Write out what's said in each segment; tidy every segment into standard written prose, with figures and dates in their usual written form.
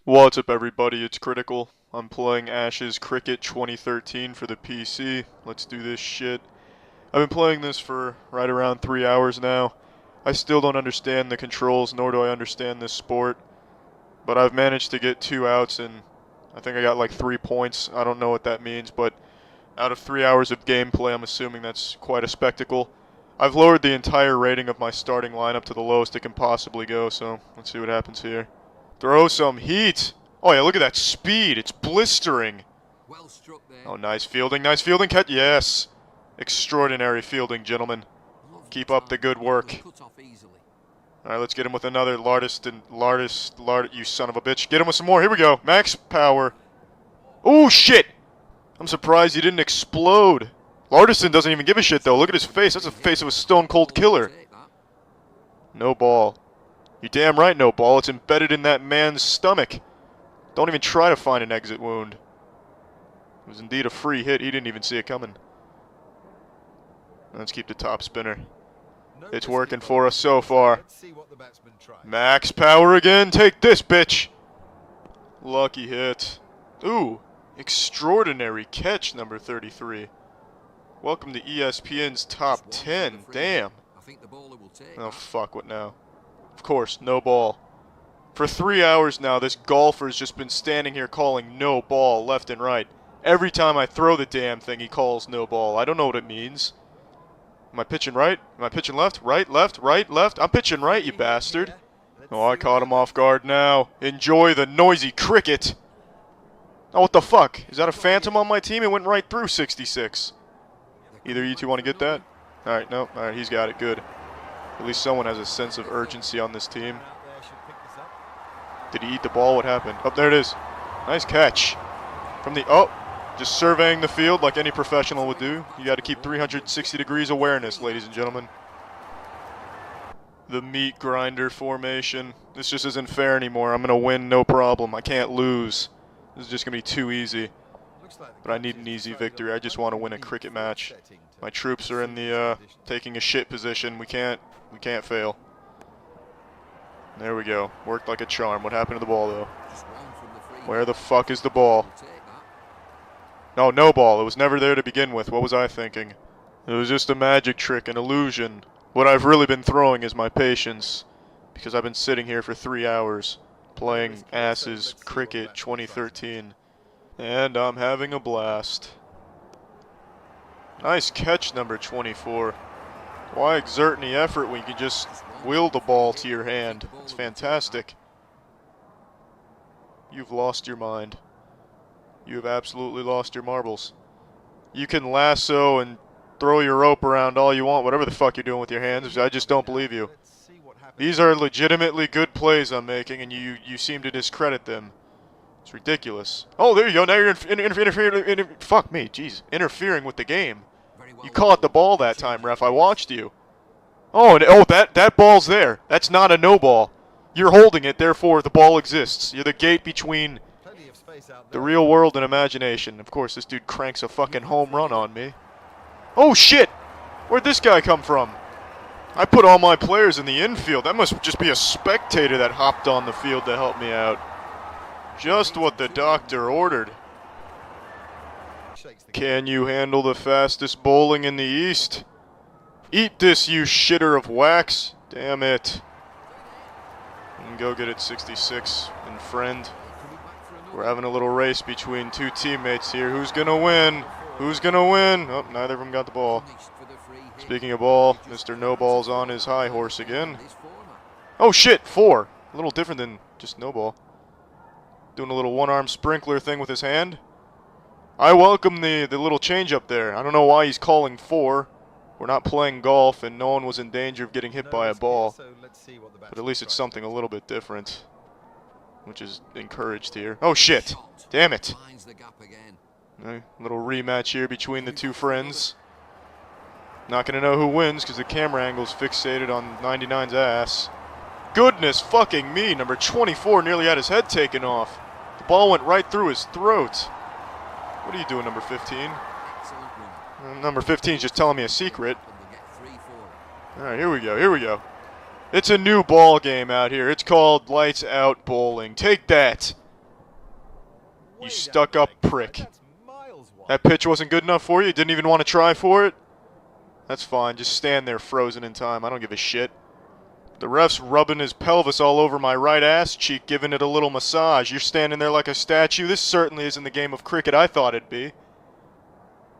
What's up, everybody? It's Critical. I'm playing Ash's Cricket 2013 for the PC. Let's do this shit. I've been playing this for right around 3 hours now. I still don't understand the controls, nor do I understand this sport. But I've managed to get 2 outs, and I think I got like 3 points. I don't know what that means, but out of 3 hours of gameplay, I'm assuming that's quite a spectacle. I've lowered the entire rating of my starting lineup to the lowest it can possibly go, so let's see what happens here. Throw some heat. Oh yeah, look at that speed. It's blistering. Well struck there. Oh, nice fielding. Nice fielding. Catch. Yes. Extraordinary fielding, gentlemen. Keep up the good work. Alright, let's get him with another Lardist. You son of a bitch. Get him with some more. Here we go. Max power. Oh, shit. I'm surprised he didn't explode. Lardiston doesn't even give a shit, though. Look at his face. That's the face of a stone-cold killer. No ball. You damn right, no ball. It's embedded in that man's stomach. Don't even try to find an exit wound. It was indeed a free hit. He didn't even see it coming. Let's keep the top spinner. It's working for us so far. Max power again. Take this, bitch. Lucky hit. Ooh, extraordinary catch, number 33. Welcome to ESPN's top 10. Damn. Oh, fuck, what now? Of course, no ball. For 3 hours now, this golfer's just been standing here calling no ball left and right. Every time I throw the damn thing, he calls no ball. I don't know what it means. Am I pitching right? Am I pitching left? Right, left, right, left? I'm pitching right, you bastard. Oh, I caught him off guard now. Enjoy the noisy cricket. Oh, what the fuck? Is that a phantom on my team? It went right through 66. Either you two want to get that? Alright, no. Alright, he's got it. Good. At least someone has a sense of urgency on this team. Did he eat the ball? What happened? Oh, there it is. Nice catch. From the... Oh! Just surveying the field like any professional would do. You got to keep 360 degrees awareness, ladies and gentlemen. The meat grinder formation. This just isn't fair anymore. I'm going to win, no problem. I can't lose. This is just going to be too easy. But I need an easy victory. I just want to win a cricket match. My troops are in the taking a shit position. We can't fail. There we go. Worked like a charm. What happened to the ball, though? Where the fuck is the ball? No, no ball. It was never there to begin with. What was I thinking? It was just a magic trick, an illusion. What I've really been throwing is my patience. Because I've been sitting here for 3 hours playing Ash's Cricket 2013. And I'm having a blast. Nice catch, number 24. Why exert any effort when you can just wheel the ball to your hand? It's fantastic. You've lost your mind. You have absolutely lost your marbles. You can lasso and throw your rope around all you want, whatever the fuck you're doing with your hands. I just don't believe you. These are legitimately good plays I'm making, and you seem to discredit them. It's ridiculous. Oh, there you go. Now you're interfering. Fuck me, jeez. Interfering with the game. You caught the ball that time, ref. I watched you. Oh, and that ball's there. That's not a no ball. You're holding it, therefore the ball exists. You're the gate between the real world and imagination. Of course, this dude cranks a fucking home run on me. Oh, shit! Where'd this guy come from? I put all my players in the infield. That must just be a spectator that hopped on the field to help me out. Just what the doctor ordered. Can you handle the fastest bowling in the East? Eat this, you shitter of wax. Damn it. And go get it, 66 and friend. We're having a little race between two teammates here. Who's gonna win? Who's gonna win? Oh, neither of them got the ball. Speaking of ball, Mr. No Ball's on his high horse again. Oh shit, 4. A little different than just no ball. Doing a little one-arm sprinkler thing with his hand. I welcome the little change up there. I don't know why he's calling 4. We're not playing golf, and no one was in danger of getting hit by a ball. But at least it's something a little bit different, which is encouraged here. Oh shit! Damn it! A little rematch here between the two friends. Not gonna know who wins because the camera angle's fixated on 99's ass. Goodness fucking me! Number 24 nearly had his head taken off. The ball went right through his throat. What are you doing, number 15? Number 15's just telling me a secret. Alright, here we go, here we go. It's a new ball game out here. It's called Lights Out Bowling. Take that! You stuck-up prick. That pitch wasn't good enough for you? Didn't even want to try for it? That's fine. Just stand there frozen in time. I don't give a shit. The ref's rubbing his pelvis all over my right ass cheek, giving it a little massage. You're standing there like a statue. This certainly isn't the game of cricket I thought it'd be.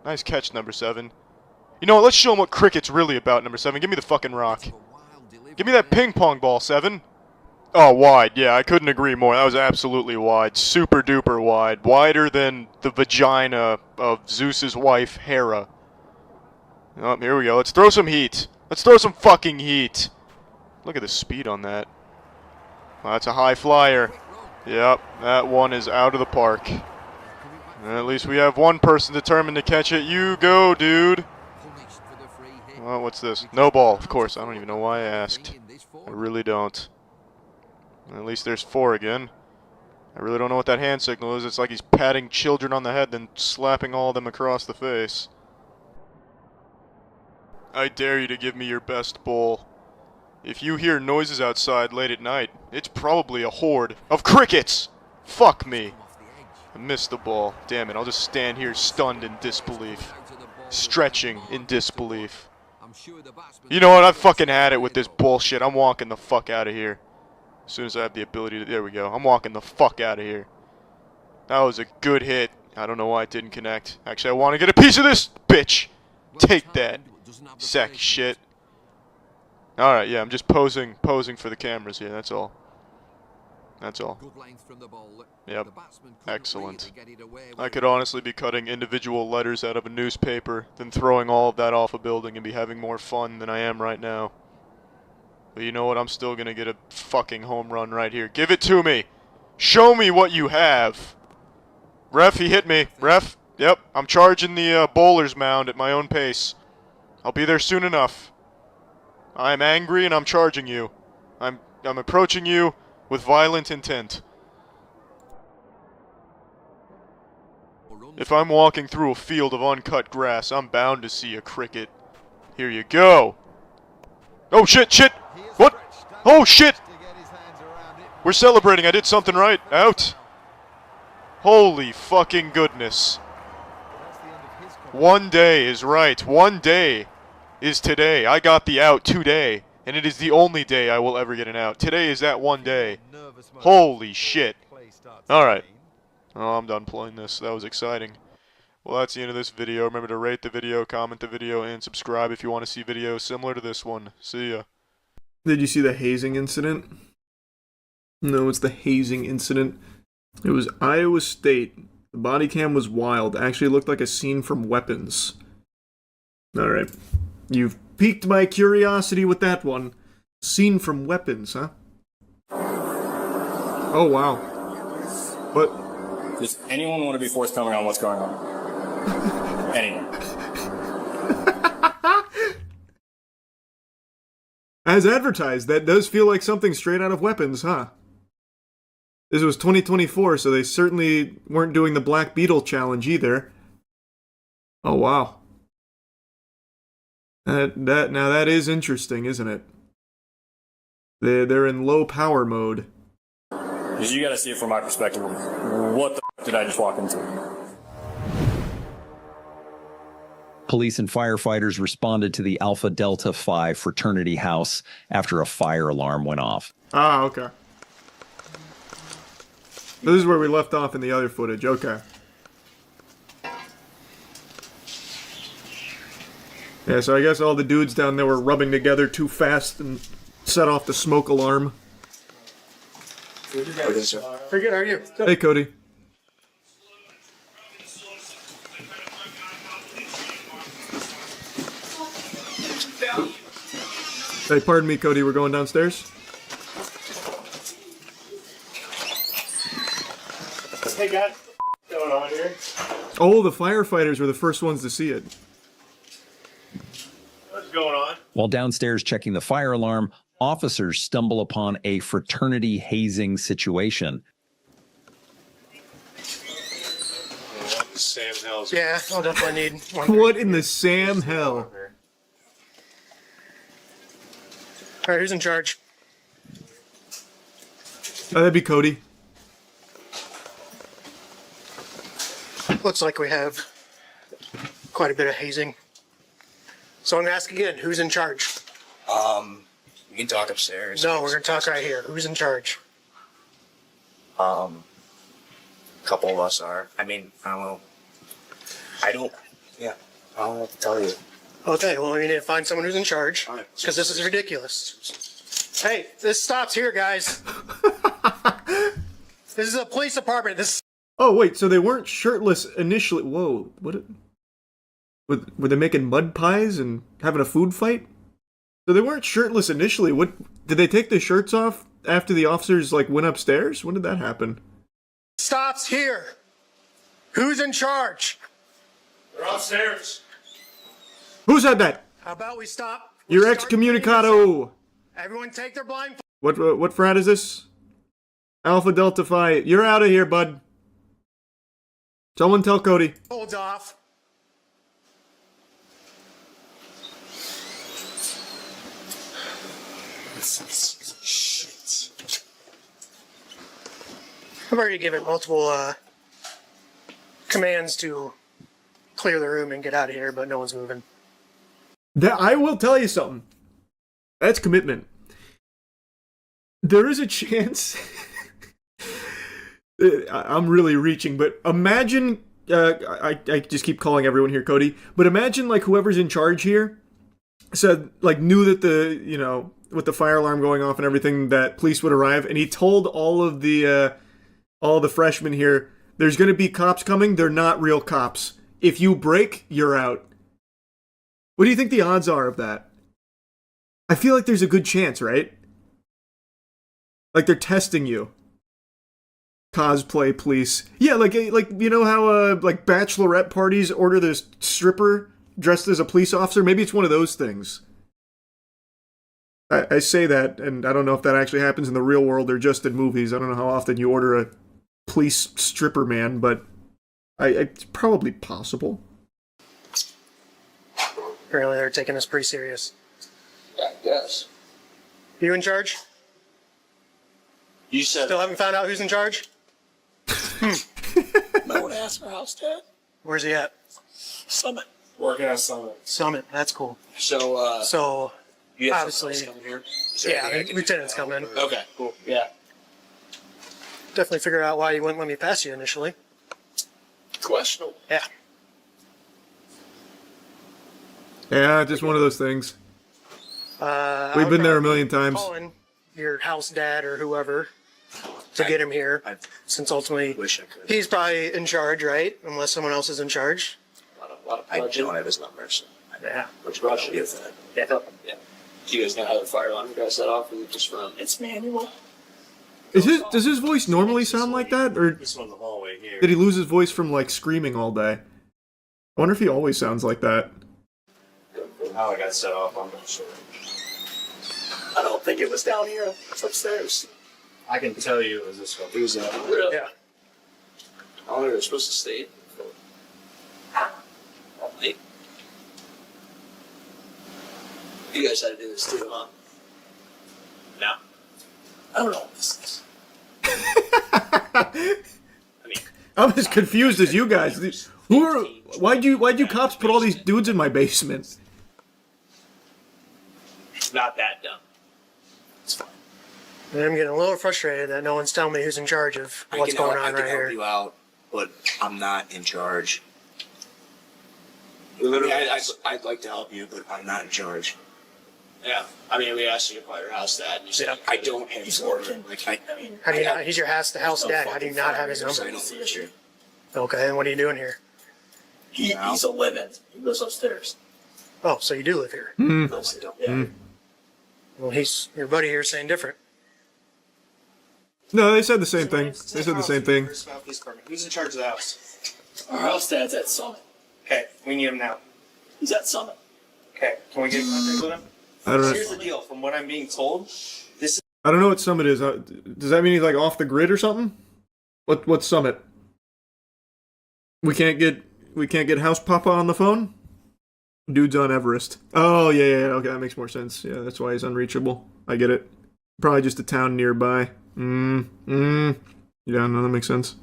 Nice catch, number 7. You know what? Let's show him what cricket's really about, number 7. Give me the fucking rock. Give me that ping pong ball, 7. Oh, wide. Yeah, I couldn't agree more. That was absolutely wide. Super duper wide. Wider than the vagina of Zeus's wife, Hera. Oh, here we go. Let's throw some heat. Let's throw some fucking heat. Look at the speed on that. Well, that's a high flyer. Yep, that one is out of the park. At least we have one person determined to catch it. You go, dude. Well, what's this? No ball, of course. I don't even know why I asked. I really don't. At least there's 4 again. I really don't know what that hand signal is. It's like he's patting children on the head, then slapping all of them across the face. I dare you to give me your best bowl. If you hear noises outside late at night, it's probably a horde of crickets! Fuck me. I missed the ball. Damn it, I'll just stand here stunned in disbelief. Stretching in disbelief. You know what, I've fucking had it with this bullshit. I'm walking the fuck out of here. As soon as I have the ability to... There we go. I'm walking the fuck out of here. That was a good hit. I don't know why it didn't connect. Actually, I want to get a piece of this, bitch! Take that, sack of shit. Alright, yeah, I'm just posing for the cameras here, that's all. That's all. Yep. Excellent. I could honestly be cutting individual letters out of a newspaper, then throwing all of that off a building and be having more fun than I am right now. But you know what? I'm still gonna get a fucking home run right here. Give it to me! Show me what you have! Ref, he hit me. Ref, yep, I'm charging the bowler's mound at my own pace. I'll be there soon enough. I'm angry and I'm charging you. I'm approaching you with violent intent. If I'm walking through a field of uncut grass, I'm bound to see a cricket. Here you go. Oh shit, shit! What? Oh shit! We're celebrating, I did something right. Out. Holy fucking goodness. One day is right. One day is today. I got the out today, and it is the only day I will ever get an out. Today is that one day. Holy shit. Alright. Oh, I'm done playing this. That was exciting. Well, that's the end of this video. Remember to rate the video, comment the video, and subscribe if you want to see videos similar to this one. See ya. Did you see the hazing incident? No, it's the hazing incident. It was Iowa State. The body cam was wild. Actually looked like a scene from Weapons. Alright. You've piqued my curiosity with that one. Scene from Weapons, huh? Oh, wow. What? Does anyone want to be forthcoming on what's going on? Anyone? As advertised, that does feel like something straight out of Weapons, huh? This was 2024, so they certainly weren't doing the Black Beetle challenge either. Oh, wow. Now that is interesting, isn't it? They're in low power mode. Because you gotta see it from my perspective. What the f did I just walk into? Police and firefighters responded to the Alpha Delta Phi fraternity house after a fire alarm went off. Ah, okay. This is where we left off in the other footage, okay. Yeah, so I guess all the dudes down there were rubbing together too fast and set off the smoke alarm. Pretty good, how are you? Good. Hey, Cody. Hey, pardon me, Cody, we're going downstairs? Hey guys, what's going on here? Oh, the firefighters were the first ones to see it. What's going on? While downstairs checking the fire alarm, officers stumble upon a fraternity hazing situation. Sam Hell's. Yeah, I'll definitely need one. What in the Sam hell? Alright, who's in charge? That'd be Cody. Looks like we have quite a bit of hazing. So I'm gonna ask again, who's in charge? We can talk upstairs. No, we're gonna talk right here. Who's in charge? A couple of us are. I mean, I don't know. I don't know what to tell you. Okay, well, we need to find someone who's in charge, All right. because this is ridiculous. Hey, this stops here, guys. This is a police department. This. Oh wait, so they weren't shirtless initially. Whoa, what? Were they making mud pies and having a food fight? So they weren't shirtless initially. What did they take the shirts off after the officers like went upstairs? When did that happen? Stops here. Who's in charge? They're upstairs. Who said that? How about we stop? You're start excommunicado. Everyone take their blind What frat is this? Alpha Delta Phi. You're out of here, bud. Someone tell Cody. folds off. I've already given multiple commands to clear the room and get out of here, but no one's moving. I will tell you something. That's commitment. There is a chance. I'm really reaching, but imagine. I just keep calling everyone here Cody, but imagine like whoever's in charge here said like knew that with the fire alarm going off and everything that police would arrive, and he told all the freshmen here, there's going to be cops coming. They're not real cops. If you break, you're out. What do you think the odds are of that? I feel like there's a good chance, right? Like they're testing you. Cosplay police. Yeah, like you know how like bachelorette parties order this stripper dressed as a police officer? Maybe it's one of those things. I say that, and I don't know if that actually happens in the real world or just in movies. I don't know how often you order a police stripper man, but it's probably possible. Apparently they're taking this pretty serious. I guess. You in charge? You said Still haven't found out who's in charge? might want to ask our house dad. Where's he at? Summit. Working at Summit. Summit. That's cool. So, So, you have obviously- someone else coming here? Is there yeah, anything I can do? lieutenant's coming. Okay, cool. Yeah. Definitely figure out why you wouldn't let me pass you initially. Questionable. Yeah. Yeah, just one of those things. We've been there a million times. Calling your house dad or whoever to get him here, I since ultimately wish I could. he's probably in charge, right? Unless someone else is in charge. A lot of I don't have his number, so. Yeah. Which probably should get that. Yeah. Do you guys know how the fire alarm got set off? Or is it just from? It's manual. Does his voice normally sound like that, or This one in the hallway here. did he lose his voice from like screaming all day? I wonder if he always sounds like that. How it got set off, I'm not sure. I don't think it was down here. It's upstairs. I can tell you it was this one. It was really? Yeah. How long are they supposed to stay? All night. You guys had to do this too, huh? No. I don't know what this is. I mean, I'm as confused as you guys. Why'd you cops put all these dudes in my basement? it's not that dumb. It's fine. And I'm getting a little frustrated that no one's telling me who's in charge of what's going on right I can here. help you out, but I'm not in charge. We literally I mean, asked, I'd like to help you, but I'm not in charge. yeah. I mean, we asked you to call your house dad, and you said, I don't have his order. Like, How do you not? He's your house dad. How do you not have his I number? don't live here. Okay, and what are you doing here? he's a living. He lives upstairs. Oh, so you do live here. I don't. Yeah. Well, he's your buddy here saying different. No, they said the same thing. They said the same thing. Who's in charge of the house? Our house dad's at Summit. Okay, we need him now. He's at Summit. Okay, can we get in contact with him? I don't know. Here's the deal. From what I'm being told, this is I don't know what Summit is. Does that mean he's like off the grid or something? What's Summit? We can't get House Papa on the phone? Dude's on Everest. Oh yeah. Okay, that makes more sense. Yeah, that's why he's unreachable. I get it. Probably just a town nearby. Yeah, no, that makes sense.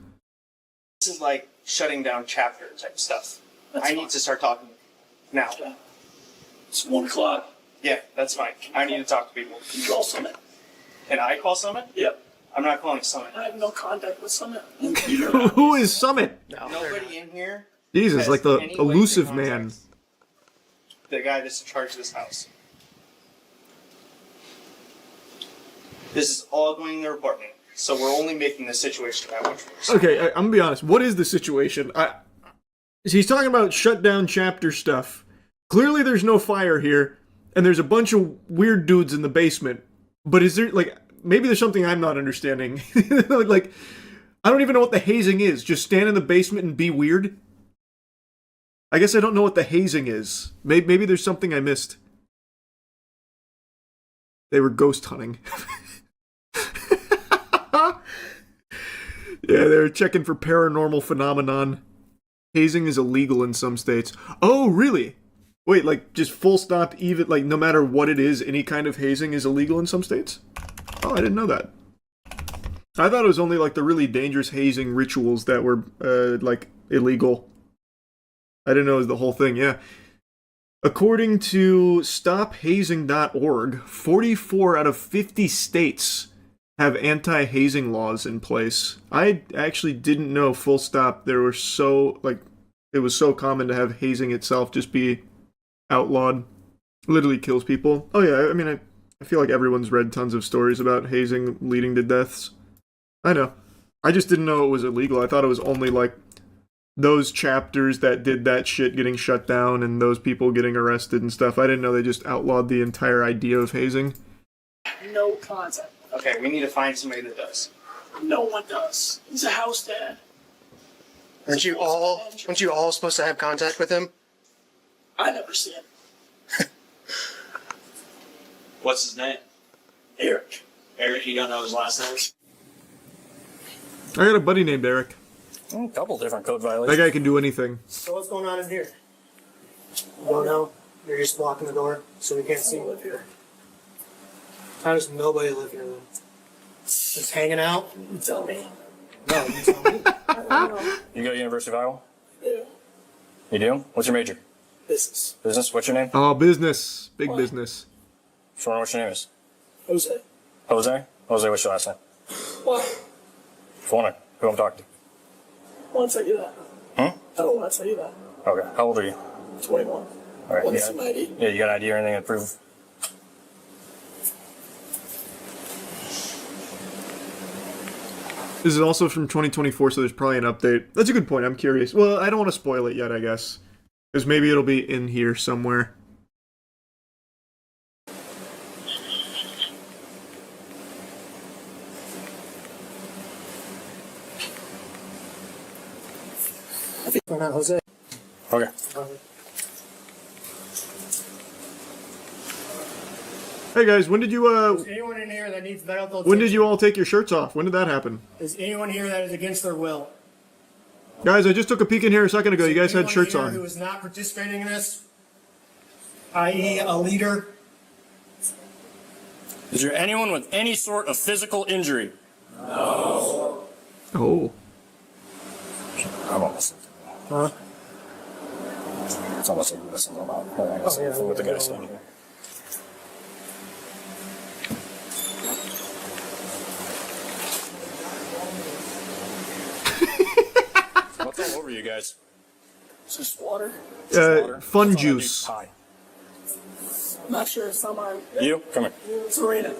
This is like shutting down chapter type stuff. I need to start talking now. It's 1 o'clock. Yeah, that's fine. I need to talk to people. You call Summit. Can I call Summit? Yep. I'm not calling Summit. I have no contact with Summit. Who is Summit? No, Nobody in here. Jesus, has like the any way to elusive man. contact the guy that's in charge of this house. This is all going in their apartment, so we're only making the situation that much worse. Okay, I'm gonna be honest. What is the situation? He's talking about shut down chapter stuff. Clearly, there's no fire here, and there's a bunch of weird dudes in the basement. But is there, like, maybe there's something I'm not understanding? Like, I don't even know what the hazing is. Just stand in the basement and be weird? I guess I don't know what the hazing is. Maybe there's something I missed. They were ghost hunting. Yeah, they were checking for paranormal phenomenon. Hazing is illegal in some states. Oh, really? Wait, like, just full stop, even, like, no matter what it is, any kind of hazing is illegal in some states? Oh, I didn't know that. I thought it was only, like, the really dangerous hazing rituals that were, like, illegal. I didn't know it was the whole thing, yeah. According to StopHazing.org, 44 out of 50 states have anti-hazing laws in place. I actually didn't know, full stop, there were so, like, it was so common to have hazing itself just be outlawed. Literally kills people. Oh yeah, I mean, I feel like everyone's read tons of stories about hazing leading to deaths. I know. I just didn't know it was illegal. I thought it was only, like, those chapters that did that shit getting shut down and those people getting arrested and stuff. I didn't know they just outlawed the entire idea of hazing. No contact. Okay, we need to find somebody that does. No one does. He's a house dad. Aren't you all supposed to have contact with him? I never see him. What's his name? Eric. Eric, you don't know his last name? I got a buddy named Eric. A couple different code That violations. guy can do anything. So what's going on in here? You don't know? You're just blocking the door so we can't see you live here. How does nobody live here then? Just hanging out? You tell me. No, you tell me. I don't know. You go to University of Iowa? Yeah. You do? What's your major? Business. Business? What's your name? Oh, business. Big What? business. Sure, what's your name is? Jose. Jose? Jose, what's your last name? What? Phone who I'm talking to. I want to tell you that. I don't want to tell you that. Okay, how old are you? 21. All right, Want to yeah. see my ID? Yeah, you got an ID or anything to prove? This is also from 2024, so there's probably an update. That's a good point. I'm curious. Well, I don't want to spoil it yet, I guess. Because maybe it'll be in here somewhere. Why not Jose? Okay. Hey guys, when did you Is anyone in here that needs medical when did you all take your shirts off? When did that happen? Is anyone here that is against their will? Guys, I just took a peek in here a second ago. You guys had shirts Anyone here on. who is not participating in this, i.e. a leader? Is there anyone with any sort of physical injury? Oh. I'm almost. Huh? It's almost like this is about yeah, what the guy's saying here. What's all over you guys? It's just water. Fun juice. Hi. I'm not sure if someone. You? Come here. It's Arena.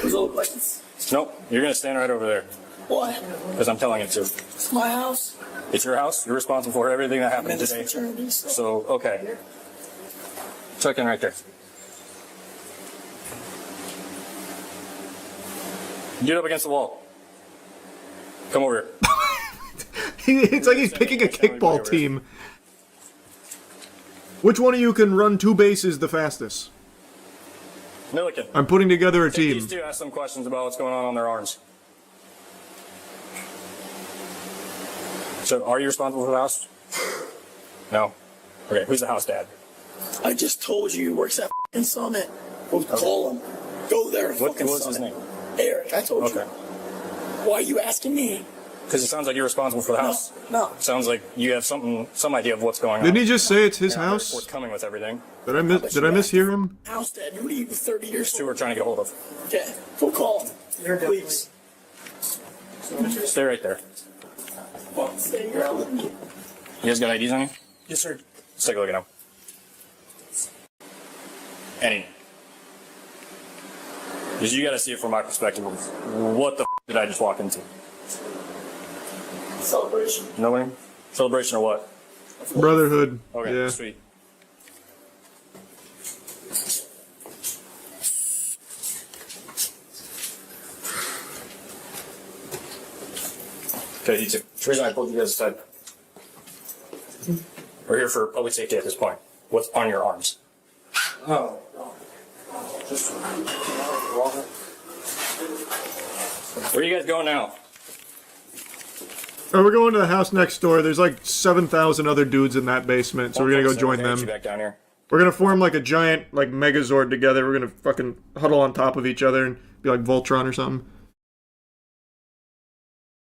Those old lights. Nope. You're gonna stand right over there. Why? Because I'm telling you to. It's my house. It's your house. You're responsible for everything that I'm happened in this today. fraternity, so. So, okay. Check in right there. Get up against the wall. Come over here. It's like he's picking a kickball team. Which one of you can run 2 bases the fastest? Milliken. I'm putting together a Take team. these two, ask some questions about what's going on their arms. So, are you responsible for the house? No. Okay, who's the house dad? I just told you he works at f***ing Summit. Go call him. Go there. What fucking was his Summit. name? Eric, I told you. Okay. Why are you asking me? Because it sounds like you're responsible for the house. No. It sounds like you have some idea of what's going on. Didn't he just say it's his You're not very house? forthcoming with everything. Did I mishear him? House dad, who are you 30 years Two old? we're trying to get hold of. Okay, we'll call him. You're definitely. Please. Stay right there. Fuck, stay here. I'll let me. You guys got IDs on you? Yes, sir. Let's take a look at them. Any. Because you got to see it from my perspective. What the did I just walk into? Celebration. Nobody? Celebration or what? Brotherhood. Okay, Yeah. sweet. Okay, you two. The reason I pulled you guys aside. We're here for public safety at this point. What's on your arms? Oh. Where are you guys going now? Oh, we're going to the house next door. There's like 7,000 other dudes in that basement, so we're gonna go join Okay, get you them. back down here. We're gonna form like a giant like Megazord together. We're gonna fucking huddle on top of each other and be like Voltron or something.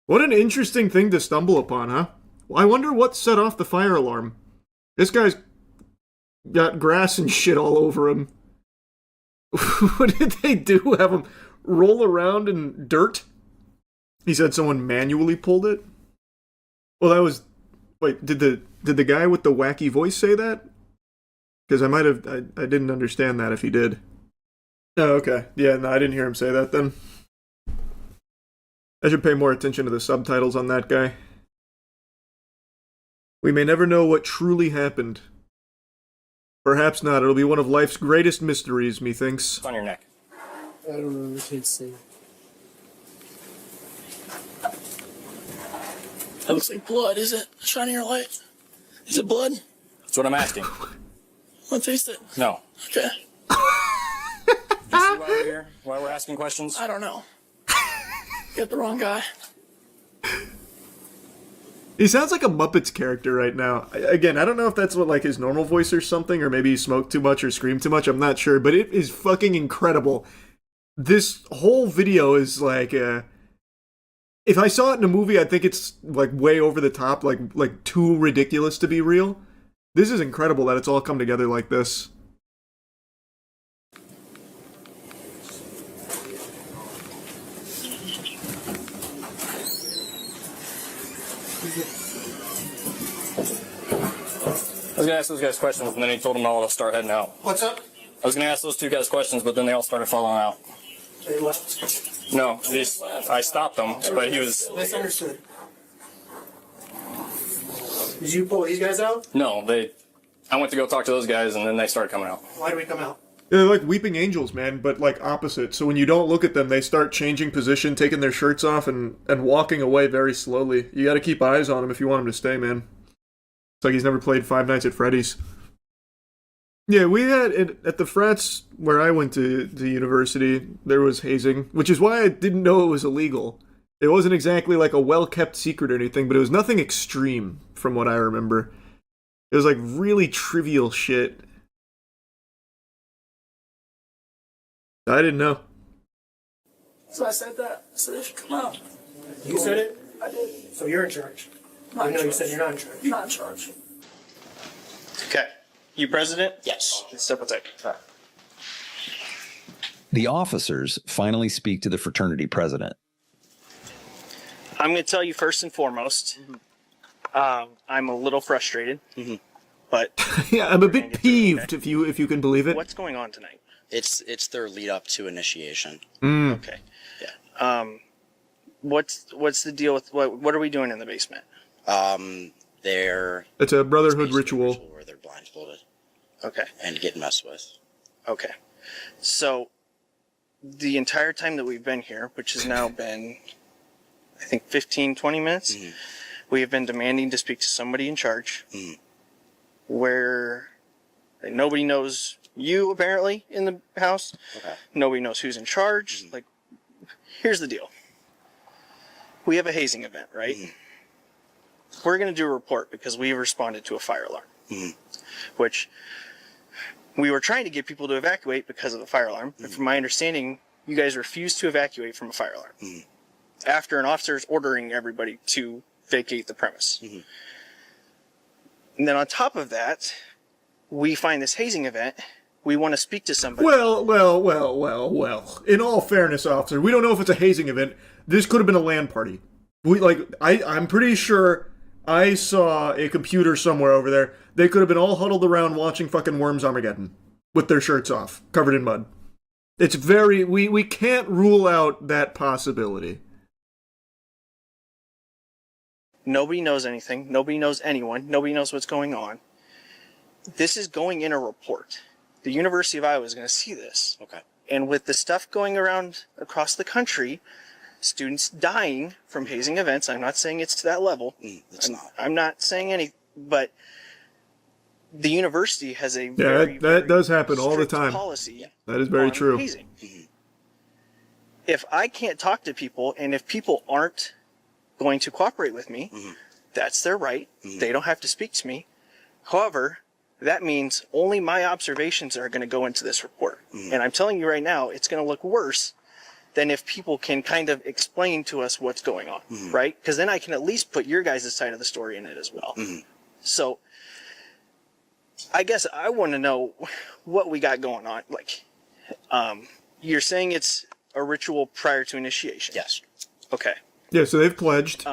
What an interesting thing to stumble upon, huh? Well, I wonder what set off the fire alarm. This guy's got grass and shit all over him. What did they do? Have him roll around in dirt? He said someone manually pulled it? Well, that was... Wait, did the guy with the wacky voice say that? Because I might have... I didn't understand that if he did. Oh, okay. Yeah, no, I didn't hear him say that then. I should pay more attention to the subtitles on that guy. We may never know what truly happened. Perhaps not. It'll be one of life's greatest mysteries, methinks. It's on your neck. I don't know. I can't see. That looks like blood, is it? Shining your light. Is it blood? That's what I'm asking. Want to taste it? No. Okay. You see why we're here? Why we're asking questions? I don't know. Get the wrong guy. He sounds like a Muppets character right now. Again, I don't know if that's what like his normal voice or something, or maybe he smoked too much or screamed too much. I'm not sure, but it is fucking incredible. This whole video is like, if I saw it in a movie, I think it's like way over the top, like too ridiculous to be real. This is incredible that it's all come together like this. I was gonna ask those guys questions, and then he told them all to start heading out. What's up? I was gonna ask those two guys questions, but then they all started falling out. They left. No, I stopped them, but he was... Misunderstood. Did you pull these guys out? No, I went to go talk to those guys, and then they started coming out. Why did we come out? They're like weeping angels, man, but like opposite. So when you don't look at them, they start changing position, taking their shirts off, and walking away very slowly. You gotta keep eyes on them if you want them to stay, man. It's like he's never played Five Nights at Freddy's. Yeah, we had, at the frats where I went to university, there was hazing, which is why I didn't know it was illegal. It wasn't exactly like a well-kept secret or anything, but it was nothing extreme from what I remember. It was like really trivial shit. I didn't know. So I said that. I said they should come out. You said it? I did. So you're in charge. Not I in know you charge. said you're not in charge. Not in charge. Okay. You president? Yes. Step aside. The officers finally speak to the fraternity president. I'm going to tell you first and foremost, I'm a little frustrated, but Yeah, I'm a bit peeved, if you can believe it. what's going on tonight? It's their lead up to initiation. Okay. Yeah. What's the deal with what are we doing in the basement? They're It's a brotherhood basically a ritual. where they're blindfolded Okay. and get messed with. Okay. So the entire time that we've been here, which has now been I think 15, 20 minutes, we have been demanding to speak to somebody in charge where nobody knows you apparently in the house. Okay. Nobody knows who's in charge. Like, here's the deal. We have a hazing event, right? We're going to do a report because we responded to a fire alarm, which we were trying to get people to evacuate because of the fire alarm. But from my understanding, you guys refused to evacuate from a fire alarm. after an officer is ordering everybody to vacate the premise. And then on top of that, we find this hazing event. We want to speak to somebody. Well. In all fairness, officer, we don't know if it's a hazing event. This could have been a LAN party. I'm pretty sure I saw a computer somewhere over there. They could have been all huddled around watching fucking Worms Armageddon with their shirts off, covered in mud. It's very... We can't rule out that possibility. Nobody knows anything. Nobody knows anyone. Nobody knows what's going on. This is going in a report. The University of Iowa is going to see this. Okay. And with the stuff going around across the country, students dying from hazing events, I'm not saying it's to that level. I'm not saying any, but the university has a very, that does happen all the strict time. policy. That is very on true. hazing. If I can't talk to people, and if people aren't going to cooperate with me, that's their right. They don't have to speak to me. However, that means only my observations are going to go into this report. And I'm telling you right now, it's going to look worse than if people can kind of explain to us what's going on, right? Because then I can at least put your guys' side of the story in it as well. So I guess I want to know what we got going on. Like, you're saying it's a ritual prior to initiation? Yes. Okay. Yeah, so they've pledged.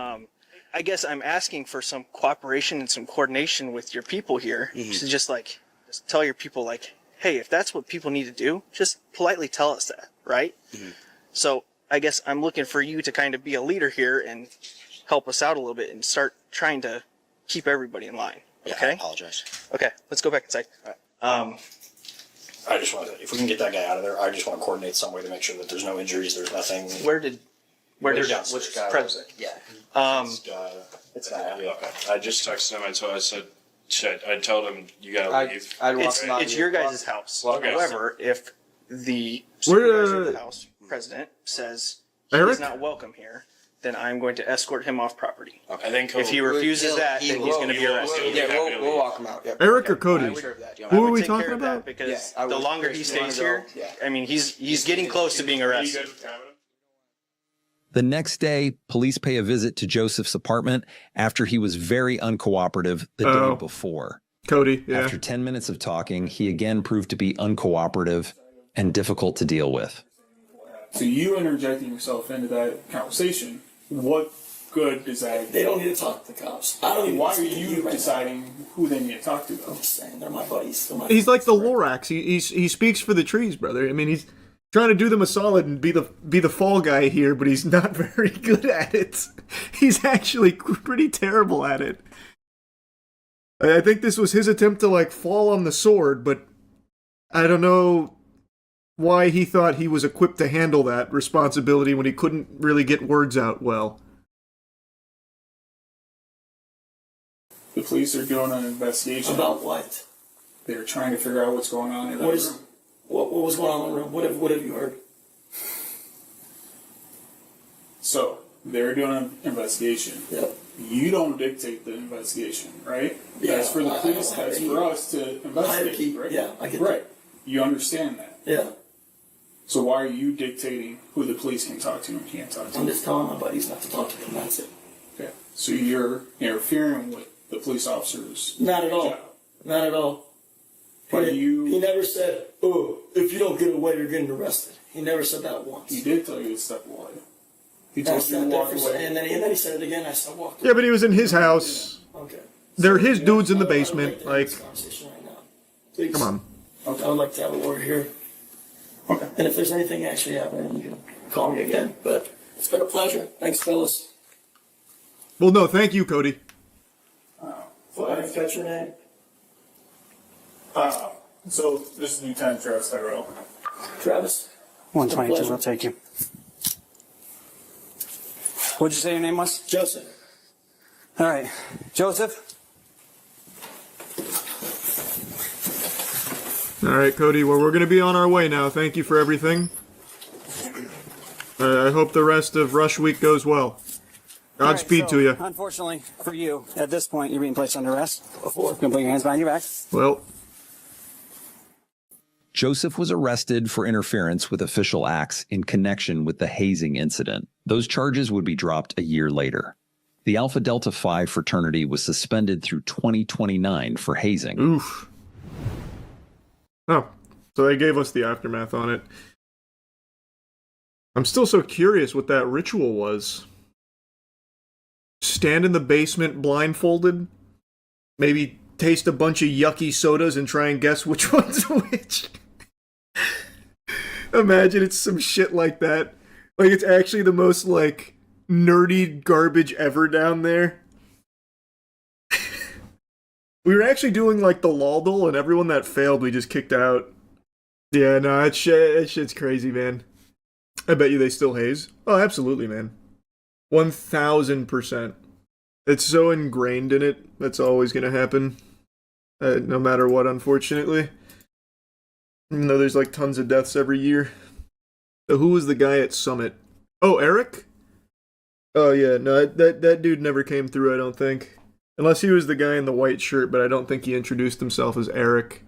I guess I'm asking for some cooperation and some coordination with your people here to just tell your people, like, hey, if that's what people need to do, just politely tell us that, right? So I guess I'm looking for you to kind of be a leader here and help us out a little bit and start trying to keep everybody in line. Yeah, Okay? I apologize. Okay, let's go back inside. I just want to, if we can get that guy out of there, I just want to coordinate some way to make sure that there's no injuries, there's nothing. Where did They're downstairs. Which guy? President? Yeah. It's not. Yeah, okay. I just texted him. I said, I told him you gotta leave. I'd walk him out It's here. your guys' house. Okay. However, if the Where, supervisor of the house, president, says Eric? he's not welcome here, then I'm going to escort him off property. I think If he refuses that, then he's going to be arrested. Yeah, we'll walk him out. Yep. Eric or Cody? I would- Who I are would we take talking care of that about? because Yeah, I the would. longer he Chris, you wanna stays go? here, Yeah. I mean, he's getting close to being arrested. The next day, police pay a visit to Joseph's apartment after he was very uncooperative the Oh. day before. Cody, yeah. After 10 minutes of talking, he again proved to be uncooperative and difficult to deal with. So you interjecting yourself into that conversation, what good does that? They don't need to talk to the cops. I don't even. Why are speak to you right deciding who they need to talk to, now. though? I'm just saying, they're my buddies. They're my He's like the friends. Lorax. He speaks for the trees, brother. I mean, he's trying to do them a solid and be the fall guy here, but he's not very good at it. He's actually pretty terrible at it. I think this was his attempt to fall on the sword, but I don't know why he thought he was equipped to handle that responsibility when he couldn't really get words out well. The police are doing an investigation. About what? They're trying to figure out what's going on in that What is? room. What was going on in the room? What have you heard? So they're doing an investigation. Yep. You don't dictate the investigation, right? Yeah, That's for the I police. don't have That's any for us to investigate, hierarchy. right? Yeah, I get right. You understand that. Yeah. So why are you dictating who the police can talk to and can't talk to? I'm just telling my buddies not to talk to them. That's it. Okay. So you're interfering with the police officers. Not at all. job. Not at all. But He you never said, "Oh, if you don't get away, you're getting arrested." He never said that once. he did tell you to step away. He told That's you to not walk different. away. And then he said it again. I said, "Walk away." Yeah, but he was in his house. Okay. They're his dudes in the I don't basement. like to have Like, this conversation right now. Please. come on. I would like to have a word here. Okay. And if there's anything actually happening, you can call me again. But it's been a pleasure. Thanks, fellas. Well, no, thank you, Cody. Well, I didn't catch your name. So this is Lieutenant Travis Tyrell. Travis. 122, I'll take you. What'd you say your name was? Joseph. All right. Joseph? All right, Cody. Well, we're going to be on our way now. Thank you for everything. I hope the rest of Rush Week goes well. Godspeed to you. Unfortunately for you, at this point, you're being placed under arrest. You can put your hands behind your back. Well, Joseph was arrested for interference with official acts in connection with the hazing incident. Those charges would be dropped a year later. The Alpha Delta Phi fraternity was suspended through 2029 for hazing. Oof. Oh, so they gave us the aftermath on it. I'm still so curious what that ritual was. Stand in the basement blindfolded, maybe taste a bunch of yucky sodas and try and guess which one's which. Imagine it's some shit like that. Like, it's actually the most, like, nerdy garbage ever down there. We were actually doing, like, the Laldol, and everyone that failed we just kicked out. Yeah, no, that shit's crazy, man. I bet you they still haze. Oh, absolutely, man. 1000%. It's so ingrained in it, that's always gonna happen. No matter what, unfortunately. Even though there's like tons of deaths every year. So who was the guy at Summit? Oh, Eric? Oh yeah, no, that dude never came through, I don't think. Unless he was the guy in the white shirt, but I don't think he introduced himself as Eric.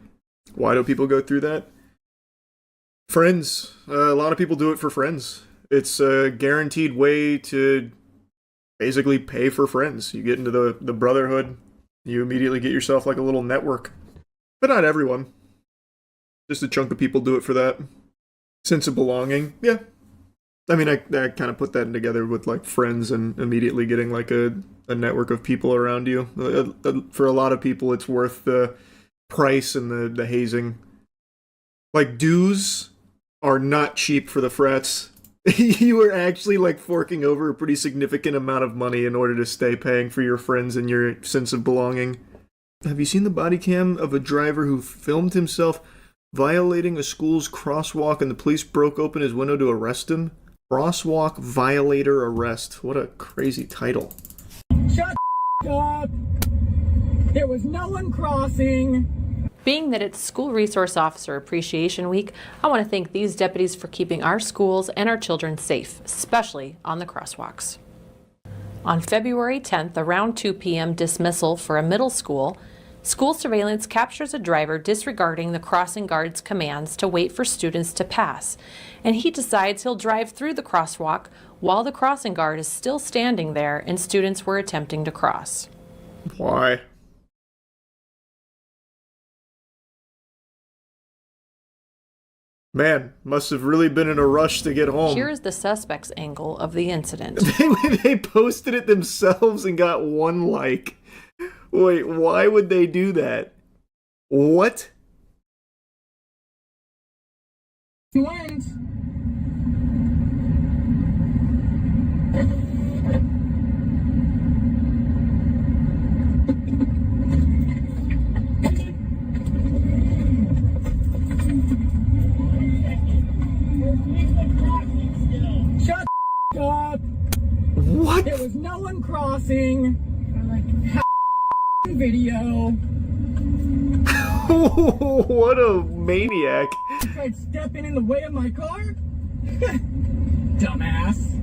Why do people go through that? Friends. A lot of people do it for friends. It's a guaranteed way to basically pay for friends. You get into the brotherhood, you immediately get yourself like a little network. But not everyone. Just a chunk of people do it for that. Sense of belonging. Yeah. I mean, I kind of put that together with like friends and immediately getting like a network of people around you. For a lot of people, it's worth the price and the hazing. Like, dues are not cheap for the frats. You are actually like forking over a pretty significant amount of money in order to stay paying for your friends and your sense of belonging. Have you seen the body cam of a driver who filmed himself violating a school's crosswalk and the police broke open his window to arrest him? Crosswalk violator arrest. What a crazy title. Shut up! There was no one crossing. Being that it's School Resource Officer Appreciation Week, I want to thank these deputies for keeping our schools and our children safe, especially on the crosswalks. On February 10th, around 2 p.m. dismissal for a middle school, school surveillance captures a driver disregarding the crossing guard's commands to wait for students to pass, and he decides he'll drive through the crosswalk while the crossing guard is still standing there and students were attempting to cross. Why? Man, must have really been in a rush to get home. Here is the suspect's angle of the incident. They posted it themselves and got 1 like. Wait, why would they do that? What? Penguinz. Shut up! What? There was no one crossing. Video. What a maniac. You tried stepping in the way of my car? Dumbass.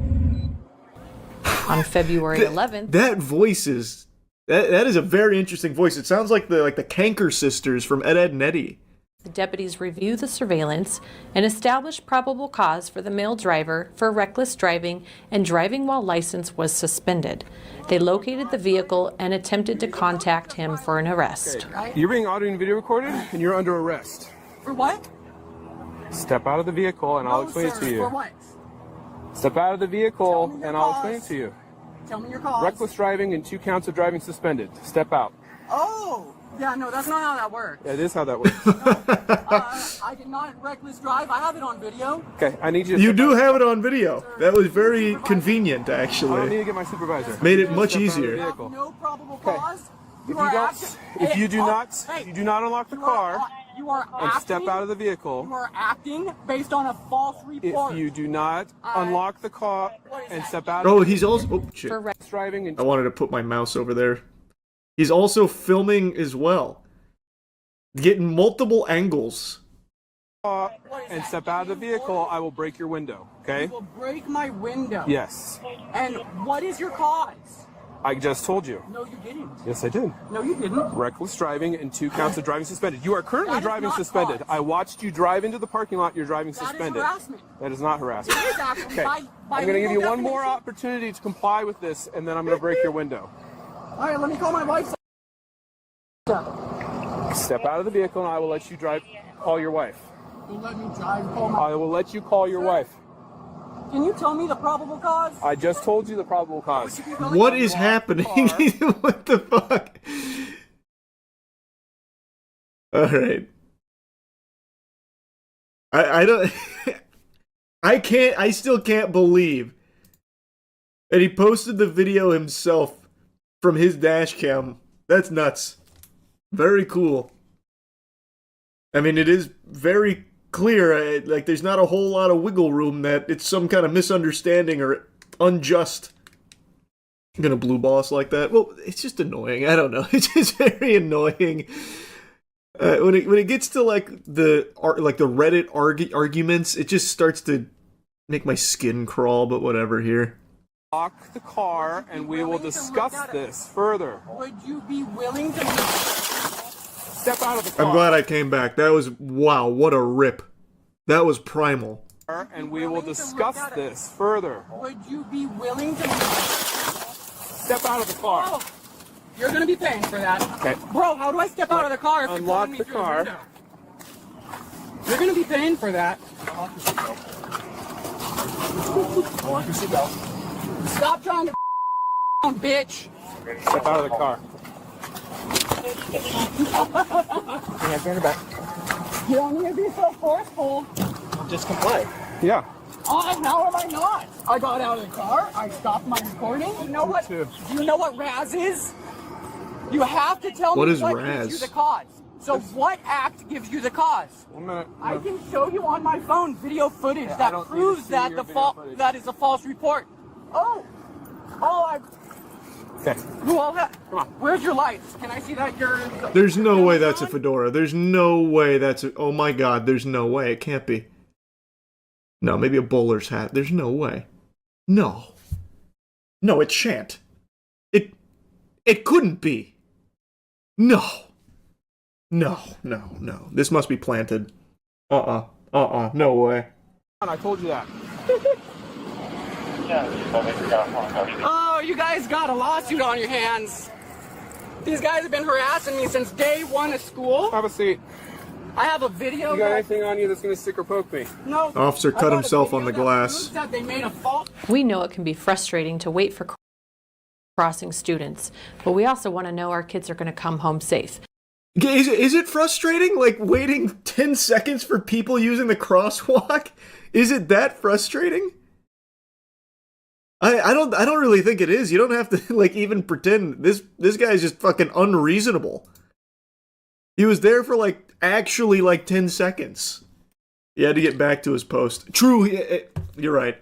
On February 11th, that voice is that is a very interesting voice. It sounds like the Canker sisters from Ed, Ed and Eddie. the deputies review the surveillance and establish probable cause for the male driver for reckless driving, and driving while license was suspended. They located the vehicle and attempted to contact him for an arrest. You're being audio and video recorded, and you're under arrest. For what? Step out of the vehicle, and I'll explain it to you. For what? Step out of the vehicle, and I'll explain it to you. Tell me your cause. Reckless driving and 2 counts of driving suspended. Step out. Oh! Yeah, no, that's not how that works. That is how that works. I did not reckless drive. I have it on video. Okay, I need you to... You do have it on video. That was very convenient, actually. I don't need to get my supervisor. Made it much easier. No probable cause. If you do not unlock the car you are and step out of the vehicle, you are acting based on a false report. if you do not unlock the car and step out Oh, of the he's also... Oh, shit. driving and I wanted to put my mouse over there. He's also filming as well. Getting multiple angles. and step out of the vehicle, I will break your window, okay? You will break my window. Yes. And what is your cause? I just told you. No, you didn't. Yes, I did. No, you didn't. Reckless driving and 2 counts of driving suspended. You are currently That is driving not suspended. cause. I watched you drive into the parking lot. You're driving That is suspended. harassment. That is not harassment. It is actually. Okay. By I'm going to give you legal one more definition. opportunity to comply with this, and then I'm going to break your window. All right, let me call my wife. Step out of the vehicle, and I will let you drive. Call your wife. You'll let me drive. Call my. I will let you call your wife. Can you tell me the probable cause? I just told you the probable cause. What is happening? What the fuck? Alright. I don't... I still can't believe that he posted the video himself from his dash cam. That's nuts. Very cool. I mean, it is very clear, like, there's not a whole lot of wiggle room that it's some kind of misunderstanding or unjust. I'm gonna blue boss like that. Well, it's just annoying. I don't know. It's just very annoying. When it gets to like the Reddit arguments, it just starts to make my skin crawl. But whatever. Here. Lock the car, and we will discuss this further. Would you be willing to? Step out of the car. I'm glad I came back. That was wow. What a rip. That was primal. And we will discuss this further. Would you be willing to? Step out of the car. Oh, you're gonna be paying for that. Okay. Bro, how do I step out of the car if you're Unlock pulling me the through car. the window? You're gonna be paying for that. Unlock your seatbelt. Stop trying to bitch. Step out of the car. Hands behind your back. You don't need to be so forceful. Just comply. Yeah. Oh, how am I not? I got out of the car. I stopped my recording. You know what? Do you know what Raz is? You have to tell What me is what Raz? gives you the cause. So what act gives you the cause? 1 minute. I can show you on my phone video footage I that don't need to proves see that your the video footage. that is a false report. Oh, I. Okay. Well, come on. Where's your lights? Can I see that you're? There's no way that's a fedora. There's no way that's a... Oh my god, there's no way. It can't be. No, maybe a bowler's hat. There's no way. No. No, it shan't. It couldn't be. No. No. This must be planted. No way. I told you that. Oh, you guys got a lawsuit on your hands. These guys have been harassing me since day one of school. Have a seat. I have a video. You got anything on you that's going to stick or poke me? No. Officer cut himself on the glass. That they made a false. We know it can be frustrating to wait for crossing students, but we also want to know our kids are going to come home safe. Is it frustrating? Like waiting 10 seconds for people using the crosswalk? Is it that frustrating? I don't really think it is. You don't have to like even pretend. This guy's just fucking unreasonable. He was there for like actually like 10 seconds. He had to get back to his post. True, you're right.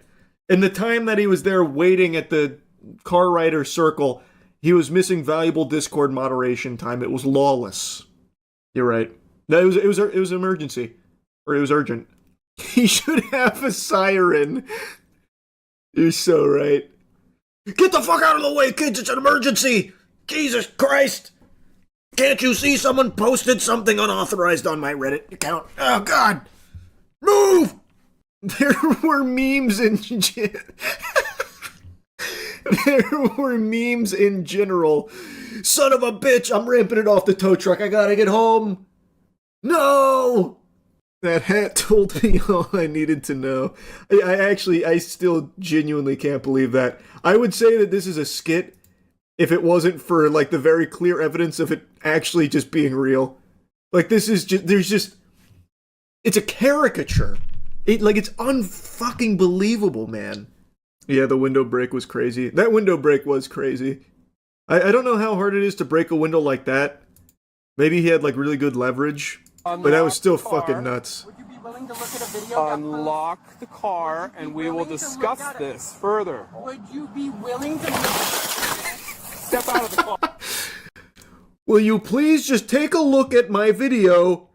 In the time that he was there waiting at the car rider circle, he was missing valuable Discord moderation time. It was lawless. You're right. No, it was an emergency, or it was urgent. He should have a siren. You're so right. Get the fuck out of the way, kids! It's an emergency! Jesus Christ! Can't you see someone posted something unauthorized on my Reddit account? Oh God! Move! There were memes in there were memes in general. Son of a bitch! I'm ramping it off the tow truck. I gotta get home. No! That hat told me all I needed to know. I still genuinely can't believe that. I would say that this is a skit if it wasn't for, like, the very clear evidence of it actually just being real. Like, this is just, it's a caricature. It's unfucking believable, man. Yeah, the window break was crazy. That window break was crazy. I don't know how hard it is to break a window like that. Maybe he had, like, really good leverage. But that was still fucking nuts. Would you be willing to look at a video? Unlock the car, and we will discuss this further. Would you be willing to? Step out of the car. Will you please just take a look at my video?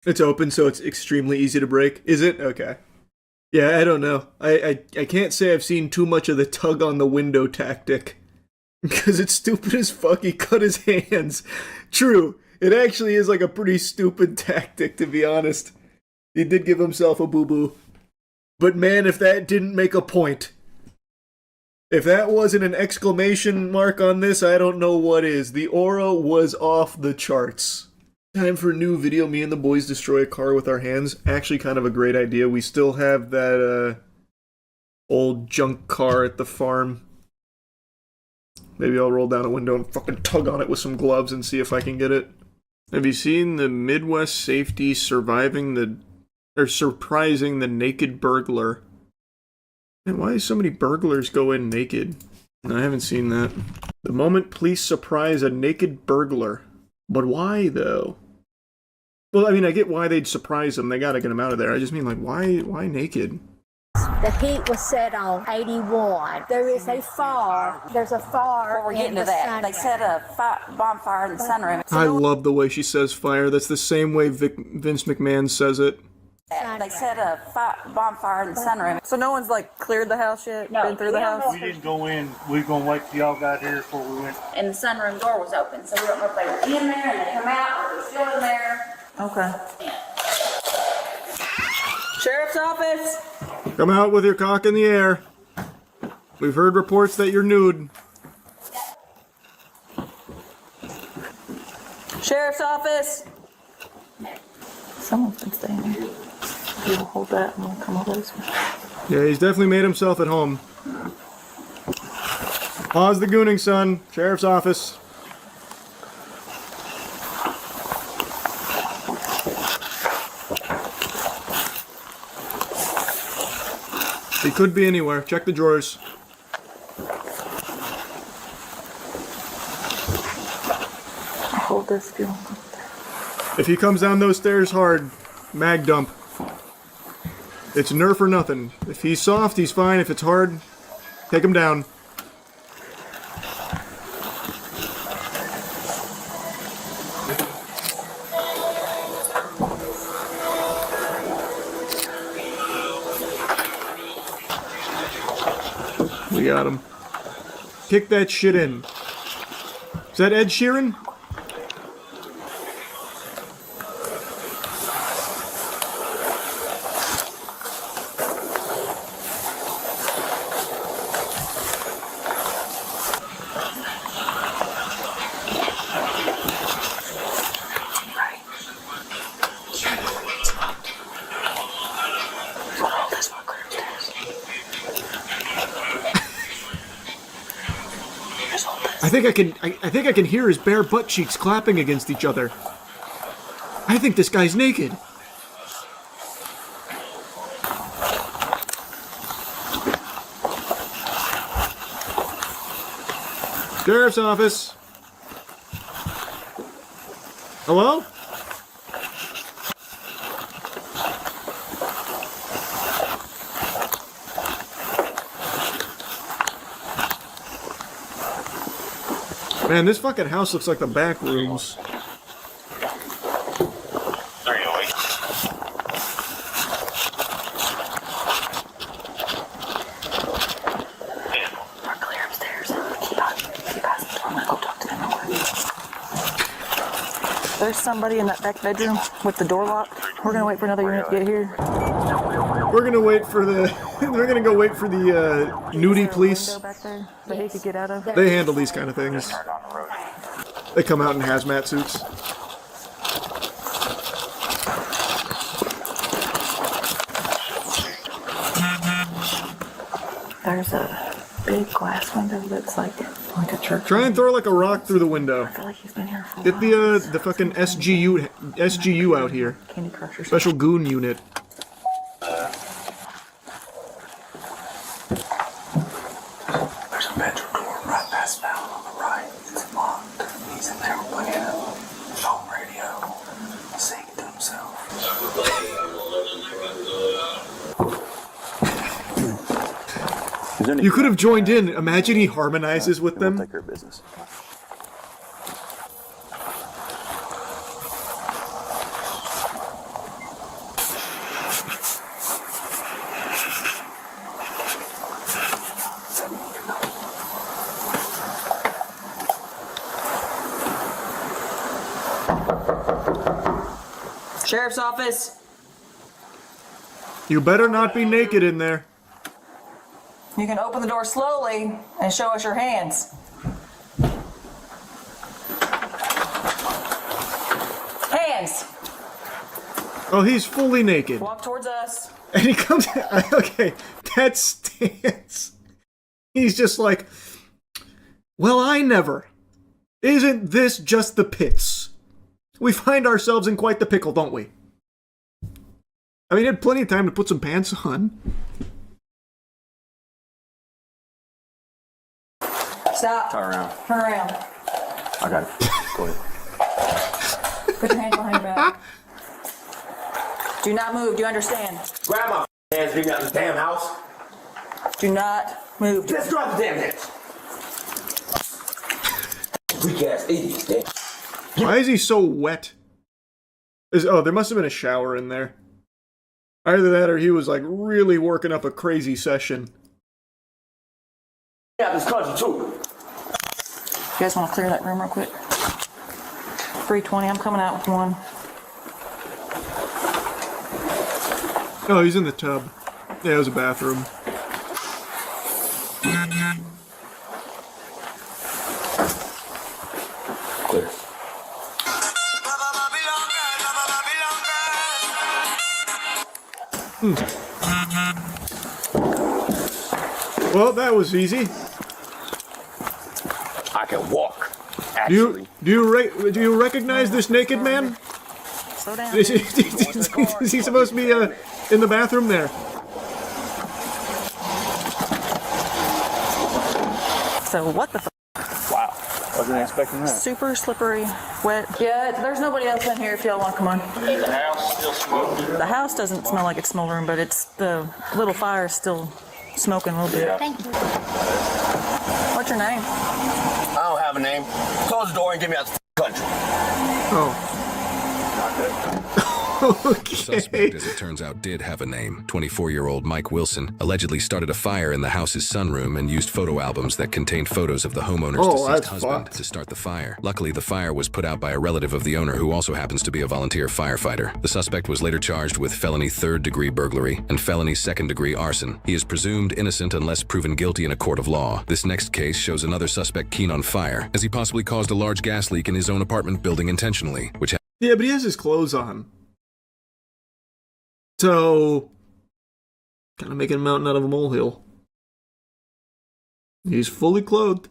It's open, so it's extremely easy to break. Is it? Okay. Yeah, I don't know. I can't say I've seen too much of the tug on the window tactic. Because it's stupid as fuck, he cut his hands. True, it actually is like a pretty stupid tactic, to be honest. He did give himself a boo-boo. But man, if that didn't make a point. If that wasn't an exclamation mark on this, I don't know what is. The aura was off the charts. Time for a new video, me and the boys destroy a car with our hands. Actually kind of a great idea. We still have that old junk car at the farm. Maybe I'll roll down a window and fucking tug on it with some gloves and see if I can get it. Have you seen the Midwest safety surprising the naked burglar? And why do so many burglars go in naked? No, I haven't seen that. The moment police surprise a naked burglar. But why, though? Well, I mean, I get why they'd surprise him. They gotta get him out of there. I just mean, like, why naked? The heat was set on 81. There is a fire. There's a fire. Before we get into that, they set a bonfire in the sunroom. I love the way she says fire. That's the same way Vince McMahon says it. They set a bonfire in the sunroom. So no one's like cleared the house yet? No, been through the house? We didn't go in. We were going to wait till y'all got here before we went. And the sunroom door was open, so we don't know if they were in there and they come out or they're still in there. Okay. Sheriff's office. Come out with your cock in the air. We've heard reports that you're nude. Sheriff's office. Someone's been staying here. You will hold that and we'll come over this way. Yeah, he's definitely made himself at home. Pause the gooning, son. Sheriff's office. He could be anywhere. Check the drawers. Hold this if you want. If he comes down those stairs hard, mag dump. It's nerf or nothing. If he's soft, he's fine. If it's hard, take him down. We got him. Kick that shit in. Is that Ed Sheeran? I think I can hear his bare butt cheeks clapping against each other. I think this guy's naked. Sheriff's office. Hello? Man, this fucking house looks like the back rooms. There's somebody in that back bedroom with the door locked. We're gonna wait for another unit to get here. We're gonna wait for the. We're gonna go wait for the nudie police. Back there that he could get out of. They handle these kind of things. They come out in hazmat suits. There's a big glass window that's like a church. Try and throw like a rock through the window. I feel like he's been here for a Get while. the fucking SGU out here. Candy Crush or Special goon unit. There's a bedroom door right past Val on the right. It's locked. He's in there playing a phone radio, singing to himself. You could have joined in. Imagine he harmonizes with them. Take care of business. Sheriff's office. You better not be naked in there. You can open the door slowly and show us your hands. Hands. Oh, he's fully naked. Walk towards us. And he comes... Okay, that stance. He's just like, well, I never. Isn't this just the pits? We find ourselves in quite the pickle, don't we? I mean, he had plenty of time to put some pants on. Stop. Turn around. Turn around. I got it. Go ahead. Put your hands behind your back. Do not move. Do you understand? Grab my hands, leave me out of the damn house. Do not move. Just drop the damn hands. Weak ass idiot, damn. Why is he so wet? Oh, there must have been a shower in there. Either that or he was like really working up a crazy session. Yeah, this country too. You guys want to clear that room real quick? 320, I'm coming out with one. Oh, he's in the tub. Yeah, it was a bathroom. Clear. Well, that was easy. I can walk. Do you recognize this naked man? Slow down. Is he supposed to be in the bathroom there? So what the Wow. Wasn't expecting that. Super slippery, wet. Yeah, there's nobody else in here if y'all want to come on. The house still smoking. The house doesn't smell like it's smoldering, but it's the little fire is still smoking a little bit. Thank you. What's your name? I don't have a name. Close the door and get me out the country. Oh. The suspect, as it turns out, did have a name. 24-year-old Mike Wilson allegedly started a fire in the house's sunroom and used photo albums that contained photos of the homeowner's deceased husband to start the fire. Luckily, the fire was put out by a relative of the owner who also happens to be a volunteer firefighter. The suspect was later charged with felony third-degree burglary and felony second-degree arson. He is presumed innocent unless proven guilty in a court of law. This next case shows another suspect keen on fire, as he possibly caused a large gas leak in his own apartment building intentionally, which Yeah, but he has his clothes on. So, kind of making a mountain out of a molehill. He's fully clothed.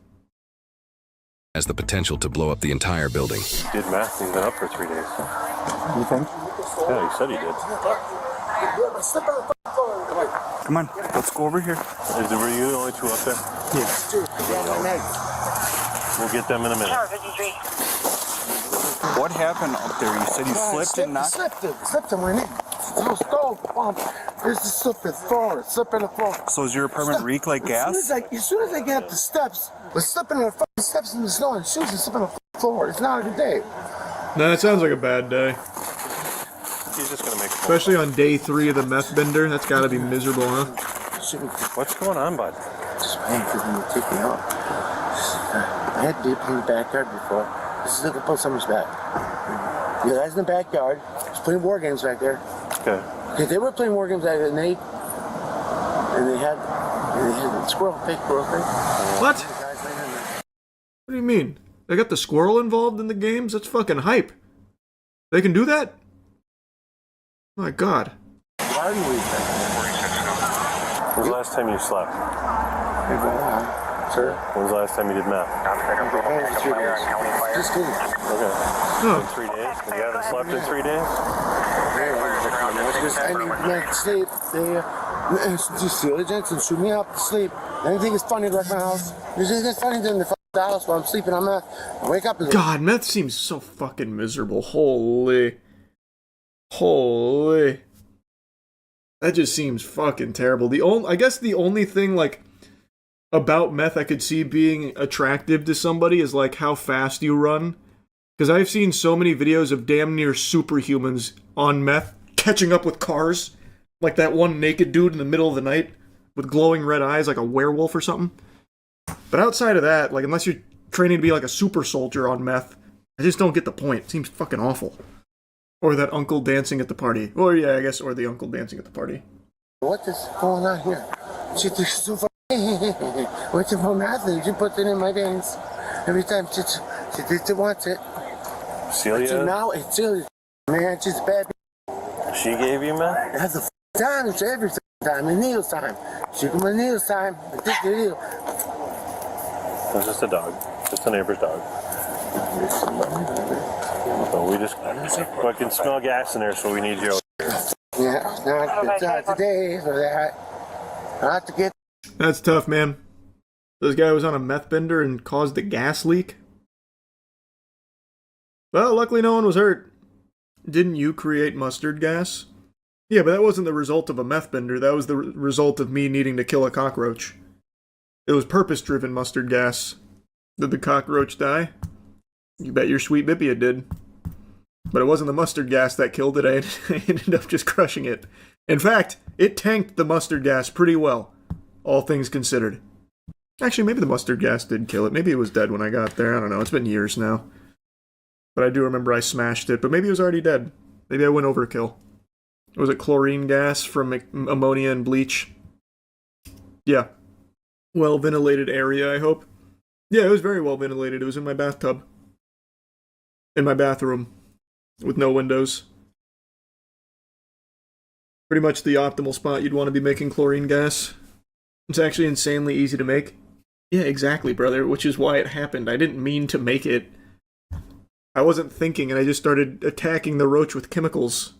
has the potential to blow up the entire building. Did math and been up for 3 days. You think? Yeah, he said he did. Come on, let's go over here. Were you the only two up there? Yeah. We'll get them in a minute. What happened up there? You said you slipped and knocked? Slipped and went in. It was stove pump. There's the slip and floor. Slip in the floor. So is your apartment reek like gas? As soon as I get up the steps, we're slipping on the fucking steps in the snow and shoes and slipping on the floor. It's not a good day. No, it sounds like a bad day. He's just gonna make. Especially on day 3 of the meth bender. That's gotta be miserable, huh? What's going on, bud? Just waiting for them to take me out. I had deep in the backyard before. This is like a put someone's back. The guys in the backyard was playing war games back there. Okay. Because they were playing war games back there, and they had the squirrel, fake squirrel thing. What? What do you mean? They got the squirrel involved in the games? That's fucking hype. They can do that? My god. Garden week. When's the last time you slept? Sir? When's the last time you did math? Just kidding. Okay. Oh. In 3 days? And you haven't slept in 3 days? I need to sleep. They just diligence and shoot me up to sleep. Anything is funny like my house. There's anything funny in the house while I'm sleeping. I wake up. God, meth seems so fucking miserable. Holy. That just seems fucking terrible. I guess the only thing, like, about meth I could see being attractive to somebody is, like, how fast you run. Because I've seen so many videos of damn near superhumans on meth catching up with cars. Like that one naked dude in the middle of the night with glowing red eyes like a werewolf or something. But outside of that, like, unless you're training to be like a super soldier on meth, I just don't get the point. It seems fucking awful. Or that uncle dancing at the party. Or yeah, I guess, or the uncle dancing at the party. What is going on here? She thinks so what's it for nothing? She puts it in my veins. Every time she wants it. Celia? So now it's Celia. Man, she's bad. She gave you meth? It has a time. It's every time. And Neil's time. She come on Neil's time. I think the deal. It's just a dog. Just a neighbor's dog. So we just fucking smell gas in there, so we need you. Yeah, it's not today for that. I have to get. That's tough, man. This guy was on a meth bender and caused a gas leak. Well, luckily no one was hurt. Didn't you create mustard gas? Yeah, but that wasn't the result of a meth bender. That was the result of me needing to kill a cockroach. It was purpose-driven mustard gas. Did the cockroach die? You bet your sweet bippy it did. But it wasn't the mustard gas that killed it. I ended up just crushing it. In fact, it tanked the mustard gas pretty well, all things considered. Actually, maybe the mustard gas did kill it. Maybe it was dead when I got there. I don't know. It's been years now. But I do remember I smashed it. But maybe it was already dead. Maybe I went overkill. Was it chlorine gas from ammonia and bleach? Yeah. Well-ventilated area, I hope. Yeah, it was very well-ventilated. It was in my bathtub. In my bathroom. With no windows. Pretty much the optimal spot you'd want to be making chlorine gas. It's actually insanely easy to make. Yeah, exactly, brother, which is why it happened. I didn't mean to make it. I wasn't thinking, and I just started attacking the roach with chemicals.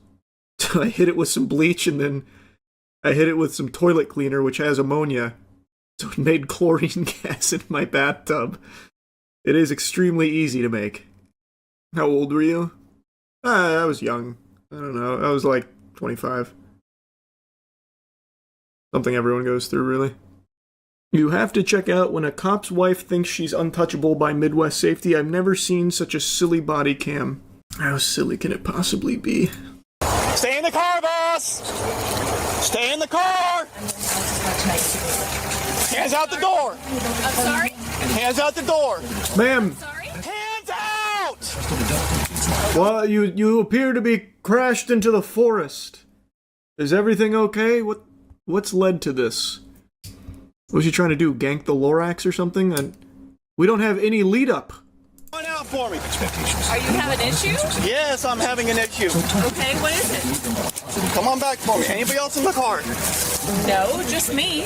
So I hit it with some bleach, and then I hit it with some toilet cleaner, which has ammonia. So it made chlorine gas in my bathtub. It is extremely easy to make. How old were you? I was young. I don't know. I was like 25. Something everyone goes through, really. You have to check out When a Cop's Wife Thinks She's Untouchable by Midwest Safety. I've never seen such a silly body cam. How silly can it possibly be? Stay in the car, boss! Stay in the car! Hands out the door! I'm sorry? Hands out the door! Ma'am! Hands out! Well, you appear to be crashed into the forest. Is everything okay? What's led to this? What was she trying to do? Gank the Lorax or something? And we don't have any lead up. Come on out for me. Are you having an issue? Yes, I'm having an issue. Okay, what is it? Come on back for me. Anybody else in the car? No, just me.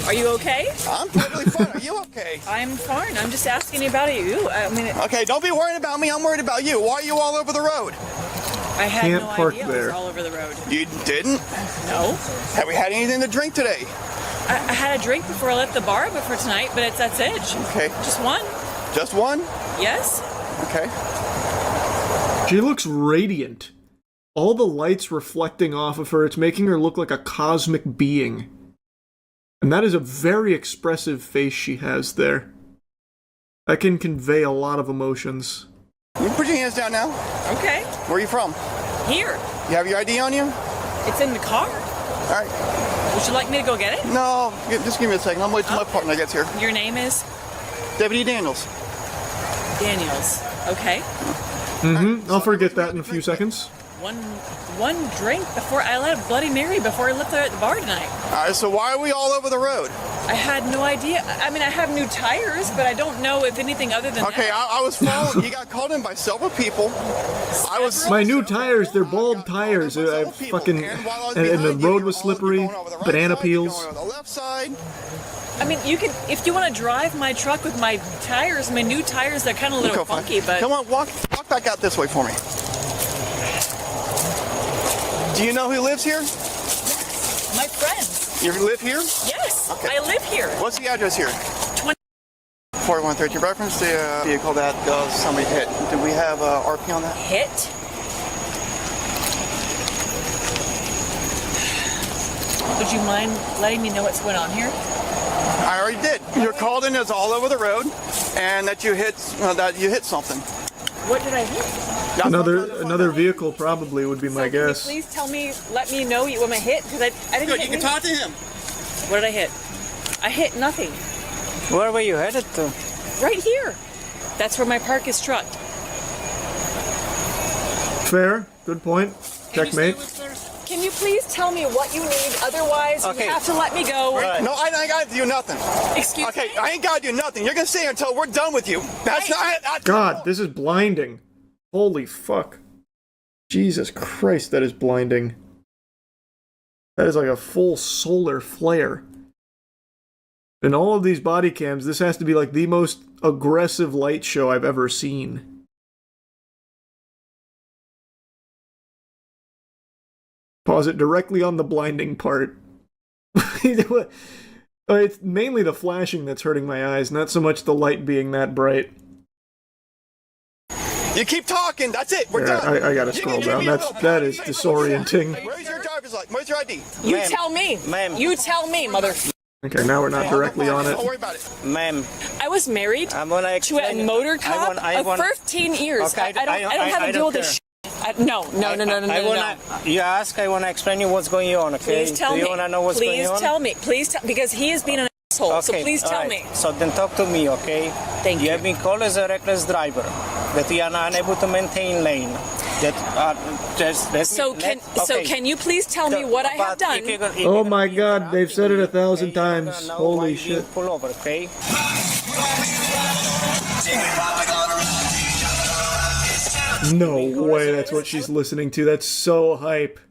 Are you okay? I'm totally fine. Are you okay? I'm fine. I'm just asking you about you. I mean, okay, don't be worried about me. I'm worried about you. Why are you all over the road? I had Can't no park idea there. it was all over the road. You didn't? No. Have we had anything to drink today? I had a drink before I left the bar, but for tonight, but that's it. Okay. Just one. Just one? Yes. Okay. She looks radiant. All the lights reflecting off of her, it's making her look like a cosmic being. And that is a very expressive face she has there. That can convey a lot of emotions. You put your hands down now. Okay. Where are you from? Here. You have your ID on you? It's in the car. All right. Would you like me to go get it? No, just give me a second. I'm waiting till my partner gets here. Your name is? Deputy Daniels. Daniels. Okay. Mm-hmm. I'll forget that in a few seconds. One drink before I let a Bloody Mary before I left there at the bar tonight. All right, so why are we all over the road? I had no idea. I mean, I have new tires, but I don't know if anything other than okay, that. I was following. You got called in by several people. My new tires, they're bald tires. I fucking and the road was slippery. Banana peels. On the left side. I mean, you can if you want to drive my truck with my tires, my new tires. They're kind of a little funky, but come on, walk back out this way for me. Do you know who lives here? My friends. You live here? Yes, okay. I live here. What's the address here? 4130. Reference the vehicle that somebody hit. Do we have RP on that? Hit? Would you mind letting me know what's going on here? I already did. You're called in as all over the road, and that you hit something. What did I hit? Another vehicle probably would be my guess. Please tell me, let me know what I hit, because I didn't Good, hit you can talk to him. What did I hit? I hit nothing. Where were you headed to? Right here. That's where my park is trucked. Fair. Good point. Checkmate. Can you please tell me what you need? Otherwise, you have to let me go. No, I ain't got to do nothing. Excuse me? I ain't got to do nothing. You're going to stay here until we're done with you. That's not... God, this is blinding. Holy fuck. Jesus Christ, that is blinding. That is like a full solar flare. In all of these body cams, this has to be like the most aggressive light show I've ever seen. Pause it directly on the blinding part. It's mainly the flashing that's hurting my eyes, not so much the light being that bright. You keep talking. That's it. We're done. I gotta scroll down. That is disorienting. Where's your driver's license? Where's your ID? You tell me. Ma'am. You tell me, mother... Okay, now we're not directly on it. Don't worry about it. Ma'am. I was married to a motor cop of 15 years. Okay, I don't have to deal with this shit. No. You ask, I want to explain you what's going on, okay? Please tell me. Do you want to know what's going on? Please tell me. Because he is being an asshole, so please tell me. So then talk to me, okay? Thank you. You have been called as a reckless driver, that you are unable to maintain lane. So can you please tell me what I have done? Oh my God, they've said it 1,000 times. Holy shit. Pull over, okay? No way, that's what she's listening to. That's so hype.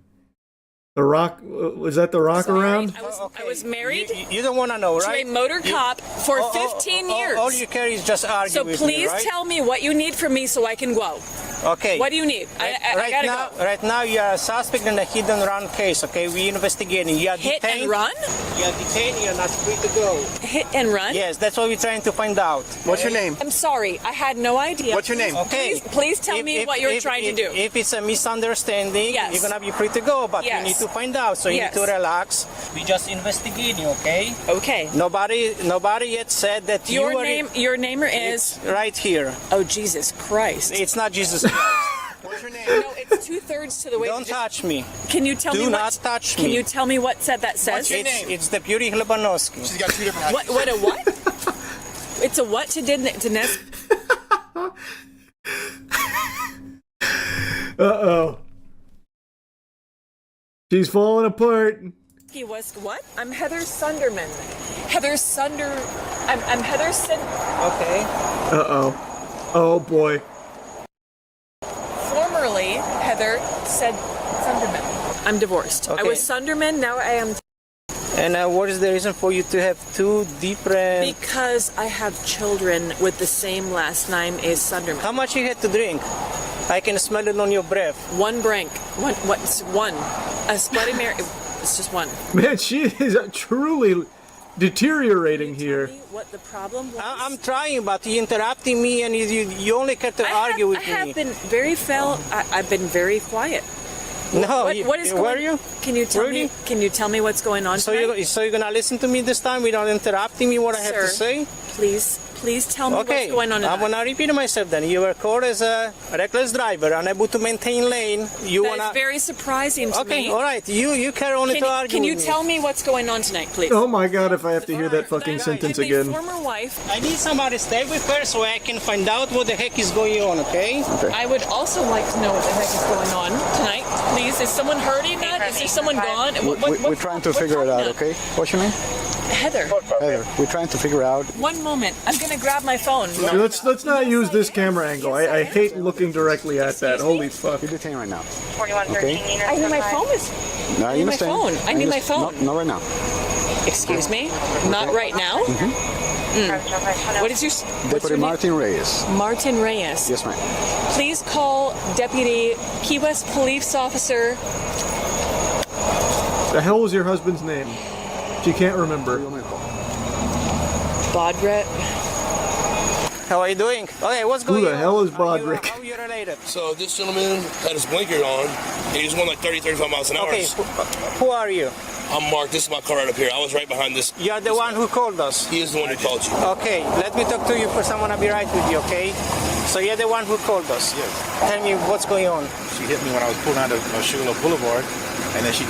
The Rock, was that the Rock around? I was married. You don't want to know, right? To a motor cop for 15 years. All you care is just argue so with me, please right? tell me what you need from me so I can go. Okay. What do you need? I gotta go. Right now, you are a suspect in a hit and run case, okay? We're investigating. You are hit detained. And run? You are detained, you're not free to go. Hit and run? Yes, that's what we're trying to find out. What's your name? I'm sorry, I had no idea. What's your name? Okay. Please tell me what you're trying to do. If it's a misunderstanding, you're gonna be free to go, but we need to find out, so you need to relax. We just investigating, okay? Okay. Nobody yet said that your name is right here. Oh, Jesus Christ. It's not Jesus Christ. What's your name? No, it's 2/3 to the way. Don't touch me. Can you tell me Do what? not touch me. Can you tell me what that says? What's your name? It's Deputy Hlebanowski. She's got 2 different hats. What a what? It's a what to Nes? Uh-oh. She's falling apart. He was what? I'm Heather Sunderman. I'm Heather Okay. Uh-oh. Oh, boy. Formerly, Heather said Sunderman. I'm divorced. Okay. I was Sunderman, now I am... And what is the reason for you to have 2 different... Because I have children with the same last name as Sunderman. How much you had to drink? I can smell it on your breath. One drink. One. A Bloody Mary. It's just one. Man, she is truly deteriorating here. What the problem was? I'm trying, but you're interrupting me, and you only get to argue with me. I have been very I've been very quiet. No, what is going? Where are you? Can you tell me? Can you tell me what's going on? So you're gonna listen to me this time without interrupting me? What I have to say? Please tell me what's going on. I'm gonna repeat myself then. You were caught as a reckless driver, unable to maintain lane. That's very surprising to me. Okay, all right. You carry on to argue. Can you tell me what's going on tonight, please? Oh my God! If I have to hear that fucking sentence again. My former wife. I need somebody to stay with her so I can find out what the heck is going on. Okay. I would also like to know what the heck is going on tonight. Please, is someone hurting that? Is there someone gone? We're trying to figure it out, okay? What's your name? Heather. Heather. We're trying to figure out. One moment. I'm gonna grab my phone. Let's not use this camera angle. I hate looking directly at that. Holy fuck. You're detained right now. 4113. I need my phone. No, I need my phone. I need my phone. Not right now. Excuse me? Not right now? What is your... Deputy Martin Reyes. Martin Reyes. Yes, ma'am. Please call Deputy Key West Police Officer... The hell was your husband's name? She can't remember. Bodrick. How are you doing? Okay, what's going on? Who the hell is Bodrick? How are you related? So this gentleman had his blinker on, and he was going like 30, 35 miles an hour. Okay, who are you? I'm Mark. This is my car right up here. I was right behind this. You're the one who called us? He is the one who called you. Okay, let me talk to you first. I want to be right with you, okay? So you're the one who called us? Yes. Tell me what's going on. She hit me when I was pulling out of Sugarloaf Boulevard, and then she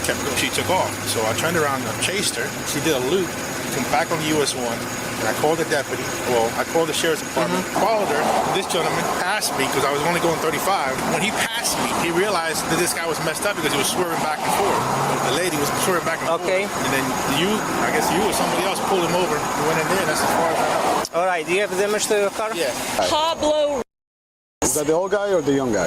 took off. So I turned around and chased her. She did a loop, come back on US 1, and I called the deputy. Well, I called the sheriff's department, followed her. This gentleman passed me because I was only going 35. When he passed me, he realized that this guy was messed up because he was swerving back and forth. The lady was swerving back and forth. And then I guess you or somebody else pulled him over and went in there. That's as far as I know. All right, do you have the damage to your car? Yeah. Pablo. Is that the old guy or the young guy?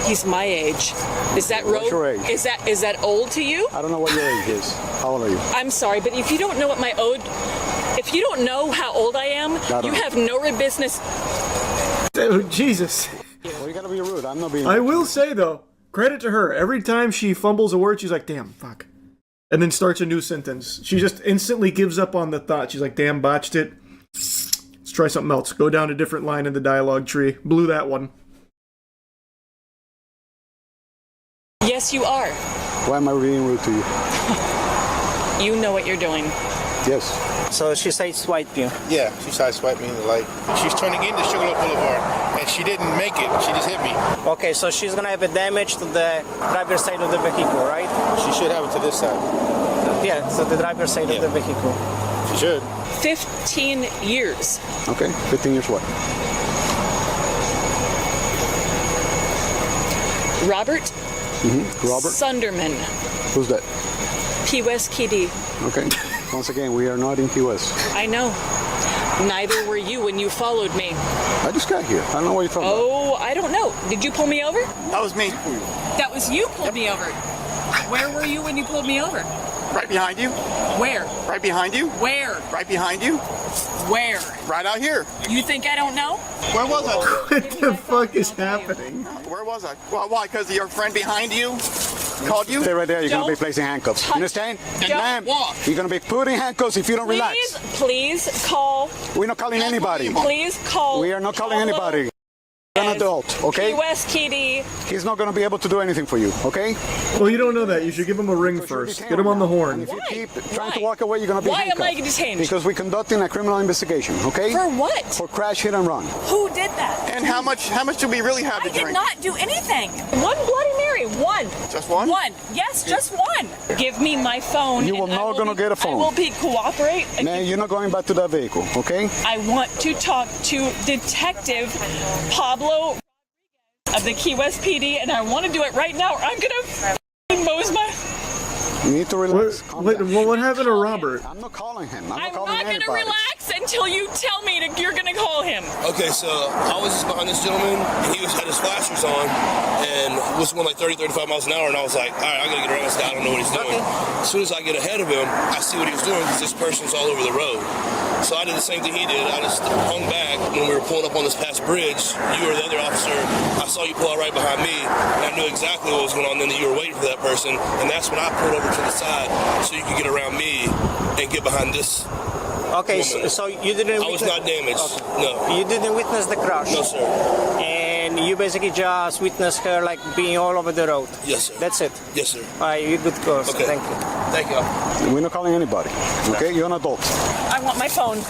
He's my age. Is that road? What's your age? Is that old to you? I don't know what your age is. How old are you? I'm sorry, but if you don't know what my old, if you don't know how old I am, you have no business. Oh, Jesus. Well, you gotta be rude. I'm not being. I will say though, credit to her. Every time she fumbles a word, she's like, "Damn, fuck," and then starts a new sentence. She just instantly gives up on the thought. She's like, "Damn, botched it. Let's try something else. Go down a different line in the dialogue tree. Blew that one." Yes, you are. Why am I being rude to you? You know what you're doing. Yes. So she sideswiped you? Yeah, she sideswiped me in the light. She's turning into Sugarloaf Boulevard, and she didn't make it. She just hit me. Okay, so she's gonna have a damage to the driver's side of the vehicle, right? She should have it to this side. Yeah, so the driver's side of the vehicle. She should. 15 years. Okay, 15 years what? Robert? Robert? Sunderman. Who's that? Key West KD. Okay. Once again, we are not in Key West. I know. Neither were you when you followed me. I just got here. I don't know what you're talking about. Oh, I don't know. Did you pull me over? That was me. That was you pulled me over. Where were you when you pulled me over? Right behind you. Where? Right behind you. Where? Right behind you. Where? Right out here. You think I don't know? Where was I? What the fuck is happening? Where was I? Well, why? Because your friend behind you called you? Stay right there. You're going to be placing handcuffs. You understand? Ma'am, you're going to be putting handcuffs if you don't relax. Please call. We're not calling anybody. Please call. We are not calling anybody. You're an adult, okay? Key West KD. He's not going to be able to do anything for you, okay? Well, you don't know that. You should give him a ring first. Get him on the horn. If you keep trying to walk away, you're going to be handcuffed. Why am I detained? Because we're conducting a criminal investigation, okay? For what? For crash, hit, and run. Who did that? And how much do we really have to drink? I did not do anything. One Bloody Mary. One. Just one? One. Yes, just one. Give me my phone. You are not going to get a phone. I will cooperate. Man, you're not going back to that vehicle, okay? I want to talk to Detective Pablo of the Key West PD, and I want to do it right now, or I'm gonna mose my. You need to relax. What happened to Robert? I'm not calling him. I'm not calling gonna anybody. relax until you tell me you're gonna call him. Okay, so I was just behind this gentleman, and he had his flashers on, and was going like 30, 35 miles an hour, and I was like, all right, I gotta get around this guy. I don't know what he's doing. As soon as I get ahead of him, I see what he was doing because this person's all over the road. So I did the same thing he did. I just hung back when we were pulling up on this past bridge. You or the other officer, I saw you pull out right behind me, and I knew exactly what was going on. Then that you were waiting for that person, and that's when I pulled over to the side so you could get around me and get behind this. Okay, so you didn't. I was not damaged. Okay. No. You didn't witness the crash. No, sir. And you basically just witnessed her like being all over the road. Yes, sir. That's it. Yes, sir. All right, you're good to go. Okay. Thank you. Thank you. We're not calling anybody. Okay, you're an adult. I want my phone.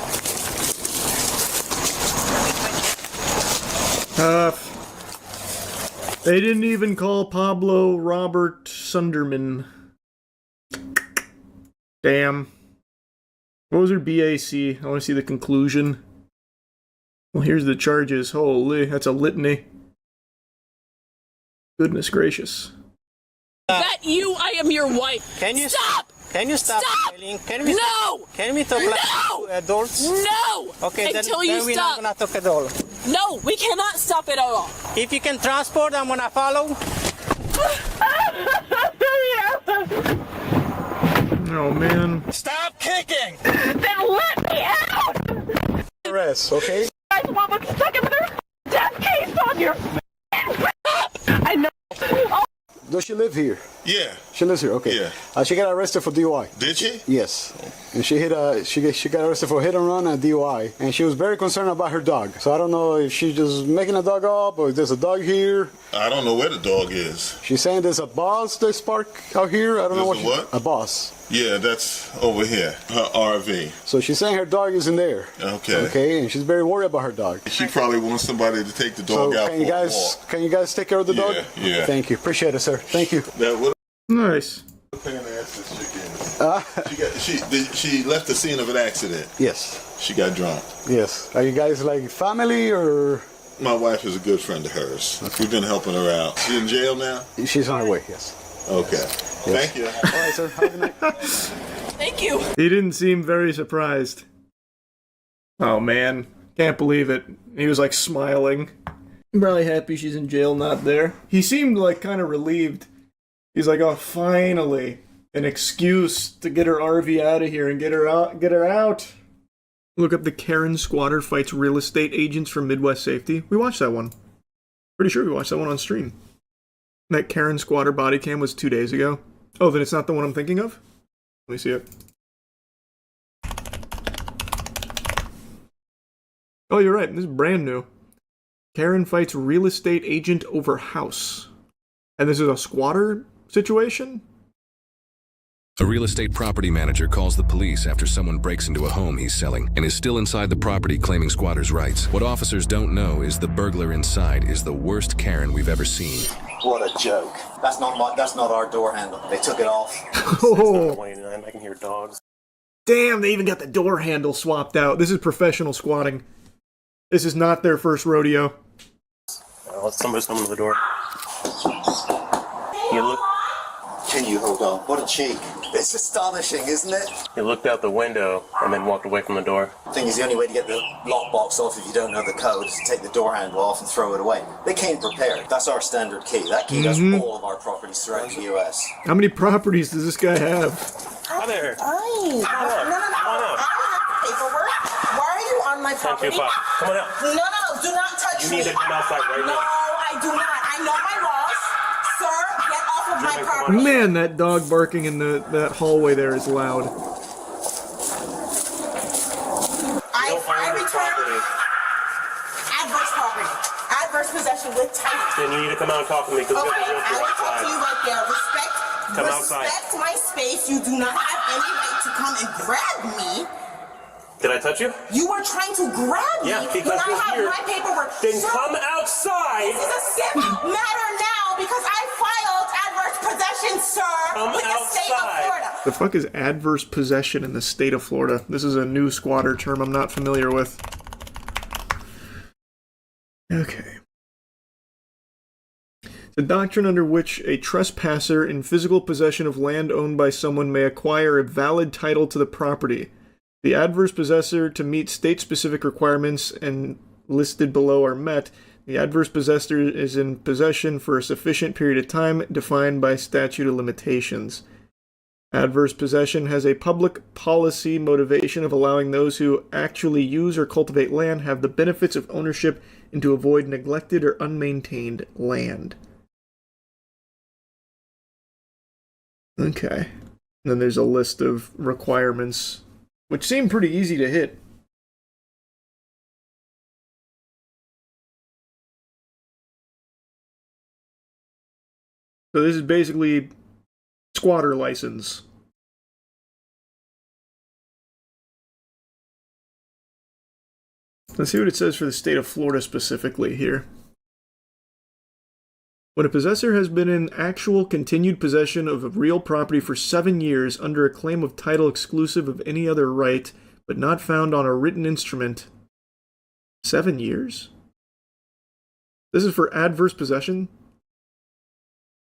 They didn't even call Pablo Robert Sunderman. Damn. What was her BAC? I want to see the conclusion. Well, here's the charges. Holy, that's a litany. Goodness gracious. That you, I am your wife. Can you stop? Can you stop? Stop! Can we no! Can we talk like adults? No! Okay, until you then we're stop. not gonna talk at all. No, we cannot stop it at all. If you can transport, I'm gonna follow. Oh man. Stop kicking! Then let me out! Arrest, okay? You guys want what's stuck in their death case on your I know. Oh. Does she live here? Yeah. She lives here, okay. Yeah. She got arrested for DUI. Did she? Yes. And she got arrested for hit and run and DUI. And she was very concerned about her dog. So I don't know if she's just making a dog up or if there's a dog here. I don't know where the dog is. She's saying there's a boss that's parked out here. I don't know what. A boss. Yeah, that's over here. Her RV. So she's saying her dog is in there. Okay. Okay, and she's very worried about her dog. She probably wants somebody to take the dog out for a walk. Can you guys take care of the dog? Yeah. Thank you. Appreciate it, sir. Thank you. That would. Nice. Pain in the She left the scene of an accident. Yes. She got drunk. Yes. Are you guys like family or? My wife is a good friend of hers. We've been helping her out. She's in jail now? She's on her way, yes. Okay. Yes. Thank you. All right, sir. Have a good night. Thank you. He didn't seem very surprised. Oh man, can't believe it. He was like smiling. I'm probably happy she's in jail, not there. He seemed like kind of relieved. He's like, oh, finally, an excuse to get her RV out of here and get her out. Look up the Karen squatter fights real estate agents from Midwest Safety. We watched that one. Pretty sure we watched that one on stream. That Karen squatter body cam was 2 days ago. Oh, then it's not the one I'm thinking of? Let me see it. Oh, you're right. This is brand new. Karen fights real estate agent over house. And this is a squatter situation? A real estate property manager calls the police after someone breaks into a home he's selling and is still inside the property claiming squatters' rights. What officers don't know is the burglar inside is the worst Karen we've ever seen. What a joke. That's not our door handle. They took it off. Oh. I can hear dogs. Damn, they even got the door handle swapped out. This is professional squatting. This is not their first rodeo. Let somebody come to the door. You look. Can you hold on? What a cheek. It's astonishing, isn't it? He looked out the window and then walked away from the door. The thing is, the only way to get the lockbox off if you don't know the code is to take the door handle off and throw it away. They came prepared. That's our standard key. That key does all of our properties throughout the U.S. How many properties does this guy have? Hi there. Hi. No. Come on out. I don't have paperwork. Why are you on my property? 1025. Come on out. No. Do not touch me. You need to come outside right now. No, I do not. I know my laws. Sir, get off of my property. Man, that dog barking in that hallway there is loud. I return adverse property. Adverse possession with title. Then you need to come out and talk to me because Okay, we have a I will realtor talk to you right there. Come outside. Respect my space. You do not have any right to come and grab me. Did I touch you? You were trying to grab me because when I we're have here. my paperwork. Then Sir, come outside. This is a civil matter now because I filed adverse possession, sir, with the state of Florida. The fuck is adverse possession in the state of Florida? This is a new squatter term I'm not familiar with. Okay. The doctrine under which a trespasser in physical possession of land owned by someone may acquire a valid title to the property. The adverse possessor to meet state-specific requirements and listed below are met. The adverse possessor is in possession for a sufficient period of time defined by statute of limitations. Adverse possession has a public policy motivation of allowing those who actually use or cultivate land have the benefits of ownership and to avoid neglected or unmaintained land. Okay. And then there's a list of requirements, which seem pretty easy to hit. So this is basically squatter license. Let's see what it says for the state of Florida specifically here. When a possessor has been in actual continued possession of a real property for 7 years under a claim of title exclusive of any other right, but not found on a written instrument. 7 years? This is for adverse possession?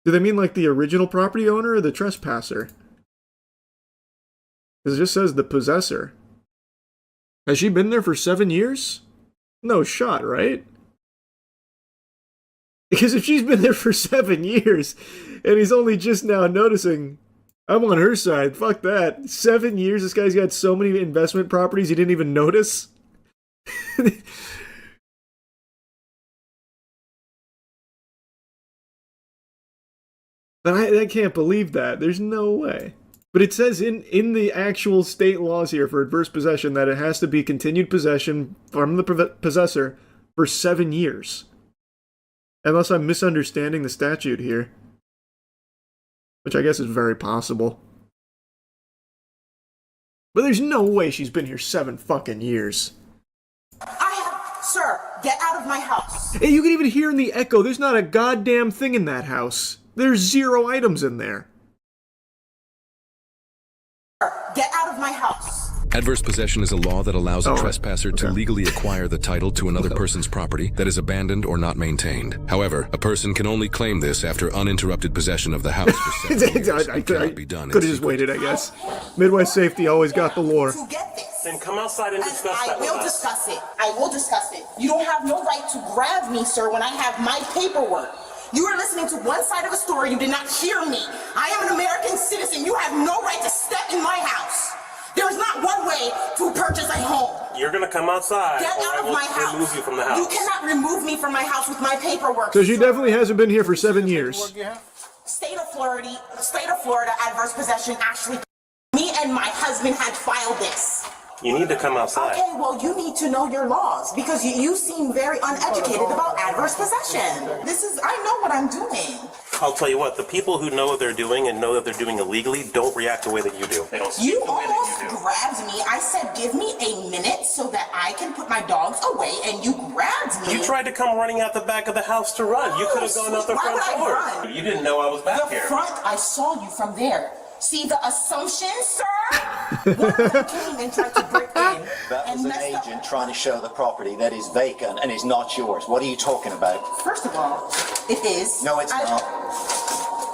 Do they mean like the original property owner or the trespasser? Because it just says the possessor. Has she been there for 7 years? No shot, right? Because if she's been there for 7 years, and he's only just now noticing, I'm on her side, fuck that. 7 years, this guy's got so many investment properties he didn't even notice? I can't believe that. There's no way. But it says in the actual state laws here for adverse possession that it has to be continued possession from the possessor for 7 years. Unless I'm misunderstanding the statute here. Which I guess is very possible. But there's no way she's been here 7 fucking years. Sir, get out of my house. Hey, you can even hear in the echo, there's not a goddamn thing in that house. There's 0 items in there. my house. Adverse possession is a law that allows a trespasser to legally acquire the title to another person's property that is abandoned or not maintained. However, a person can only claim this after uninterrupted possession of the house for 7 years. I could have just waited, I guess. Midwest Safety always got the lore. Then come outside and discuss I that will discuss it. I will discuss it. You don't have no right to grab me, sir, when I have my paperwork. You are listening to one side of a story. You did not hear me. I am an American citizen. You have no right to step in my house. There is not one way to purchase a home. You're going to come outside. Get out of my house. Remove you from the house. You cannot remove me from my house with my paperwork. So she definitely hasn't been here for 7 years. State of Florida, adverse possession. Actually, me and my husband had filed this. You need to come outside. Okay, well, you need to know your laws because you seem very uneducated about adverse possession. I know what I'm doing. I'll tell you what, the people who know what they're doing and know that they're doing illegally don't react the way that you do. They don't You almost grabbed me. I said, give me a minute so that I can put my dogs away, and you grabbed me. You tried to come running out the back of the house to run. You could have gone out the front door. Run? You didn't know I was back here. The front, I saw you from there. See the assumption, sir? One of them came and tried to break in. That was an agent trying to show the property that is vacant and is not yours. What are you talking about? First of all, it is. No, it's not.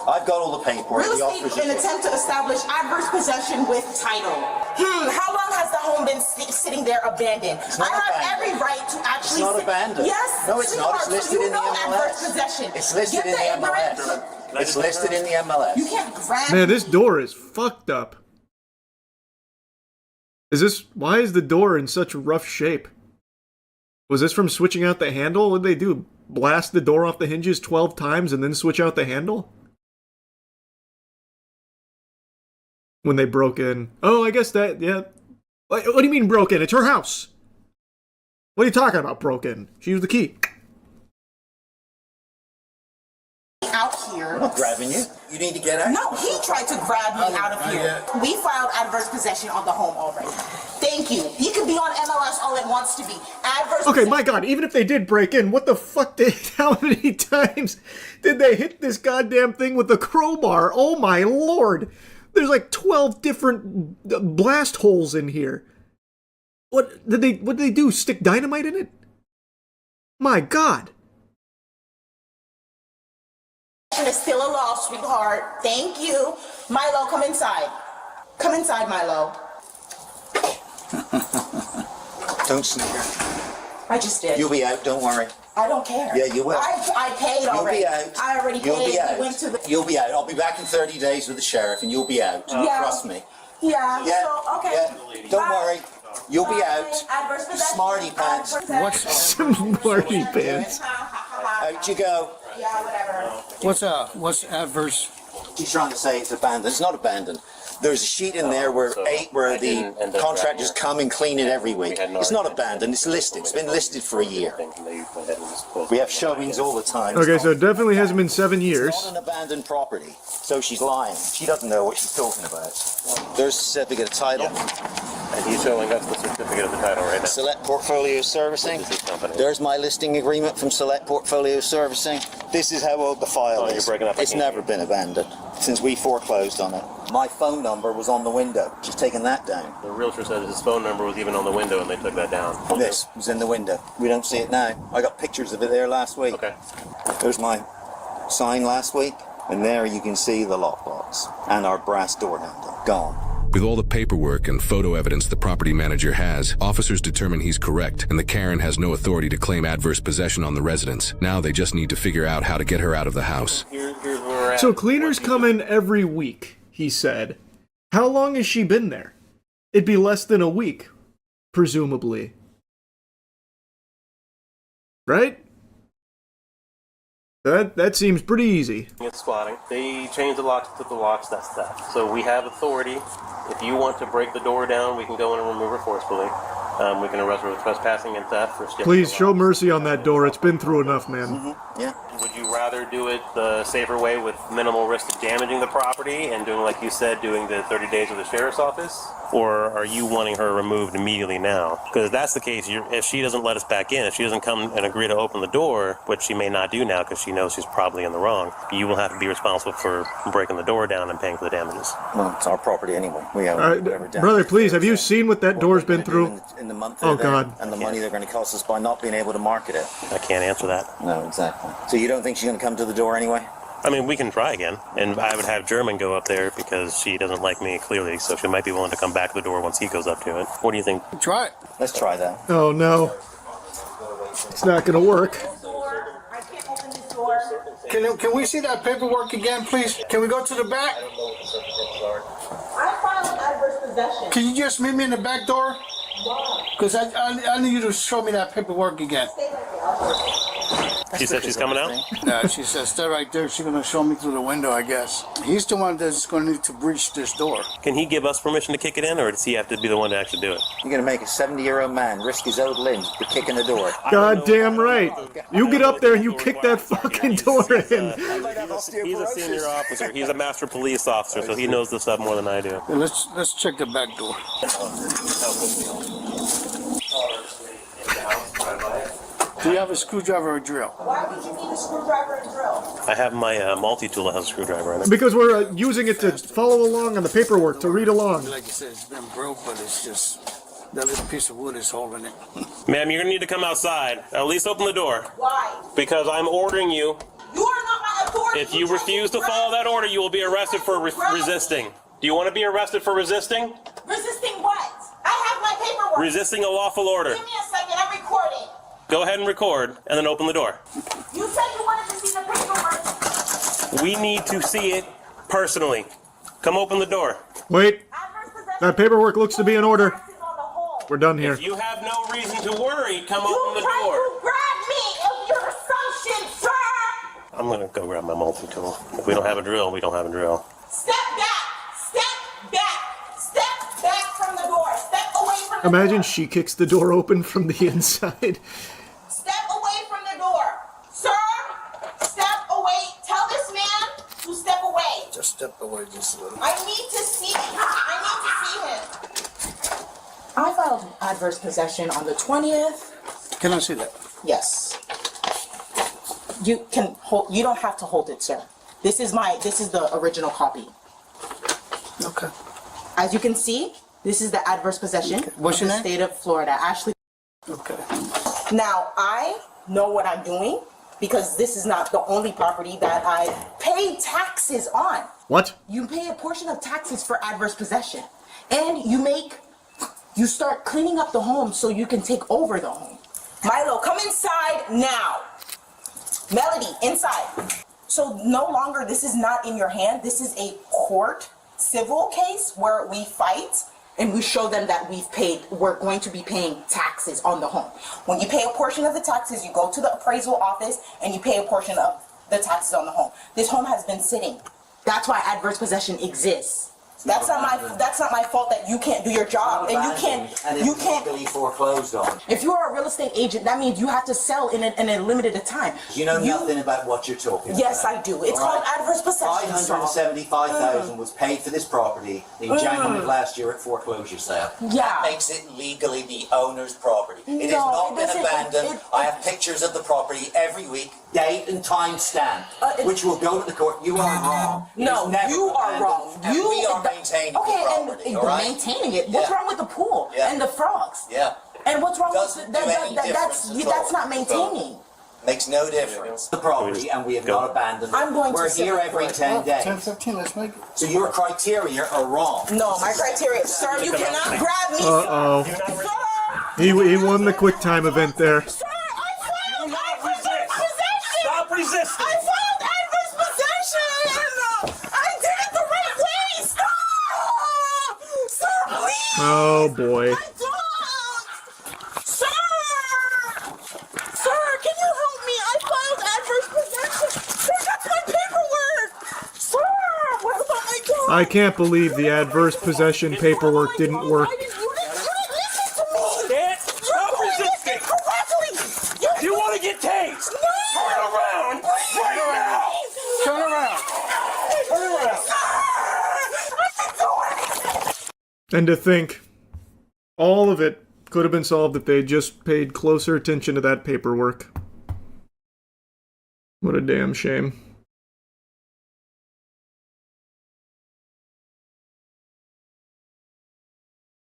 I've got all the paperwork. Real estate, an attempt to establish adverse possession with title. How long has the home been sitting there abandoned? I have every right to actually. It's not abandoned. Yes. No, it's not. It's listed in the MLS. Adverse possession. It's listed in the MLS. It's listed in the MLS. You can't grab. Man, this door is fucked up. Why is the door in such rough shape? Was this from switching out the handle? What did they do? Blast the door off the hinges 12 times and then switch out the handle? When they broke in. Oh, I guess that, yeah. What do you mean broke in? It's her house. What are you talking about, broke in? She used the key. Out here. I'm not grabbing you. You need to get out. No, he tried to grab me out of here. We filed adverse possession on the home already. Thank you. He could be on MLS all it wants to be. Okay, my God, even if they did break in, what the fuck how many times did they hit this goddamn thing with the crowbar? Oh my Lord. There's like 12 different blast holes in here. What did they do? Stick dynamite in it? My God. Is still a law, sweetheart. Thank you. Milo, come inside. Come inside, Milo. Don't sneer. I just did. You'll be out, don't worry. I don't care. Yeah, you will. I paid already. You'll be out. I already paid. You'll be out. Went to the... You'll be out. I'll be back in 30 days with the sheriff and you'll be out. Yeah. Trust me. Yeah. Yeah. So, okay. Yeah. Don't worry. You'll be out. Adverse possession. Smarty pants. What's smarty pants? Out you go. Yeah, whatever. What's adverse? He's trying to say it's abandoned. It's not abandoned. There's a sheet in there where the contractors come and clean it every week. It's not abandoned. It's listed. It's been listed for a year. We have showings all the time. Okay, so it definitely hasn't been 7 years. It's not an abandoned property. So she's lying. She doesn't know what she's talking about. There's a certificate of title. And he's showing us the certificate of the title right now. Select Portfolio Servicing. There's my listing agreement from Select Portfolio Servicing. This is how old the file is. It's never been abandoned since we foreclosed on it. My phone number was on the window. She's taken that down. The realtor said his phone number was even on the window and they took that down. This was in the window. We don't see it now. I got pictures of it there last week. Okay. There's my sign last week. And there you can see the lockbox and our brass door handle. Gone. With all the paperwork and photo evidence the property manager has, officers determine he's correct, and the Karen has no authority to claim adverse possession on the residence. Now they just need to figure out how to get her out of the house. Here's where we're at. So cleaners come in every week, he said. How long has she been there? It'd be less than a week, presumably. Right? That seems pretty easy. It's squatting. They changed the locks, took the locks, that's that. So we have authority. If you want to break the door down, we can go in and remove her forcefully. We can arrest her with trespassing and theft for stealing. Please show mercy on that door. It's been through enough, man. Yeah. Would you rather do it the safer way with minimal risk of damaging the property and doing, like you said, doing the 30 days with the sheriff's office? Or are you wanting her removed immediately now? Because if that's the case, if she doesn't let us back in, if she doesn't come and agree to open the door, which she may not do now because she knows she's probably in the wrong, you will have to be responsible for breaking the door down and paying for the damages. Well, it's our property anyway. We have whatever damage. Brother, please, have you seen what that door's been through? In the month oh, God. And the money they're going to cost us by not being able to market it. I can't answer that. No, exactly. So you don't think she's going to come to the door anyway? I mean, we can try again, and I would have German go up there because she doesn't like me clearly, so she might be willing to come back to the door once he goes up to it. What do you think? Try it. Let's try that. Oh, no. It's not going to work. Can we see that paperwork again, please? Can we go to the back? I filed an adverse possession. Can you just meet me in the back door? Because I need you to show me that paperwork again. She said she's coming out? Yeah, she says, stay right there. She's going to show me through the window, I guess. He's the one that's going to need to breach this door. Can he give us permission to kick it in, or does he have to be the one to actually do it? You're going to make a 70-year-old man risk his old limbs for kicking the door. God damn right. You get up there and you kick that fucking door in. He's a senior officer. He's a master police officer, so he knows this stuff more than I do. Yeah, let's check the back door. Do you have a screwdriver or drill? Why would you need a screwdriver and drill? I have my multi-tool that has a screwdriver in it. Because we're using it to follow along on the paperwork, to read along. Like you said, it's been broke, but it's just that little piece of wood is holding it. Ma'am, you're going to need to come outside. At least open the door. Why? Because I'm ordering you. You are not my authority. If you refuse to follow that order, you will be arrested for resisting. Do you want to be arrested for resisting? Resisting what? I have my paperwork. Resisting a lawful order. Give me a second, I'm recording. Go ahead and record, and then open the door. You said you wanted to see the paperwork. We need to see it personally. Come open the door. Wait. That paperwork looks to be in order. We're done here. If you have no reason to worry, come You open the tried door. to grab me of your assumption, sir. I'm going to go grab my multi-tool. If we don't have a drill, we don't have a drill. Step back. Step back. Step back from the door. Step away from the door. Imagine she kicks the door open from the inside. Step away from the door. Sir, step away. Tell this man to step away. Just step away just a little. I need to see him. I filed an adverse possession on the 20th. Can I see that? Yes. You can hold. You don't have to hold it, sir. This is the original copy. Okay. As you can see, this is the adverse possession What's of your the name? state of Florida. Ashley. Okay. Now, I know what I'm doing because this is not the only property that I pay taxes on. What? You pay a portion of taxes for adverse possession. And you start cleaning up the home so you can take over the home. Milo, come inside now. Melody, inside. So no longer, this is not in your hand. This is a court civil case where we fight and we show them that we're going to be paying taxes on the home. When you pay a portion of the taxes, you go to the appraisal office and you pay a portion of the taxes on the home. This home has been sitting. That's why adverse possession exists. That's not my fault that you can't do your job and you can't legally foreclosed on. If you are a real estate agent, that means you have to sell in a limited time. You know nothing about what you're talking Yes, about. I do. It's called adverse possession. $575,000 was paid for this property in January of last year at foreclosure sale. Yeah. That makes it legally the owner's property. It has No, not it been doesn't. abandoned. I have pictures of the property every week, date and time stamp, which will go to the court. You are wrong. It No, is never you are abandoned, wall. and You we are maintaining the property. and all right? maintaining it. What's Yeah. wrong with the pool Yeah. and the frogs? Yeah. And what's wrong Doesn't with do any difference at all. that's not maintaining. Makes no difference. The property, and we have not abandoned it. I'm going to We're sit here every for it. 10 days. 10:15. Let's make it. So your criteria are wrong. No, my criteria, sir. You cannot grab me. Uh-oh. He won the quick time event there. Sir, I filed adverse possession. Stop resisting. I filed adverse possession. I did it the right way. Stop, sir, please. Oh boy. Sir, can you help me? I filed adverse possession. Sir, that's my paperwork. Sir, what about my dog? I can't believe the adverse possession paperwork didn't work. You didn't listen to me. Dad, stop resisting. Correctly. You want to get tased? No. Turn around. And to think, all of it could have been solved if they just paid closer attention to that paperwork. What a damn shame.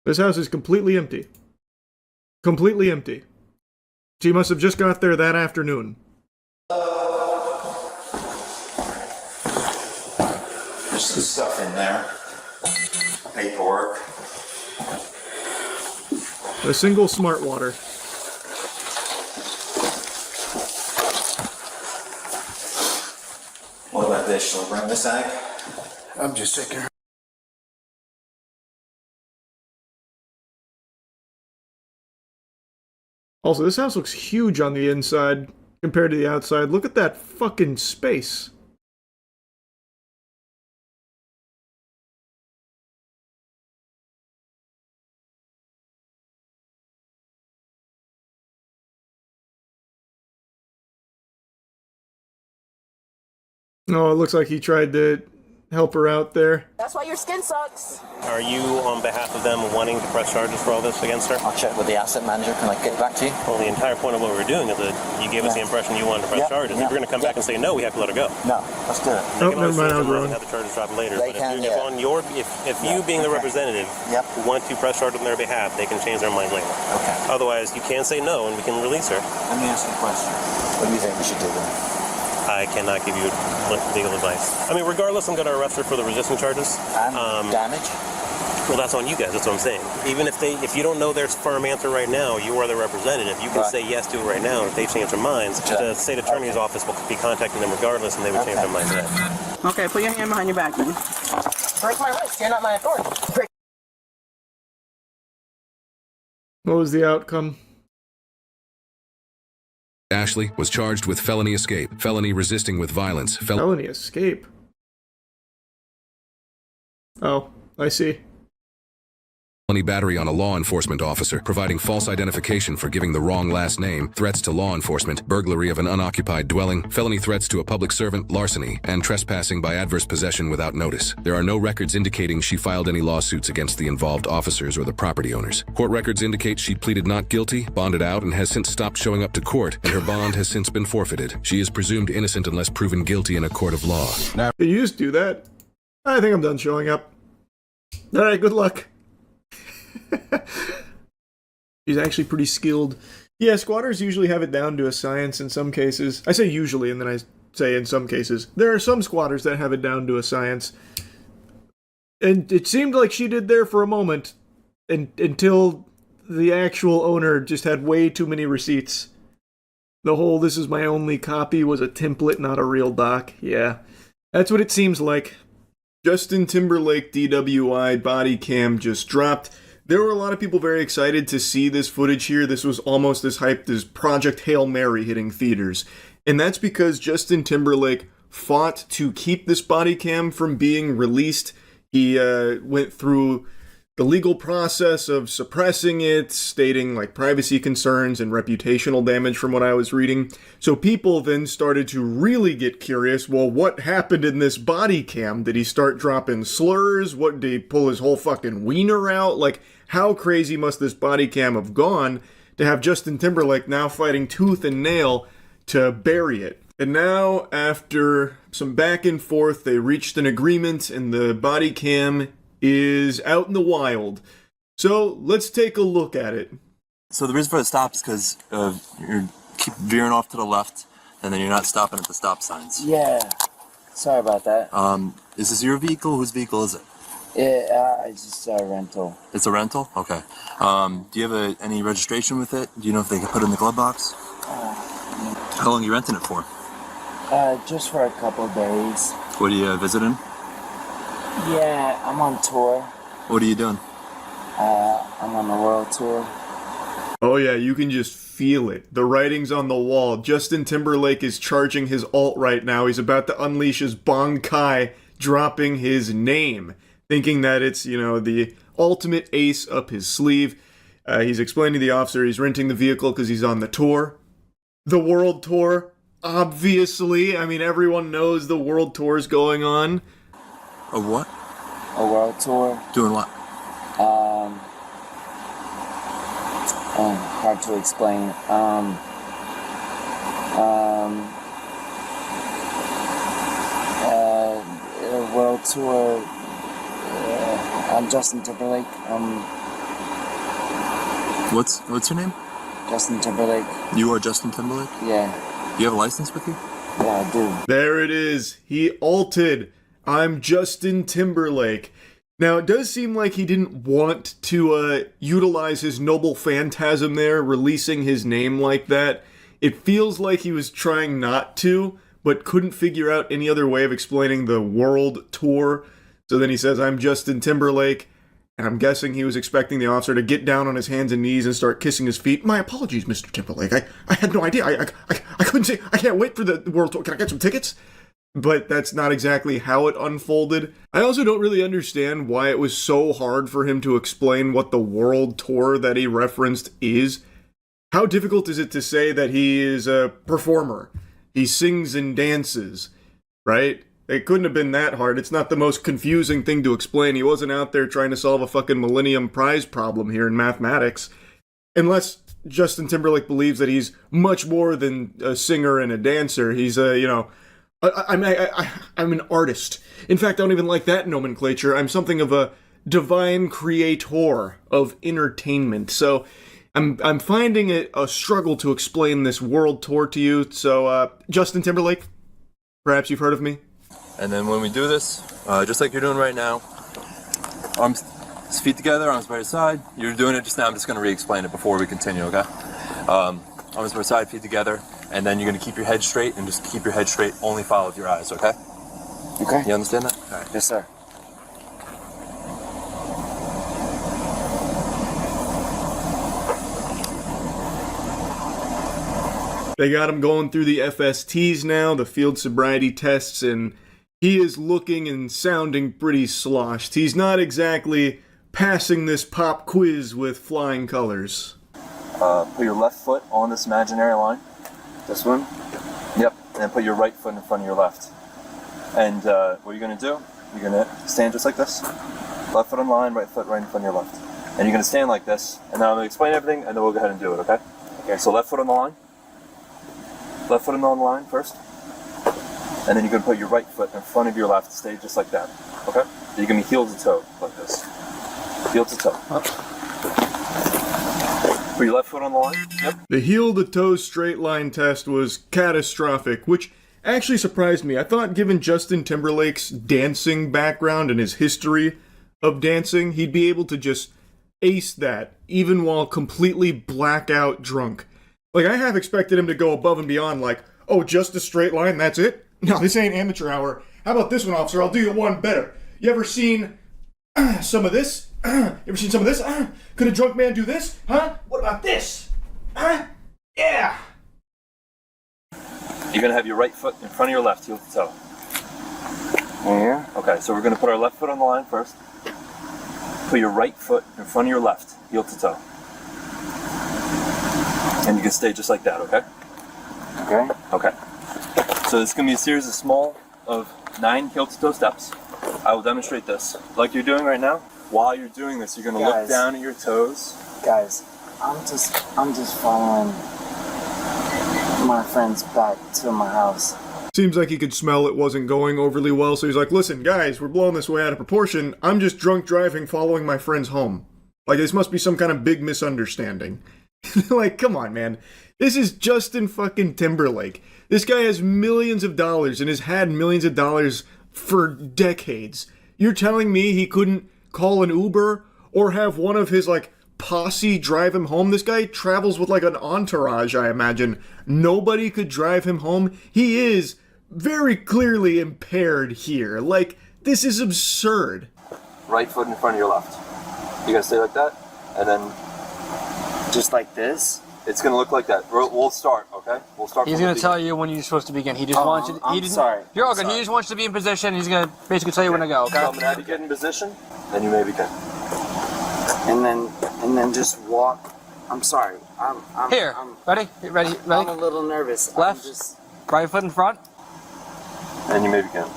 This house is completely empty. Completely empty. She must have just got there that afternoon. There's some stuff in there. Paperwork. A single smart water. What about this? Shall I bring this out? I'm just taking her. Also, this house looks huge on the inside compared to the outside. Look at that fucking space. Oh, it looks like he tried to help her out there. That's why your skin sucks. Are you, on behalf of them, wanting to press charges for all this against her? I'll check with the asset manager. Can I get back to you? Well, the entire point of what we're doing is that you gave us the impression you wanted to press charges. If you're going to come back and say no, we have to let her go. No, let's do it. They can have the charges dropped later. They but can, if you being the representative want to press charges on their behalf, they can change their mind later. Okay. Otherwise, you can say no and we can release her. Let me ask you a question. What do you think we should do then? I cannot give you legal advice. I mean, regardless, I'm going to arrest her for the resisting charges. And damage? Well, that's on you guys. That's what I'm saying. Even if you don't know their firm answer right now, you are the representative. You can say yes to it right now. If they change their minds, the state attorney's office will be contacting them regardless, and they would change their minds then. Okay, put your hand behind your back, man. Break my wrist. You're not my authority. What was the outcome? Ashley was charged with felony escape, felony resisting with violence, felony escape? Oh, I see. Felony battery on a law enforcement officer, providing false identification for giving the wrong last name, threats to law enforcement, burglary of an unoccupied dwelling, felony threats to a public servant, larceny, and trespassing by adverse possession without notice. There are no records indicating she filed any lawsuits against the involved officers or the property owners. Court records indicate she pleaded not guilty, bonded out, and has since stopped showing up to court, and her bond has since been forfeited. She is presumed innocent unless proven guilty in a court of law. Now, did you just do that? I think I'm done showing up. Alright, good luck. She's actually pretty skilled. Yeah, squatters usually have it down to a science in some cases. I say usually, and then I say in some cases. There are some squatters that have it down to a science. And it seemed like she did there for a moment, until the actual owner just had way too many receipts. The whole "this is my only copy" was a template, not a real doc. Yeah, that's what it seems like. Justin Timberlake DWI body cam just dropped. There were a lot of people very excited to see this footage here. This was almost as hyped as Project Hail Mary hitting theaters. And that's because Justin Timberlake fought to keep this body cam from being released. He went through the legal process of suppressing it, stating like privacy concerns and reputational damage from what I was reading. So people then started to really get curious. Well, what happened in this body cam? Did he start dropping slurs? What, did he pull his whole fucking wiener out? Like, how crazy must this body cam have gone to have Justin Timberlake now fighting tooth and nail to bury it? And now, after some back and forth, they reached an agreement and the body cam is out in the wild. So let's take a look at it. So the reason for the stop is because you keep veering off to the left and then you're not stopping at the stop signs. Yeah, sorry about that. Is this your vehicle? Whose vehicle is it? It's just a rental. It's a rental? Okay. Do you have any registration with it? Do you know if they can put it in the glove box? How long are you renting it for? Just for a couple of days. What are you visiting? Yeah, I'm on tour. What are you doing? I'm on the world tour. Oh yeah, you can just feel it. The writing's on the wall. Justin Timberlake is charging his alt right now. He's about to unleash his Bankai, dropping his name, thinking that it's, you know, the ultimate ace up his sleeve. He's explaining to the officer he's renting the vehicle because he's on the tour. The world tour, obviously. I mean, everyone knows the world tour's going on. A what? A world tour. Doing what? Hard to explain. World tour. I'm Justin Timberlake. What's your name? Justin Timberlake. You are Justin Timberlake? Yeah. Do you have a license with you? Yeah, I do. There it is. He alted. I'm Justin Timberlake. Now, it does seem like he didn't want to utilize his noble phantasm there, releasing his name like that. It feels like he was trying not to, but couldn't figure out any other way of explaining the world tour. So then he says, I'm Justin Timberlake. And I'm guessing he was expecting the officer to get down on his hands and knees and start kissing his feet. My apologies, Mr. Timberlake. I had no idea. I couldn't say, I can't wait for the world tour. Can I get some tickets? But that's not exactly how it unfolded. I also don't really understand why it was so hard for him to explain what the world tour that he referenced is. How difficult is it to say that he is a performer? He sings and dances, right? It couldn't have been that hard. It's not the most confusing thing to explain. He wasn't out there trying to solve a fucking Millennium Prize problem here in mathematics. Unless Justin Timberlake believes that he's much more than a singer and a dancer. He's I'm an artist. In fact, I don't even like that nomenclature. I'm something of a divine creator of entertainment. So I'm finding it a struggle to explain this world tour to you. So, Justin Timberlake, perhaps you've heard of me? And then when we do this, just like you're doing right now, arms, feet together, arms by your side. You're doing it just now. I'm just going to re-explain it before we continue, okay? Arms by your side, feet together, and then you're going to keep your head straight and just keep your head straight. Only follow with your eyes, okay? Okay. You understand that? All right. Yes, sir. They got him going through the FSTs now, the field sobriety tests, and he is looking and sounding pretty sloshed. He's not exactly passing this pop quiz with flying colors. Put your left foot on this imaginary line. This one? Yep. And then put your right foot in front of your left. And what you're going to do, you're going to stand just like this. Left foot on the line, right foot right in front of your left. And you're going to stand like this. And now I'm going to explain everything, and then we'll go ahead and do it, okay? Okay. So left foot on the line. Left foot on the line first. And then you're going to put your right foot in front of your left, stay just like that, okay? You're going to be heel to toe, like this. Heel to toe. Put your left foot on the line, yep. The heel to toe straight line test was catastrophic, which actually surprised me. I thought given Justin Timberlake's dancing background and his history of dancing, he'd be able to just ace that, even while completely blackout drunk. Like, I half expected him to go above and beyond, like, oh, just a straight line, that's it? No, this ain't amateur hour. How about this one, officer? I'll do you one better. You ever seen some of this? You ever seen some of this? Could a drunk man do this? Huh? What about this? Huh? Yeah! You're going to have your right foot in front of your left, heel to toe. Here? Okay, so we're going to put our left foot on the line first. Put your right foot in front of your left, heel to toe. And you can stay just like that, okay? Okay. Okay. So this is going to be a series of 9 heel-to-toe steps. I will demonstrate this like you're doing right now. While you're doing this, you're going to look down at your toes. Guys, I'm just following my friends back to my house. Seems like he could smell it wasn't going overly well, so he's like, listen, guys, we're blowing this way out of proportion. I'm just drunk driving following my friends home. Like, this must be some kind of big misunderstanding. Like, come on, man. This is Justin fucking Timberlake. This guy has millions of dollars and has had millions of dollars for decades. You're telling me he couldn't call an Uber or have one of his, like, posse drive him home? This guy travels with, like, an entourage, I imagine. Nobody could drive him home. He is very clearly impaired here. Like, this is absurd. Right foot in front of your left. You gotta stay like that, and then... Just like this? It's gonna look like that. We'll start, okay? We'll start. He's gonna tell you when you're supposed to begin. He just wants you. I'm sorry. You're all good. He just wants you to be in position. He's gonna basically tell you when to go. Okay. So I'm gonna have you get in position, then you may begin. And then just walk. I'm sorry. Here. Ready? Ready? I'm a little nervous. Left. Right foot in front. And you may begin. 3,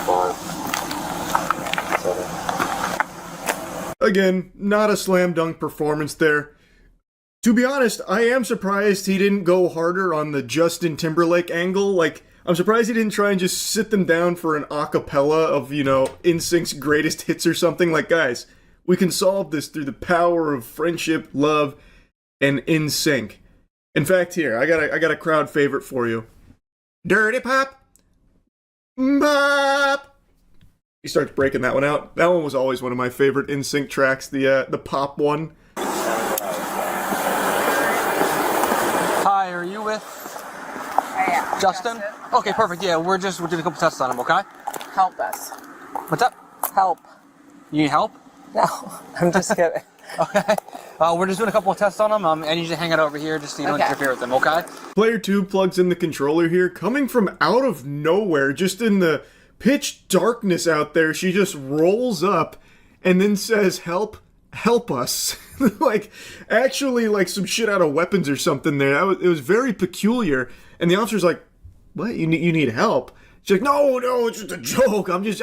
5, Again, not a slam dunk performance there. To be honest, I am surprised he didn't go harder on the Justin Timberlake angle. Like, I'm surprised he didn't try and just sit them down for an acapella of, you know, NSYNC's greatest hits or something. Like, guys, we can solve this through the power of friendship, love, and NSYNC. In fact, here, I got a crowd favorite for you. Dirty Pop! Bop! He starts breaking that one out. That one was always one of my favorite NSYNC tracks, the pop one. Hi, are you with Justin? Okay, perfect. Yeah, we're doing a couple tests on him, okay? Help us. What's up? Help. You need help? No, I'm just kidding. Okay. We're just doing a couple of tests on him. I need you to hang out over here just so you don't interfere with them, okay? Player 2 plugs in the controller here, coming from out of nowhere, just in the pitch darkness out there. She just rolls up and then says, help us. Like, actually, like some shit out of Weapons or something there. It was very peculiar. And the officer's like, what? You need help? She's like, no, it's just a joke. I'm just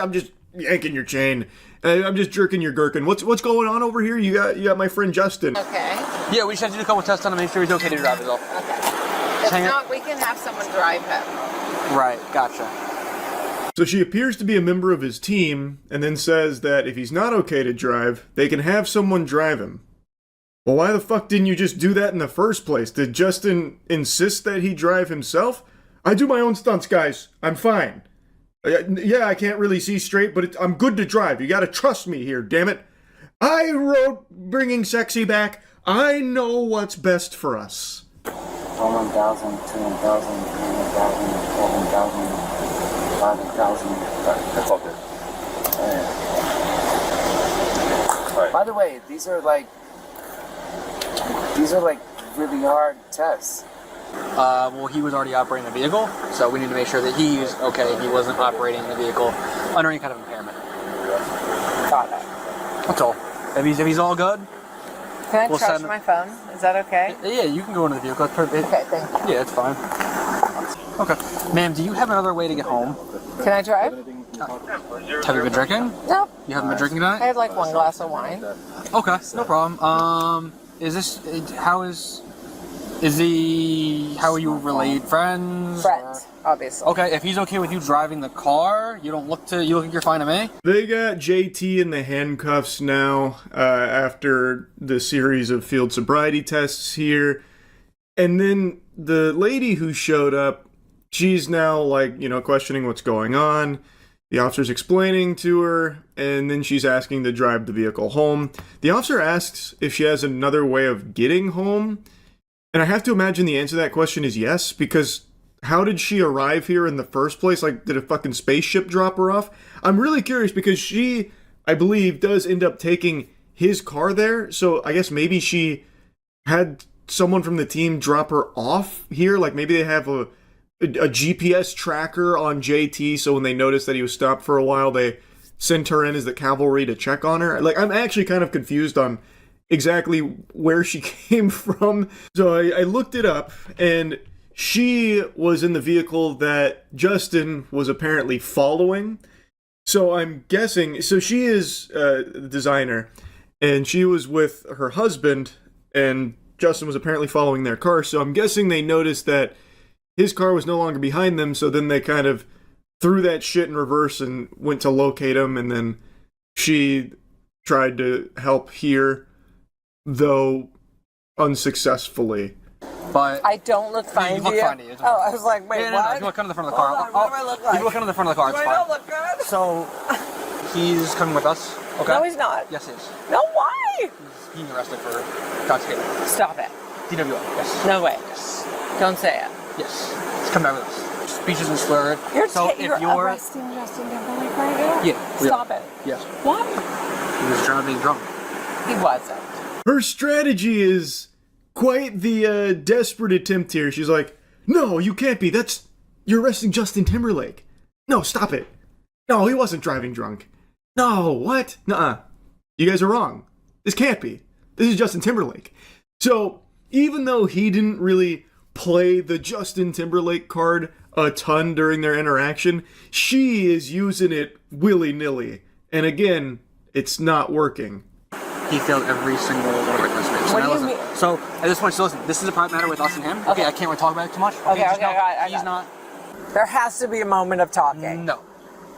yanking your chain. I'm just jerking your gherkin. What's going on over here? You got my friend Justin. Okay. Yeah, we just have to do a couple tests on him, make sure he's okay to drive as well. Okay. If not, we can have someone drive him. Right, gotcha. So she appears to be a member of his team, and then says that if he's not okay to drive, they can have someone drive him. Well, why the fuck didn't you just do that in the first place? Did Justin insist that he drive himself? I do my own stunts, guys. I'm fine. Yeah, I can't really see straight, but I'm good to drive. You gotta trust me here, damn it. I wrote Bringing Sexy Back. I know what's best for us. 1,000, 2,000, 3,000, 4,000, 5,000. That's all good. Right. By the way, these are like really hard tests. Well, he was already operating the vehicle, so we need to make sure that he's okay. He wasn't operating the vehicle under any kind of impairment. Got it. That's all. If he's all good, can I charge my phone? Is that okay? Yeah, you can go into the vehicle. That's perfect. Okay, thank you. Yeah, it's fine. Okay. Ma'am, do you have another way to get home? Can I drive? Have you been drinking? No. You haven't been drinking tonight? I had like one glass of wine. Okay, no problem. How are you related? Friends? Friends, obviously. Okay, if he's okay with you driving the car, you look like you're fine to me? They got JT in the handcuffs now, after the series of field sobriety tests here. And then the lady who showed up, she's now questioning what's going on. The officer's explaining to her, and then she's asking to drive the vehicle home. The officer asks if she has another way of getting home. And I have to imagine the answer to that question is yes, because how did she arrive here in the first place? Like, did a fucking spaceship drop her off? I'm really curious because she, I believe, does end up taking his car there. So I guess maybe she had someone from the team drop her off here. Like maybe they have a GPS tracker on JT, so when they notice that he was stopped for a while, they sent her in as the cavalry to check on her. Like, I'm actually kind of confused on exactly where she came from. So I looked it up, and she was in the vehicle that Justin was apparently following. So I'm guessing, so she is the designer, and she was with her husband, and Justin was apparently following their car. So I'm guessing they noticed that his car was no longer behind them, so then they kind of threw that shit in reverse and went to locate him, and then she tried to help here, though unsuccessfully. But I don't look fine you look to you. fine to you. Oh, I was like, wait, no, what? No, you look under the front of the car. Hold on, what do I look like? You look under the front of the car, it's Do fine. I not look good? So, he's coming with us, okay? No, he's not. Yes, he is. No, why? He's being arrested for intoxicated. Stop it. DWI, yes. No way. Yes. Don't say it. Yes. He's coming back with us. Speech is slurred. You're you're arresting Justin Timberlake right now? Yeah. Stop it. Yes. What? He was driving drunk. He wasn't. Her strategy is quite the desperate attempt here. She's like, no, you can't be. You're arresting Justin Timberlake. No, stop it. No, he wasn't driving drunk. No, what? Nuh-uh. You guys are wrong. This can't be. This is Justin Timberlake. So, even though he didn't really play the Justin Timberlake card a ton during their interaction, she is using it willy-nilly. And again, it's not working. he failed every single one of our questions. What do you mean? So at this point, so listen, this is a private matter with us and him. Okay, I can't really talk about it too much. Okay, just okay, know I he's got not. There has to be a moment of talking. No,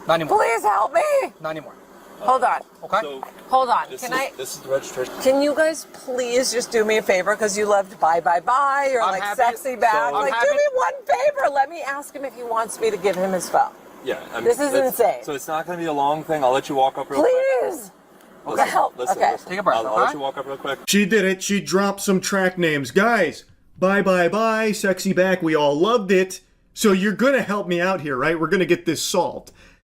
not anymore. Please help me. Not anymore. Hold on. Okay. Hold on. This is the registration. Can you guys please just do me a favor? Because you loved bye bye bye or I'm like happy. sexy back. So- I'm like, happy. do me one favor. Let me ask him if he wants me to give him his phone. Yeah. I mean, This is it's- insane. So it's not going to be a long thing. I'll let you walk up real quick. Please. Listen, help. Listen, Okay. listen. Take a breath, I'll let you walk up real quick. She did it. She dropped some track names. Guys, bye bye bye, sexy back. We all loved it. So you're going to help me out here, right? We're going to get this solved.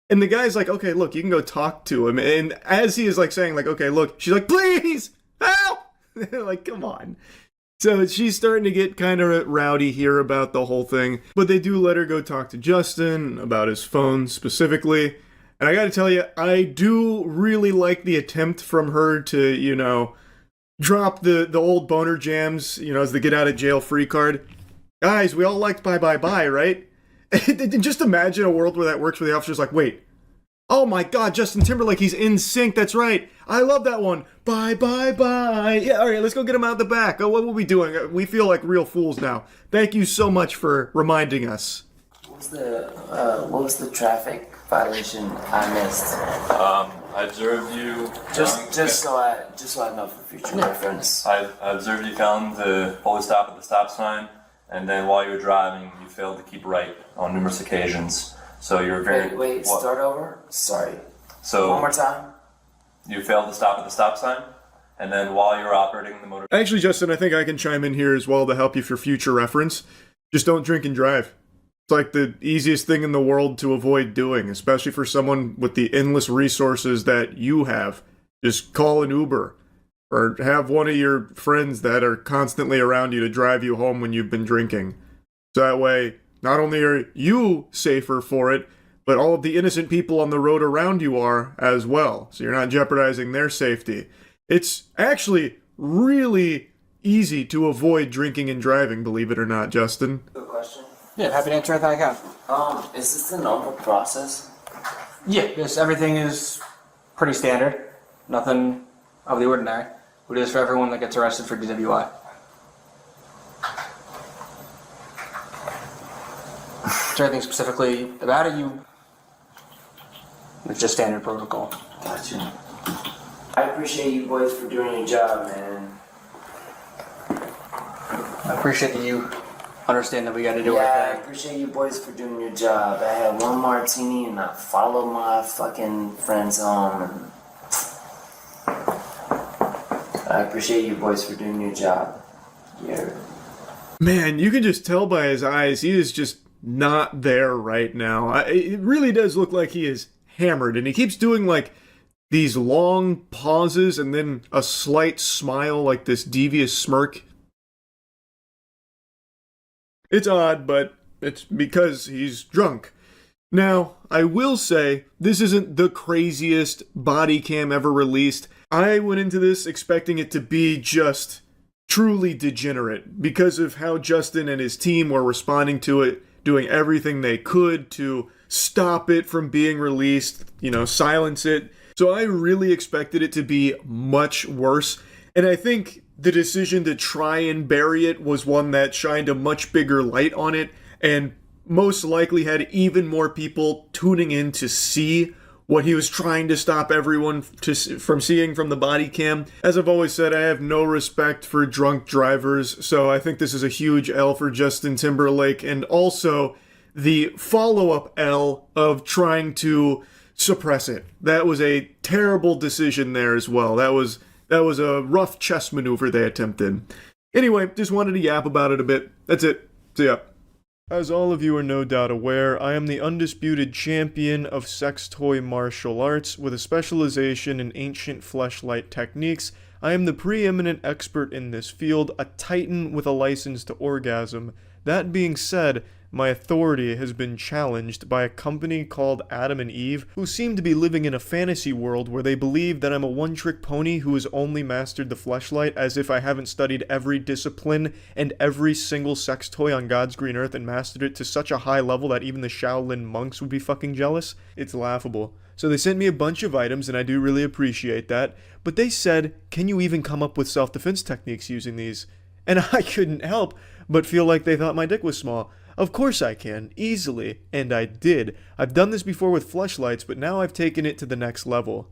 And the guy's like, okay, look, you can go talk to him. And as he is like saying like, okay, look, she's like, please help. Like, come on. So she's starting to get kind of rowdy here about the whole thing. But they do let her go talk to Justin about his phone specifically. And I got to tell you, I do really like the attempt from her to, drop the old boner jams, as the get out of jail free card. Guys, we all liked bye bye bye, right? And just imagine a world where that works, where the officer's like, wait, oh my god, Justin Timberlake, he's in sync, that's right. I love that one. Bye bye bye. Yeah, all right, let's go get him out the back. Oh, what were we doing? We feel like real fools now. Thank you so much for reminding us. What was the traffic violation I missed? I observed you. Just so I know for future reference. I observed you failing to fully stop at the stop sign, and then while you were driving, you failed to keep right on numerous occasions. So you're very. Wait, start over? Sorry. So one more time. You failed to stop at the stop sign, and then while you were operating the motor. Actually, Justin, I think I can chime in here as well to help you for future reference. Just don't drink and drive. It's like the easiest thing in the world to avoid doing, especially for someone with the endless resources that you have. Just call an Uber or have one of your friends that are constantly around you to drive you home when you've been drinking. So that way, not only are you safer for it, but all of the innocent people on the road around you are as well. So you're not jeopardizing their safety. It's actually really easy to avoid drinking and driving, believe it or not, Justin. Good question. Yeah, happy to answer anything I can. Is this the normal process? Yeah, everything is pretty standard. Nothing of the ordinary. We do this for everyone that gets arrested for DWI. Is there anything specifically about it it's just standard protocol. Gotcha. I appreciate you boys for doing your job, man. I appreciate that you understand that we gotta do I our thing. appreciate you boys for doing your job. I had one martini and I followed my fucking friends home, and I appreciate you boys for doing your job. Yeah. Man, you can just tell by his eyes, he is just not there right now. It really does look like he is hammered, and he keeps doing like these long pauses and then a slight smile, like this devious smirk. It's odd, but it's because he's drunk. Now, I will say, this isn't the craziest body cam ever released. I went into this expecting it to be just truly degenerate because of how Justin and his team were responding to it, doing everything they could to stop it from being released, silence it. So I really expected it to be much worse. And I think the decision to try and bury it was one that shined a much bigger light on it and most likely had even more people tuning in to see what he was trying to stop everyone from seeing from the body cam. As I've always said, I have no respect for drunk drivers, so I think this is a huge L for Justin Timberlake, and also the follow-up L of trying to suppress it. That was a terrible decision there as well. That was a rough chess maneuver they attempted. Anyway, just wanted to yap about it a bit. That's it. See ya. As all of you are no doubt aware, I am the undisputed champion of sex toy martial arts with a specialization in ancient fleshlight techniques. I am the preeminent expert in this field, a titan with a license to orgasm. That being said, my authority has been challenged by a company called Adam and Eve, who seem to be living in a fantasy world where they believe that I'm a one-trick pony who has only mastered the fleshlight, as if I haven't studied every discipline and every single sex toy on God's green earth and mastered it to such a high level that even the Shaolin monks would be fucking jealous. It's laughable. So they sent me a bunch of items, and I do really appreciate that, but they said, can you even come up with self-defense techniques using these? And I couldn't help but feel like they thought my dick was small. Of course I can, easily, and I did. I've done this before with fleshlights, but now I've taken it to the next level.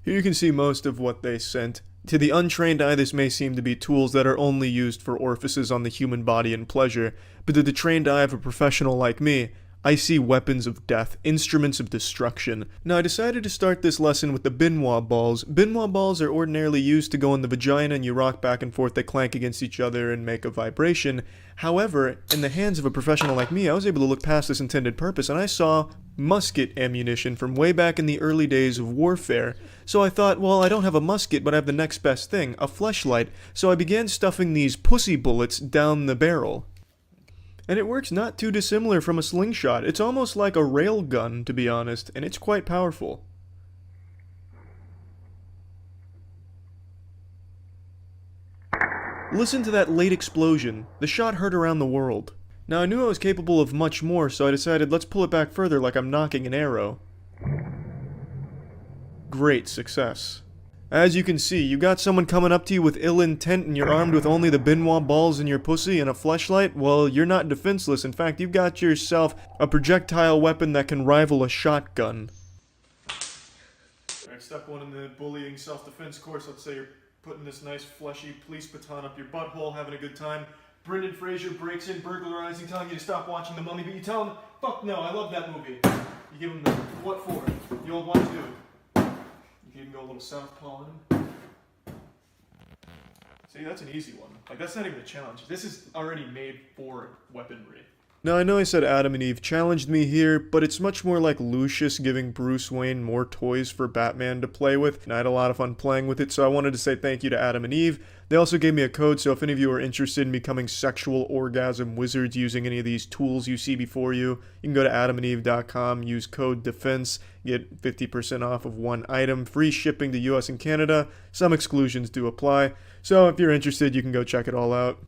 Here you can see most of what they sent. To the untrained eye, this may seem to be tools that are only used for orifices on the human body and pleasure, but to the trained eye of a professional like me, I see weapons of death, instruments of destruction. Now I decided to start this lesson with the Penguinz balls. Penguinz balls are ordinarily used to go in the vagina and you rock back and forth, they clank against each other and make a vibration. However, in the hands of a professional like me, I was able to look past this intended purpose and I saw musket ammunition from way back in the early days of warfare. So I thought, well, I don't have a musket, but I have the next best thing, a fleshlight. So I began stuffing these pussy bullets down the barrel. And it works not too dissimilar from a slingshot. It's almost like a rail gun, to be honest, and it's quite powerful. Listen to that late explosion. The shot heard around the world. Now I knew I was capable of much more, so I decided let's pull it back further like I'm knocking an arrow. Great success. As you can see, you got someone coming up to you with ill intent and you're armed with only the Penguinz balls in your pussy and a fleshlight? Well, you're not defenseless. In fact, you've got yourself a projectile weapon that can rival a shotgun. Alright, step one in the bullying self-defense course. Let's say you're putting this nice fleshy police baton up your butthole, having a good time. Brendan Fraser breaks in, burglarizing, telling you to stop watching The Mummy, but you tell him, fuck no, I love that movie. You give him the, what for? The old one too. You can go a little southpaw on him. See, that's an easy one. Like, that's not even a challenge. This is already made for weaponry. Now, I know I said Adam and Eve challenged me here, but it's much more like Lucius giving Bruce Wayne more toys for Batman to play with, and I had a lot of fun playing with it, so I wanted to say thank you to Adam and Eve. They also gave me a code, so if any of you are interested in becoming sexual orgasm wizards using any of these tools you see before you, you can go to adamandeve.com, use code DEFENSE, get 50% off of one item, free shipping to US and Canada. Some exclusions do apply, so if you're interested, you can go check it all out.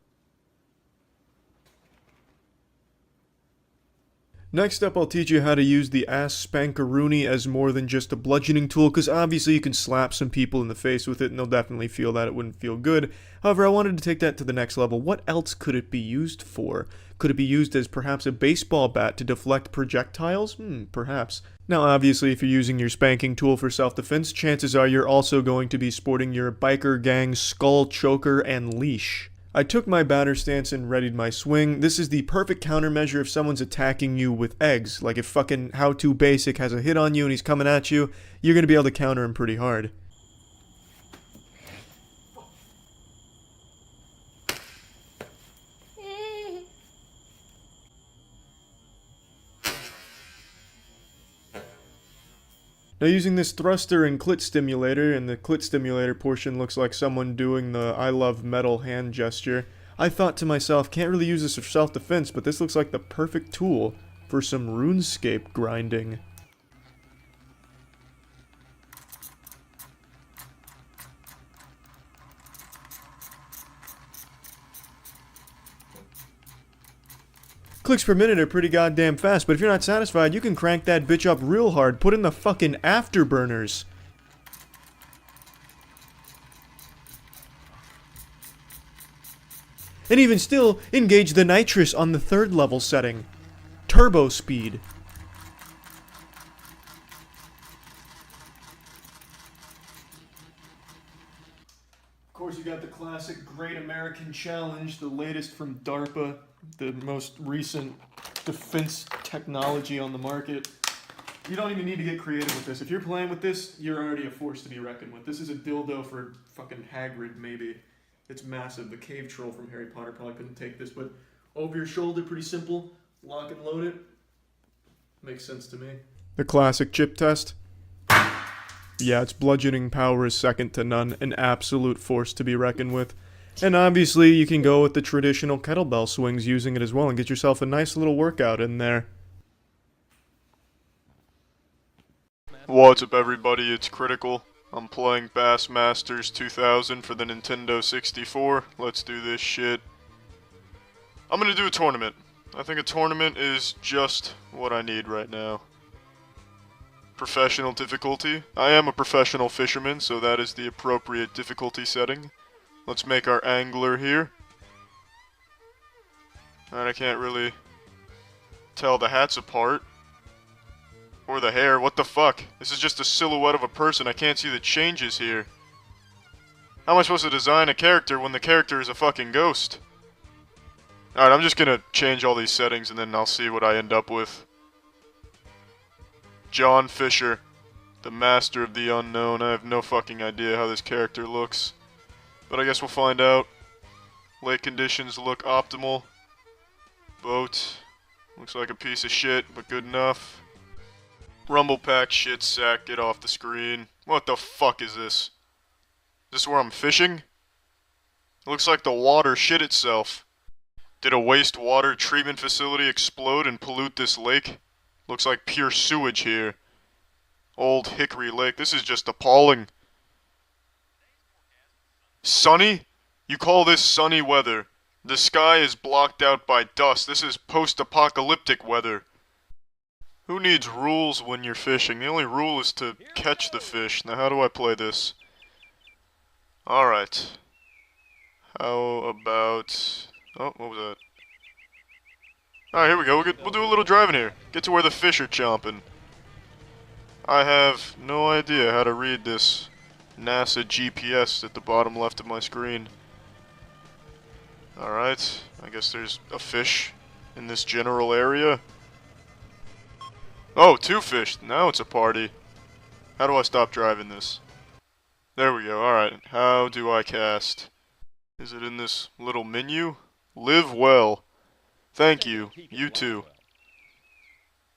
Next up, I'll teach you how to use the ass spankaroonie as more than just a bludgeoning tool, because obviously you can slap some people in the face with it and they'll definitely feel that. It wouldn't feel good. However, I wanted to take that to the next level. What else could it be used for? Could it be used as perhaps a baseball bat to deflect projectiles? Perhaps. Now obviously if you're using your spanking tool for self-defense, chances are you're also going to be sporting your biker gang skull choker and leash. I took my batter stance and readied my swing. This is the perfect countermeasure if someone's attacking you with eggs. Like if fucking How To Basic has a hit on you and he's coming at you, you're gonna be able to counter him pretty hard. Now using this thruster and clit stimulator, and the clit stimulator portion looks like someone doing the I love metal hand gesture, I thought to myself, can't really use this for self-defense, but this looks like the perfect tool for some RuneScape grinding. Clicks per minute are pretty goddamn fast, but if you're not satisfied, you can crank that bitch up real hard. Put in the fucking afterburners. And even still, engage the nitrous on the 3rd level setting. Turbo speed. Of course, you got the classic Great American Challenge, the latest from DARPA. The most recent defense technology on the market. You don't even need to get creative with this. If you're playing with this, you're already a force to be reckoned with. This is a dildo for fucking Hagrid, maybe. It's massive. The cave troll from Harry Potter probably couldn't take this, but over your shoulder, pretty simple. Lock and load it. Makes sense to me. The classic chip test. Yeah, its bludgeoning power is second to none. An absolute force to be reckoned with. And obviously you can go with the traditional kettlebell swings using it as well and get yourself a nice little workout in there. What's up everybody, it's Critical. I'm playing Bassmasters 2000 for the Nintendo 64. Let's do this shit. I'm gonna do a tournament. I think a tournament is just what I need right now. Professional difficulty. I am a professional fisherman, so that is the appropriate difficulty setting. Let's make our angler here. And I can't really tell the hats apart. Or the hair, what the fuck? This is just a silhouette of a person, I can't see the changes here. How am I supposed to design a character when the character is a fucking ghost? Alright, I'm just gonna change all these settings and then I'll see what I end up with. John Fisher, the master of the unknown. I have no fucking idea how this character looks. But I guess we'll find out. Lake conditions look optimal. Boat. Looks like a piece of shit, but good enough. Rumble pack shit sack, get off the screen. What the fuck is this? Is this where I'm fishing? It looks like the water shit itself. Did a wastewater treatment facility explode and pollute this lake? Looks like pure sewage here. Old Hickory Lake, this is just appalling. Sunny? You call this sunny weather? The sky is blocked out by dust. This is post-apocalyptic weather. Who needs rules when you're fishing? The only rule is to catch the fish. Now how do I play this? Alright. How about... Oh, what was that? Alright, here we go. We'll do a little driving here. Get to where the fish are chomping. I have no idea how to read this NASA GPS at the bottom left of my screen. Alright, I guess there's a fish in this general area. Oh, two fish. Now it's a party. How do I stop driving this? There we go. Alright, how do I cast? Is it in this little menu? Live well. Thank you. You too.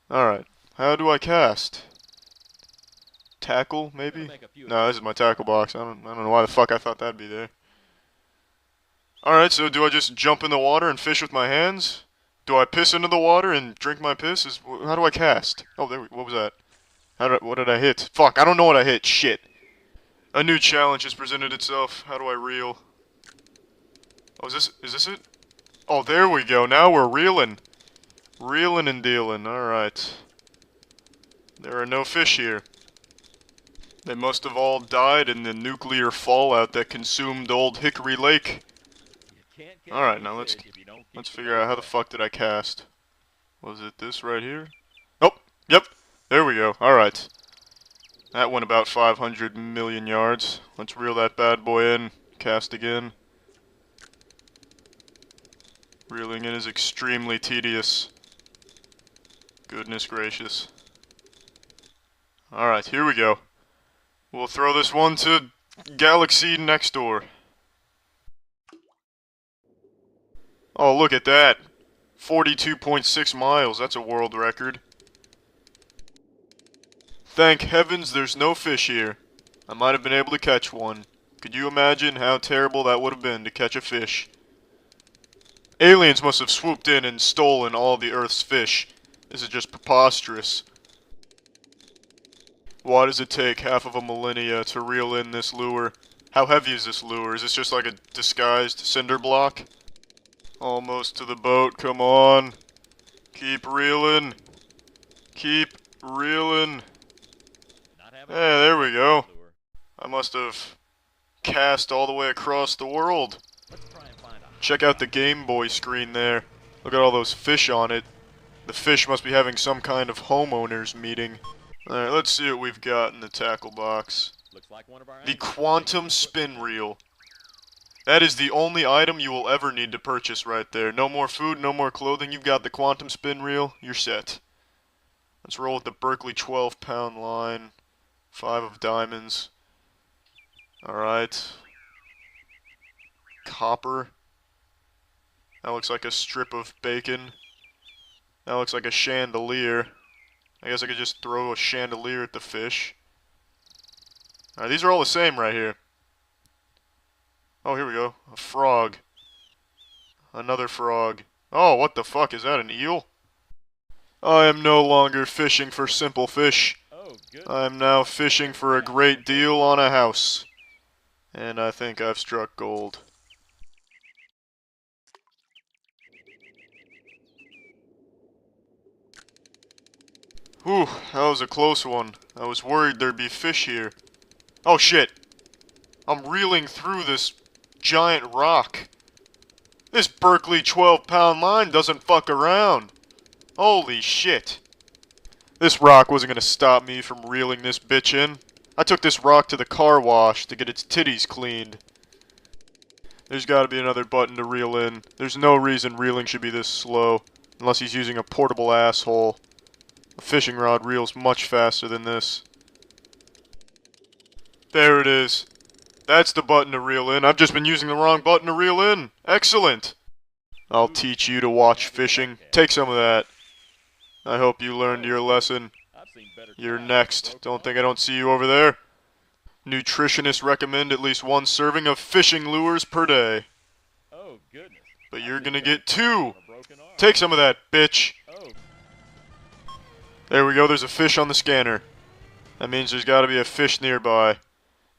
Alright, how do I cast? Tackle, maybe? No, this is my tackle box. I don't know why the fuck I thought that'd be there. Alright, so do I just jump in the water and fish with my hands? Do I piss into the water and drink my piss? How do I cast? Oh, what was that? What did I hit? Fuck, I don't know what I hit. Shit. A new challenge has presented itself. How do I reel? Oh, is this it? Oh, there we go. Now we're reeling. Reeling and dealing. Alright. There are no fish here. They must have all died in the nuclear fallout that consumed Old Hickory Lake. Alright, now let's figure out how the fuck did I cast. Was it this right here? Oh, yep. There we go. Alright. That went about 500 million yards. Let's reel that bad boy in. Cast again. Reeling in is extremely tedious. Goodness gracious. Alright, here we go. We'll throw this one to Galaxy next door. Oh, look at that. 42.6 miles. That's a world record. Thank heavens there's no fish here. I might have been able to catch one. Could you imagine how terrible that would have been to catch a fish? Aliens must have swooped in and stolen all the Earth's fish. This is just preposterous. Why does it take half of a millennia to reel in this lure? How heavy is this lure? Is this just like a disguised cinder block? Almost to the boat, come on. Keep reeling. Keep reeling. Yeah, there we go. I must have cast all the way across the world. Check out the Game Boy screen there. Look at all those fish on it. The fish must be having some kind of homeowners meeting. Alright, let's see what we've got in the tackle box. The Quantum Spin Reel. That is the only item you will ever need to purchase right there. No more food, no more clothing. You've got the Quantum Spin Reel. You're set. Let's roll with the Berkeley 12-pound line. 5 of diamonds. Alright. Copper. That looks like a strip of bacon. That looks like a chandelier. I guess I could just throw a chandelier at the fish. Alright, these are all the same right here. Oh, here we go. A frog. Another frog. Oh, what the fuck? Is that an eel? I am no longer fishing for simple fish. I am now fishing for a great deal on a house. And I think I've struck gold. Whew, that was a close one. I was worried there'd be fish here. Oh shit! I'm reeling through this giant rock. This Berkeley 12-pound line doesn't fuck around. Holy shit. This rock wasn't gonna stop me from reeling this bitch in. I took this rock to the car wash to get its titties cleaned. There's gotta be another button to reel in. There's no reason reeling should be this slow, unless he's using a portable asshole. A fishing rod reels much faster than this. There it is. That's the button to reel in. I've just been using the wrong button to reel in. Excellent. I'll teach you to watch fishing. Take some of that. I hope you learned your lesson. You're next. Don't think I don't see you over there. Nutritionists recommend at least 1 serving of fishing lures per day. Oh, goodness. But you're gonna get 2. Take some of that, bitch. There we go, there's a fish on the scanner. That means there's gotta be a fish nearby.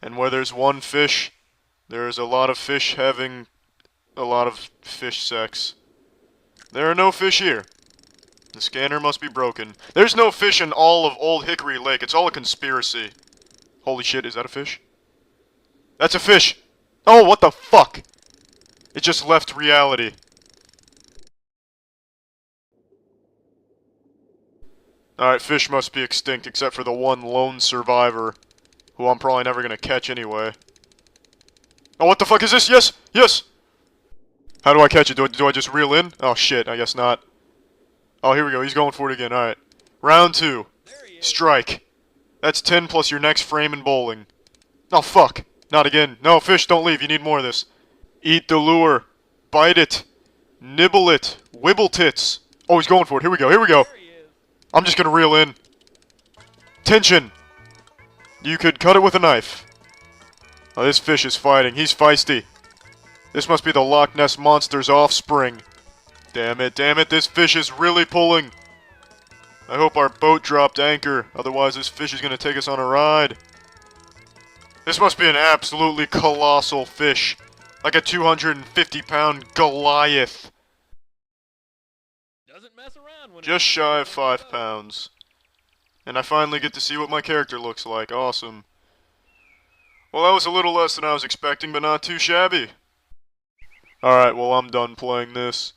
And where there's 1 fish, there is a lot of fish having a lot of fish sex. There are no fish here. The scanner must be broken. There's no fish in all of Old Hickory Lake. It's all a conspiracy. Holy shit, is that a fish? That's a fish! Oh, what the fuck? It just left reality. Alright, fish must be extinct except for the 1 lone survivor, who I'm probably never gonna catch anyway. Oh, what the fuck is this? Yes! Yes! How do I catch it? Do I just reel in? Oh shit, I guess not. Oh, here we go. He's going for it again. Alright. Round 2. Strike. That's 10 plus your next frame in bowling. Oh, fuck. Not again. No, fish, don't leave. You need more of this. Eat the lure. Bite it. Nibble it. Wibble tits. Oh, he's going for it. Here we go. Here we go. I'm just gonna reel in. Tension. You could cut it with a knife. Oh, this fish is fighting. He's feisty. This must be the Loch Ness Monster's offspring. Damn it, this fish is really pulling. I hope our boat dropped anchor, otherwise this fish is gonna take us on a ride. This must be an absolutely colossal fish. Like a 250-pound Goliath. Just shy of 5 pounds. And I finally get to see what my character looks like. Awesome. Well, that was a little less than I was expecting, but not too shabby. Alright, well, I'm done playing this.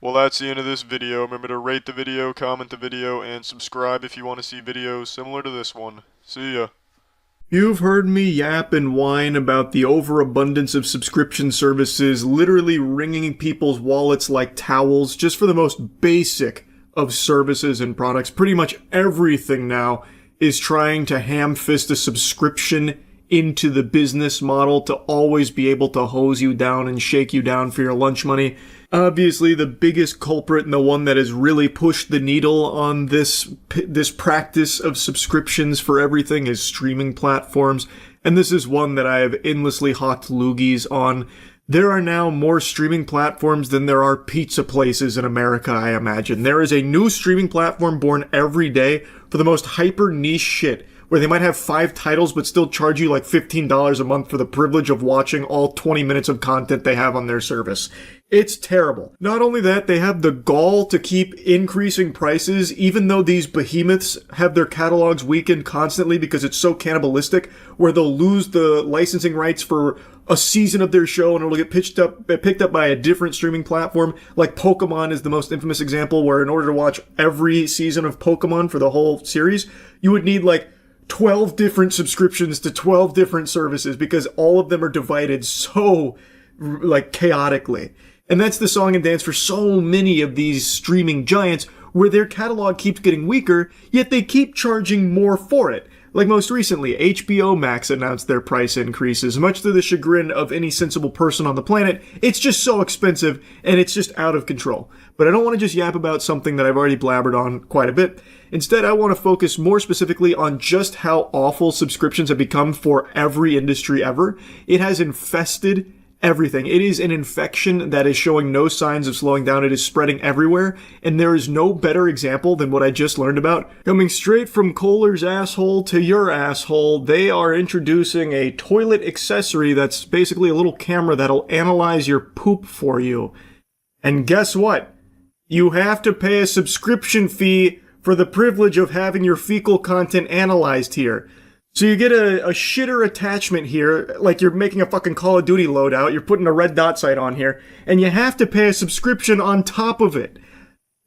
Well, that's the end of this video. Remember to rate the video, comment the video, and subscribe if you want to see videos similar to this one. See ya. You've heard me yap and whine about the overabundance of subscription services literally wringing people's wallets like towels just for the most basic of services and products. Pretty much everything now is trying to ham-fist a subscription into the business model to always be able to hose you down and shake you down for your lunch money. Obviously, the biggest culprit and the one that has really pushed the needle on this practice of subscriptions for everything is streaming platforms, and this is one that I have endlessly hawked loogies on. There are now more streaming platforms than there are pizza places in America, I imagine. There is a new streaming platform born every day for the most hyper niche shit, where they might have 5 titles but still charge you like $15 a month for the privilege of watching all 20 minutes of content they have on their service. It's terrible. Not only that, they have the gall to keep increasing prices even though these behemoths have their catalogs weakened constantly because it's so cannibalistic, where they'll lose the licensing rights for a season of their show and it'll get picked up by a different streaming platform. Like Pokemon is the most infamous example, where in order to watch every season of Pokemon for the whole series, you would need like 12 different subscriptions to 12 different services because all of them are divided so like chaotically. And that's the song and dance for so many of these streaming giants, where their catalog keeps getting weaker, yet they keep charging more for it. Like most recently, HBO Max announced their price increases, much to the chagrin of any sensible person on the planet. It's just so expensive, and it's just out of control. But I don't want to just yap about something that I've already blabbered on quite a bit. Instead, I want to focus more specifically on just how awful subscriptions have become for every industry ever. It has infested everything. It is an infection that is showing no signs of slowing down. It is spreading everywhere, and there is no better example than what I just learned about. Coming straight from Kohler's asshole to your asshole, they are introducing a toilet accessory that's basically a little camera that'll analyze your poop for you. And guess what? You have to pay a subscription fee for the privilege of having your fecal content analyzed here. So you get a shitter attachment here, like you're making a fucking Call of Duty loadout, you're putting a red dot sight on here, and you have to pay a subscription on top of it.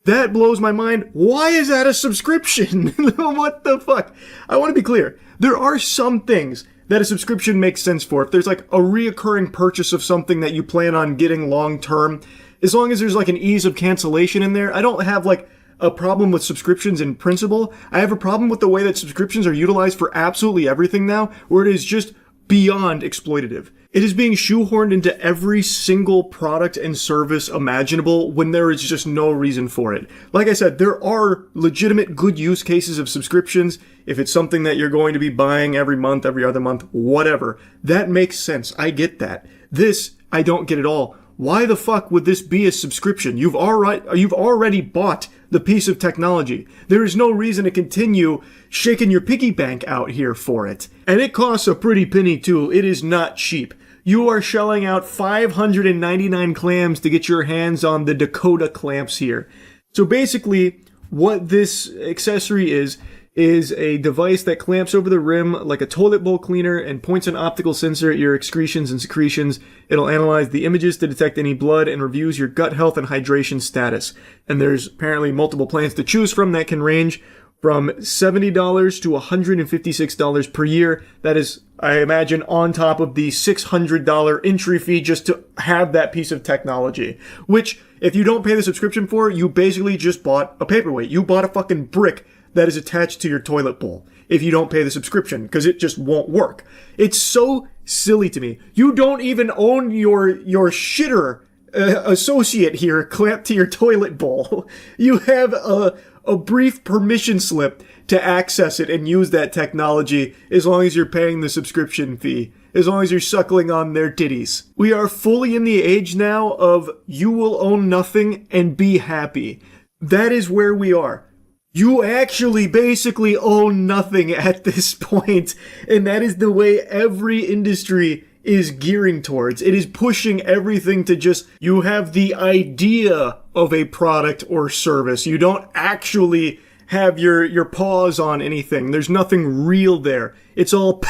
That blows my mind. Why is that a subscription? What the fuck? I want to be clear. There are some things that a subscription makes sense for. If there's like a reoccurring purchase of something that you plan on getting long term, as long as there's like an ease of cancellation in there, I don't have like a problem with subscriptions in principle. I have a problem with the way that subscriptions are utilized for absolutely everything now, where it is just beyond exploitative. It is being shoehorned into every single product and service imaginable when there is just no reason for it. Like I said, there are legitimate good use cases of subscriptions. If it's something that you're going to be buying every month, every other month, whatever, that makes sense. I get that. This, I don't get at all. Why the fuck would this be a subscription? You've already bought the piece of technology. There is no reason to continue shaking your piggy bank out here for it. And it costs a pretty penny too. It is not cheap. You are shelling out 599 clams to get your hands on the Dakota clamps here. So basically, what this accessory is a device that clamps over the rim like a toilet bowl cleaner and points an optical sensor at your excretions and secretions. It'll analyze the images to detect any blood and reviews your gut health and hydration status. And there's apparently multiple plans to choose from that can range from $70 to $156 per year. That is, I imagine, on top of the $600 entry fee just to have that piece of technology. Which, if you don't pay the subscription for, you basically just bought a paperweight. You bought a fucking brick that is attached to your toilet bowl if you don't pay the subscription, because it just won't work. It's so silly to me. You don't even own your shitter associate here clamped to your toilet bowl. You have a brief permission slip to access it and use that technology as long as you're paying the subscription fee, as long as you're suckling on their titties. We are fully in the age now of you will own nothing and be happy. That is where we are. You actually basically own nothing at this point, and that is the way every industry is gearing towards. It is pushing everything to just, you have the idea of a product or service. You don't actually have your paws on anything. There's nothing real there. It's all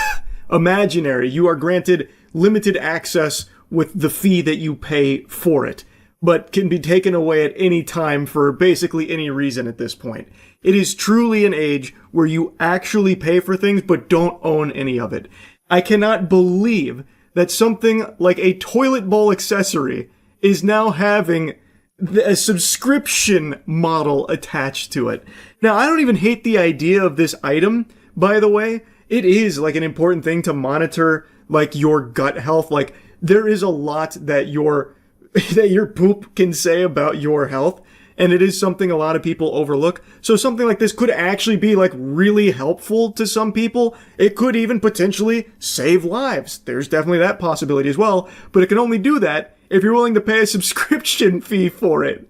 imaginary. You are granted limited access with the fee that you pay for it, but can be taken away at any time for basically any reason at this point. It is truly an age where you actually pay for things but don't own any of it. I cannot believe that something like a toilet bowl accessory is now having a subscription model attached to it. Now, I don't even hate the idea of this item, by the way. It is like an important thing to monitor like your gut health. Like, there is a lot that your poop can say about your health, and it is something a lot of people overlook. So something like this could actually be like really helpful to some people. It could even potentially save lives. There's definitely that possibility as well, but it can only do that if you're willing to pay a subscription fee for it.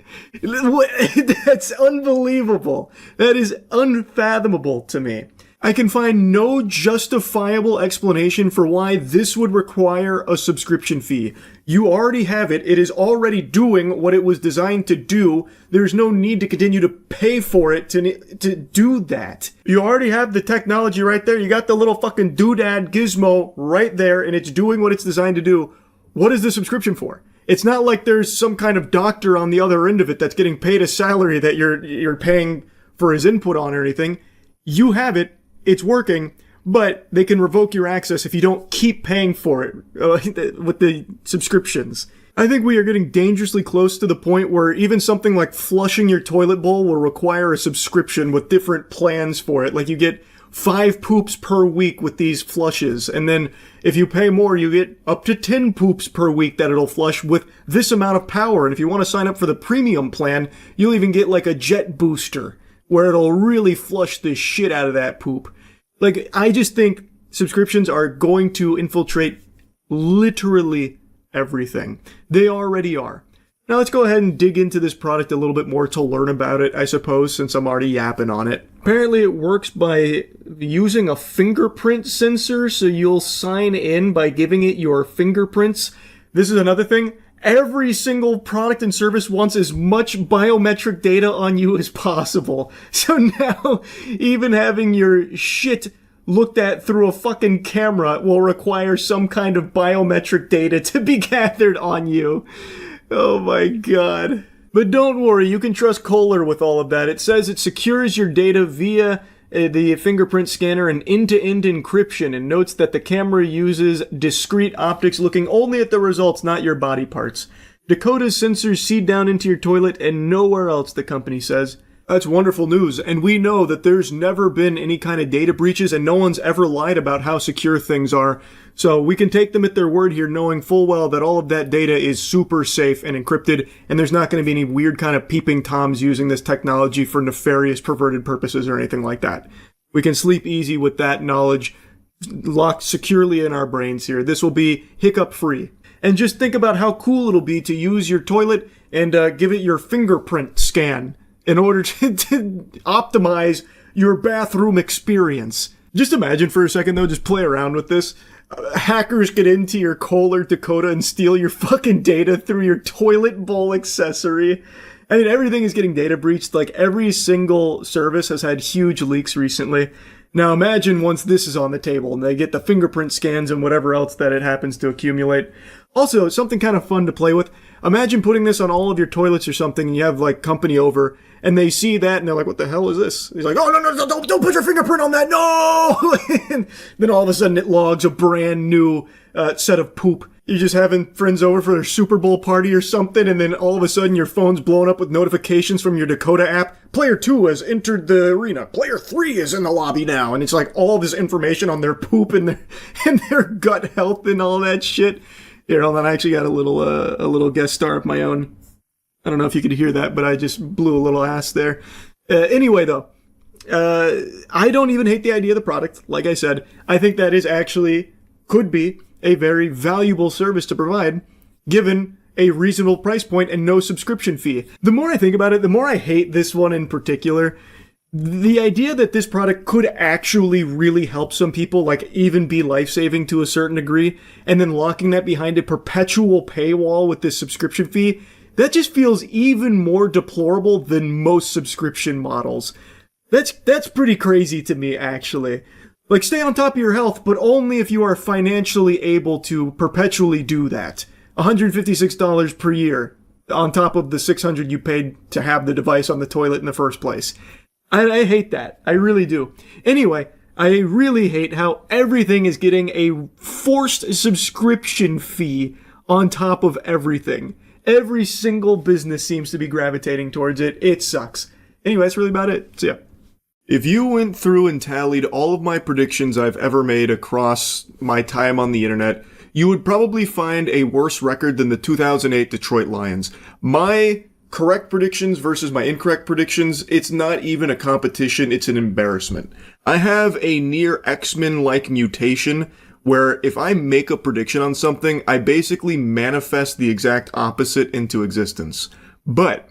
That's unbelievable. That is unfathomable to me. I can find no justifiable explanation for why this would require a subscription fee. You already have it. It is already doing what it was designed to do. There's no need to continue to pay for it to do that. You already have the technology right there. You got the little fucking doodad gizmo right there, and it's doing what it's designed to do. What is the subscription for? It's not like there's some kind of doctor on the other end of it that's getting paid a salary that you're paying for his input on or anything. You have it. It's working, but they can revoke your access if you don't keep paying for it with the subscriptions. I think we are getting dangerously close to the point where even something like flushing your toilet bowl will require a subscription with different plans for it. Like you get 5 poops per week with these flushes, and then if you pay more, you get up to 10 poops per week that it'll flush with this amount of power. And if you want to sign up for the premium plan, you'll even get like a jet booster, where it'll really flush the shit out of that poop. Like, I just think subscriptions are going to infiltrate literally everything. They already are. Now let's go ahead and dig into this product a little bit more to learn about it, I suppose, since I'm already yapping on it. Apparently it works by using a fingerprint sensor, so you'll sign in by giving it your fingerprints. This is another thing. Every single product and service wants as much biometric data on you as possible. So now, even having your shit looked at through a fucking camera will require some kind of biometric data to be gathered on you. Oh my god. But don't worry, you can trust Kohler with all of that. It says it secures your data via the fingerprint scanner and end-to-end encryption, and notes that the camera uses discrete optics looking only at the results, not your body parts. Dakota's sensors seed down into your toilet and nowhere else, the company says. That's wonderful news, and we know that there's never been any kind of data breaches and no one's ever lied about how secure things are. So we can take them at their word here, knowing full well that all of that data is super safe and encrypted, and there's not going to be any weird kind of peeping toms using this technology for nefarious, perverted purposes or anything like that. We can sleep easy with that knowledge locked securely in our brains here. This will be hiccup-free. And just think about how cool it'll be to use your toilet and give it your fingerprint scan in order to optimize your bathroom experience. Just imagine for a second, though, just play around with this. Hackers get into your Kohler Dakota and steal your fucking data through your toilet bowl accessory. I mean, everything is getting data breached. Like, every single service has had huge leaks recently. Now imagine once this is on the table and they get the fingerprint scans and whatever else that it happens to accumulate. Also, something kind of fun to play with. Imagine putting this on all of your toilets or something, and you have, like, company over, and they see that, and they're like, what the hell is this? He's like, oh, no, don't put your fingerprint on that, no! And then all of a sudden it logs a brand new set of poop. You're just having friends over for their Super Bowl party or something, and then all of a sudden your phone's blowing up with notifications from your Dakota app. Player 2 has entered the arena. Player 3 is in the lobby now. And it's like all this information on their poop and their gut health and all that shit. Here, hold on, I actually got a little guest star of my own. I don't know if you could hear that, but I just blew a little ass there. Anyway, though, I don't even hate the idea of the product. Like I said, I think that is actually, could be, a very valuable service to provide, given a reasonable price point and no subscription fee. The more I think about it, the more I hate this one in particular. The idea that this product could actually really help some people, like even be life-saving to a certain degree, and then locking that behind a perpetual paywall with this subscription fee, that just feels even more deplorable than most subscription models. That's pretty crazy to me, actually. Like, stay on top of your health, but only if you are financially able to perpetually do that. $156 per year, on top of the $600 you paid to have the device on the toilet in the first place. I hate that. I really do. Anyway, I really hate how everything is getting a forced subscription fee on top of everything. Every single business seems to be gravitating towards it. It sucks. Anyway, that's really about it. So yeah. If you went through and tallied all of my predictions I've ever made across my time on the internet, you would probably find a worse record than the 2008 Detroit Lions. My correct predictions versus my incorrect predictions, it's not even a competition, it's an embarrassment. I have a near X-Men-like mutation where if I make a prediction on something, I basically manifest the exact opposite into existence. But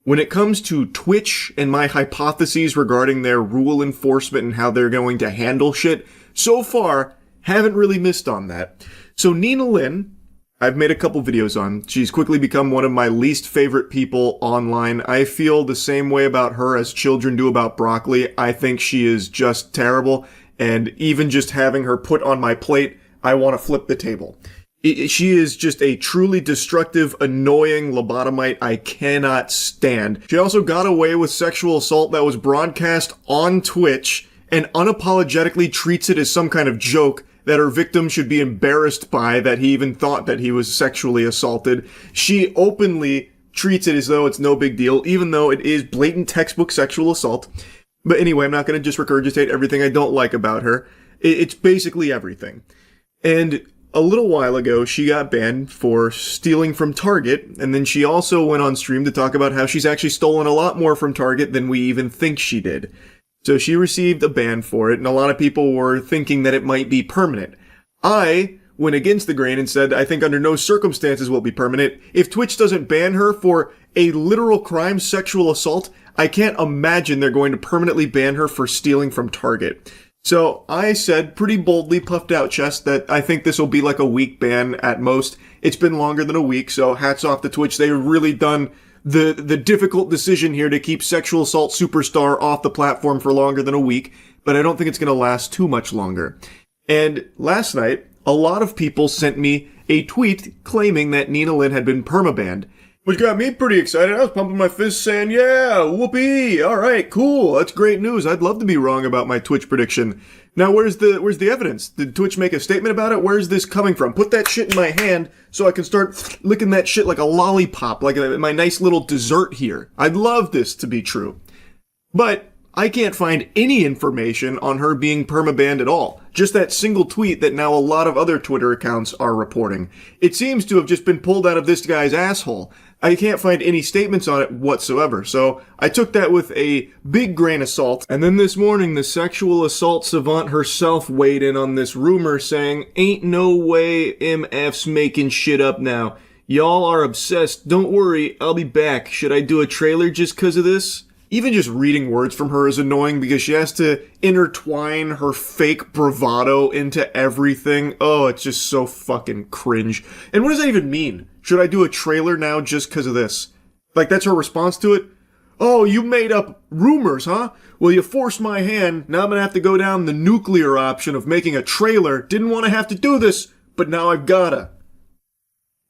when it comes to Twitch and my hypotheses regarding their rule enforcement and how they're going to handle shit, so far, haven't really missed on that. So Nina Lynn, I've made a couple videos on. She's quickly become one of my least favorite people online. I feel the same way about her as children do about broccoli. I think she is just terrible, and even just having her put on my plate, I want to flip the table. She is just a truly destructive, annoying lobotomite I cannot stand. She also got away with sexual assault that was broadcast on Twitch and unapologetically treats it as some kind of joke that her victim should be embarrassed by that he even thought that he was sexually assaulted. She openly treats it as though it's no big deal, even though it is blatant textbook sexual assault. But anyway, I'm not going to just regurgitate everything I don't like about her. It's basically everything. And a little while ago, she got banned for stealing from Target, and then she also went on stream to talk about how she's actually stolen a lot more from Target than we even think she did. So she received a ban for it, and a lot of people were thinking that it might be permanent. I went against the grain and said, I think under no circumstances will it be permanent. If Twitch doesn't ban her for a literal crime, sexual assault, I can't imagine they're going to permanently ban her for stealing from Target. So I said pretty boldly, puffed out chest, that I think this will be like a week ban at most. It's been longer than a week, so hats off to Twitch. They've really done the difficult decision here to keep Sexual Assault Superstar off the platform for longer than a week, but I don't think it's going to last too much longer. And last night, a lot of people sent me a tweet claiming that Nina Lynn had been permabanned, which got me pretty excited. I was pumping my fists saying, yeah, whoopee, alright, cool, that's great news. I'd love to be wrong about my Twitch prediction. Now, where's the evidence? Did Twitch make a statement about it? Where's this coming from? Put that shit in my hand so I can start licking that shit like a lollipop, like my nice little dessert here. I'd love this to be true. But I can't find any information on her being permabanned at all. Just that single tweet that now a lot of other Twitter accounts are reporting. It seems to have just been pulled out of this guy's asshole. I can't find any statements on it whatsoever, so I took that with a big grain of salt. And then this morning, the sexual assault savant herself weighed in on this rumor saying, ain't no way MF's making shit up now. Y'all are obsessed. Don't worry, I'll be back. Should I do a trailer just 'cause of this? Even just reading words from her is annoying because she has to intertwine her fake bravado into everything. Oh, it's just so fucking cringe. And what does that even mean? Should I do a trailer now just 'cause of this? Like, that's her response to it? Oh, you made up rumors, huh? Well, you forced my hand. Now I'm gonna have to go down the nuclear option of making a trailer. Didn't want to have to do this, but now I've gotta.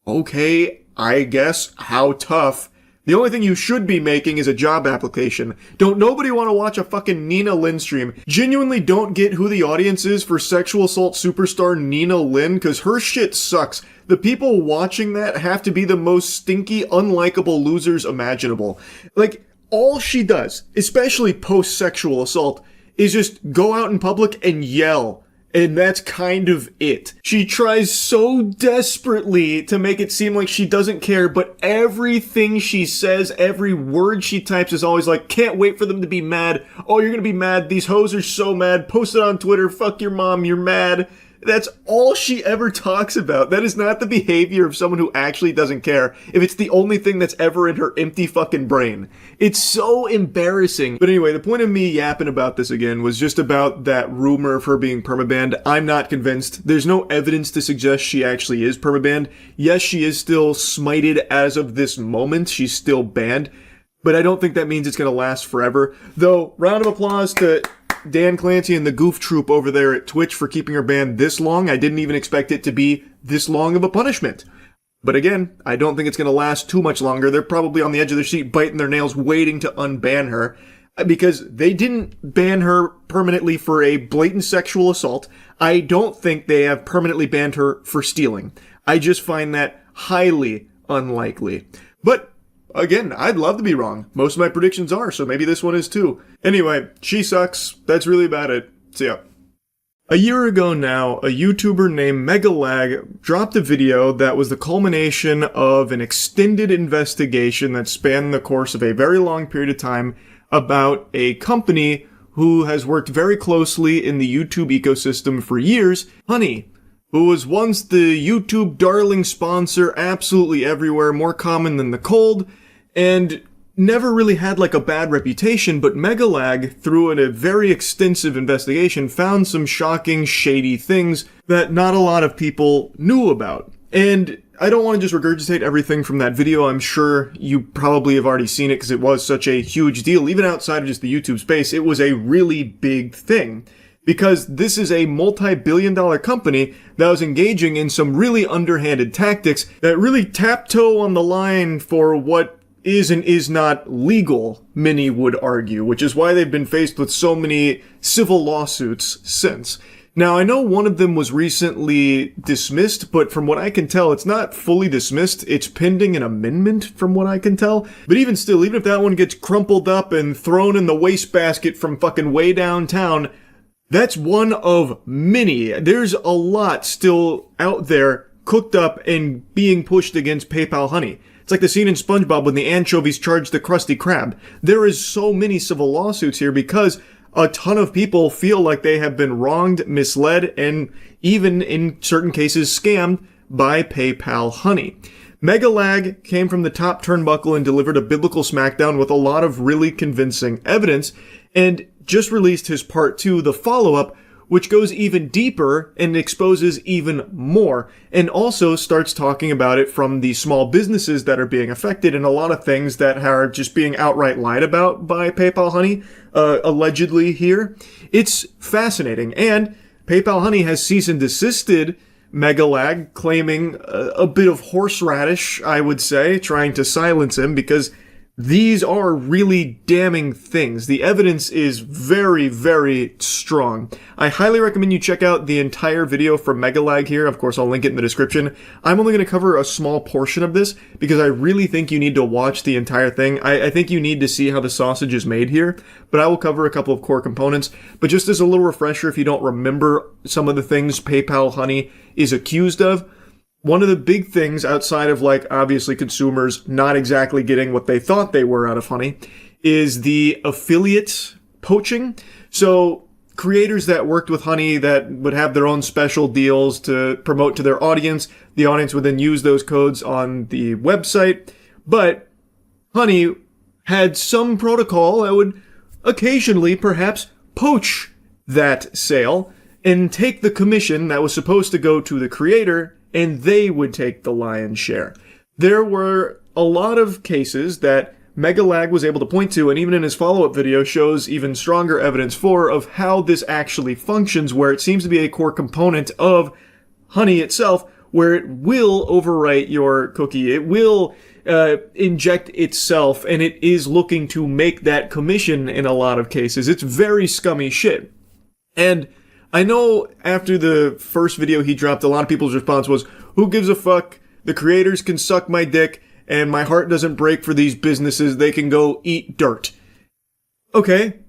Okay, I guess. How tough. The only thing you should be making is a job application. Don't nobody want to watch a fucking Nina Lynn stream. Genuinely don't get who the audience is for sexual assault superstar Nina Lynn, because her shit sucks. The people watching that have to be the most stinky, unlikable losers imaginable. Like, all she does, especially post-sexual assault, is just go out in public and yell. And that's kind of it. She tries so desperately to make it seem like she doesn't care, but everything she says, every word she types is always like, can't wait for them to be mad. Oh, you're gonna be mad. These hoes are so mad. Post it on Twitter. Fuck your mom. You're mad. That's all she ever talks about. That is not the behavior of someone who actually doesn't care if it's the only thing that's ever in her empty fucking brain. It's so embarrassing. But anyway, the point of me yapping about this again was just about that rumor of her being permabanned. I'm not convinced. There's no evidence to suggest she actually is permabanned. Yes, she is still smited as of this moment. She's still banned. But I don't think that means it's going to last forever. Though, round of applause to Dan Clancy and the Goof Troop over there at Twitch for keeping her banned this long. I didn't even expect it to be this long of a punishment. But again, I don't think it's going to last too much longer. They're probably on the edge of their seat, biting their nails, waiting to unban her. Because they didn't ban her permanently for a blatant sexual assault. I don't think they have permanently banned her for stealing. I just find that highly unlikely. But again, I'd love to be wrong. Most of my predictions are, so maybe this one is too. Anyway, she sucks. That's really about it. See ya. A year ago now, a YouTuber named Megalag dropped a video that was the culmination of an extended investigation that spanned the course of a very long period of time about a company who has worked very closely in the YouTube ecosystem for years, Honey, who was once the YouTube darling sponsor absolutely everywhere, more common than the cold, and never really had like a bad reputation, but Megalag, through a very extensive investigation, found some shocking, shady things that not a lot of people knew about. And I don't want to just regurgitate everything from that video. I'm sure you probably have already seen it because it was such a huge deal. Even outside of just the YouTube space, it was a really big thing. Because this is a multi-billion-dollar company that was engaging in some really underhanded tactics that really tiptoe on the line for what is and is not legal, many would argue, which is why they've been faced with so many civil lawsuits since. Now, I know one of them was recently dismissed, but from what I can tell, it's not fully dismissed. It's pending an amendment, from what I can tell. But even still, even if that one gets crumpled up and thrown in the wastebasket from fucking way downtown, that's one of many. There's a lot still out there cooked up and being pushed against PayPal Honey. It's like the scene in SpongeBob when the anchovies charge the Krusty Krab. There is so many civil lawsuits here because a ton of people feel like they have been wronged, misled, and even in certain cases scammed by PayPal Honey. Megalag came from the top turnbuckle and delivered a biblical smackdown with a lot of really convincing evidence, and just released his part 2, the follow-up, which goes even deeper and exposes even more, and also starts talking about it from the small businesses that are being affected and a lot of things that are just being outright lied about by PayPal Honey, allegedly here. It's fascinating, and PayPal Honey has cease and desisted Megalag, claiming a bit of horseradish, I would say, trying to silence him, because these are really damning things. The evidence is very, very strong. I highly recommend you check out the entire video from Megalag here. Of course, I'll link it in the description. I'm only going to cover a small portion of this because I really think you need to watch the entire thing. I think you need to see how the sausage is made here, but I will cover a couple of core components. But just as a little refresher, if you don't remember some of the things PayPal Honey is accused of, one of the big things outside of, like, obviously consumers not exactly getting what they thought they were out of Honey is the affiliate poaching. So creators that worked with Honey that would have their own special deals to promote to their audience, the audience would then use those codes on the website, but Honey had some protocol that would occasionally perhaps poach that sale and take the commission that was supposed to go to the creator, and they would take the lion's share. There were a lot of cases that Megalag was able to point to, and even in his follow-up video shows even stronger evidence for, of how this actually functions, where it seems to be a core component of Honey itself, where it will overwrite your cookie, it will inject itself, and it is looking to make that commission in a lot of cases. It's very scummy shit. And I know after the first video he dropped, a lot of people's response was, who gives a fuck? The creators can suck my dick, and my heart doesn't break for these businesses. They can go eat dirt. Okay,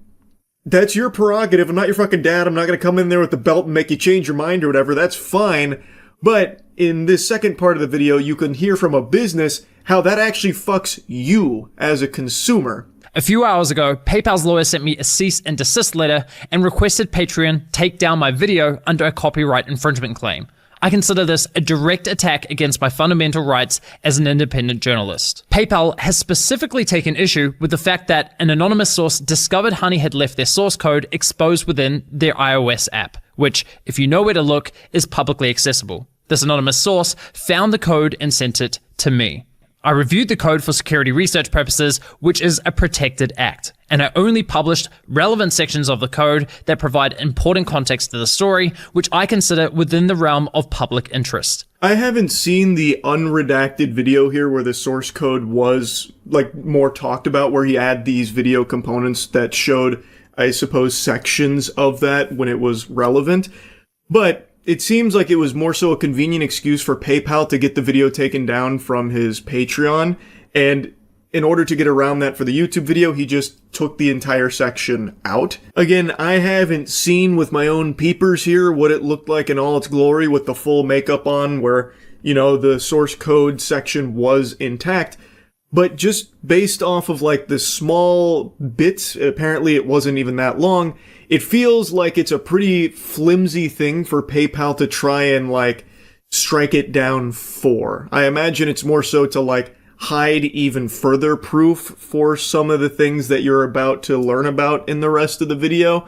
that's your prerogative. I'm not your fucking dad. I'm not going to come in there with the belt and make you change your mind or whatever. That's fine. But in this second part of the video, you can hear from a business how that actually fucks you as a consumer. A few hours ago, PayPal's lawyer sent me a cease and desist letter and requested Patreon take down my video under a copyright infringement claim. I consider this a direct attack against my fundamental rights as an independent journalist. PayPal has specifically taken issue with the fact that an anonymous source discovered Honey had left their source code exposed within their iOS app, which, if you know where to look, is publicly accessible. This anonymous source found the code and sent it to me. I reviewed the code for security research purposes, which is a protected act, and I only published relevant sections of the code that provide important context to the story, which I consider within the realm of public interest. I haven't seen the unredacted video here where the source code was, like, more talked about, where he had these video components that showed, I suppose, sections of that when it was relevant, but it seems like it was more so a convenient excuse for PayPal to get the video taken down from his Patreon, and in order to get around that for the YouTube video, he just took the entire section out. Again, I haven't seen with my own peepers here what it looked like in all its glory with the full makeup on, where, you know, the source code section was intact. But just based off of, like, the small bits, apparently it wasn't even that long, it feels like it's a pretty flimsy thing for PayPal to try and, like, strike it down for. I imagine it's more so to, like, hide even further proof for some of the things that you're about to learn about in the rest of the video.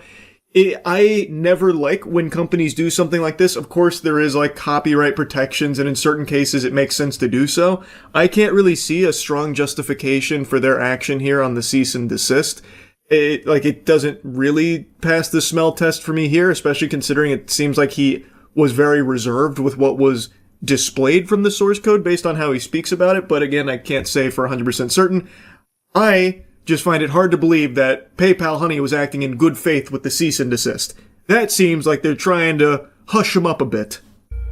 I never like when companies do something like this. Of course, there is, like, copyright protections, and in certain cases it makes sense to do so. I can't really see a strong justification for their action here on the cease and desist. It doesn't really pass the smell test for me here, especially considering it seems like he was very reserved with what was displayed from the source code based on how he speaks about it. But again, I can't say for 100% certain. I just find it hard to believe that PayPal Honey was acting in good faith with the cease and desist. That seems like they're trying to hush him up a bit.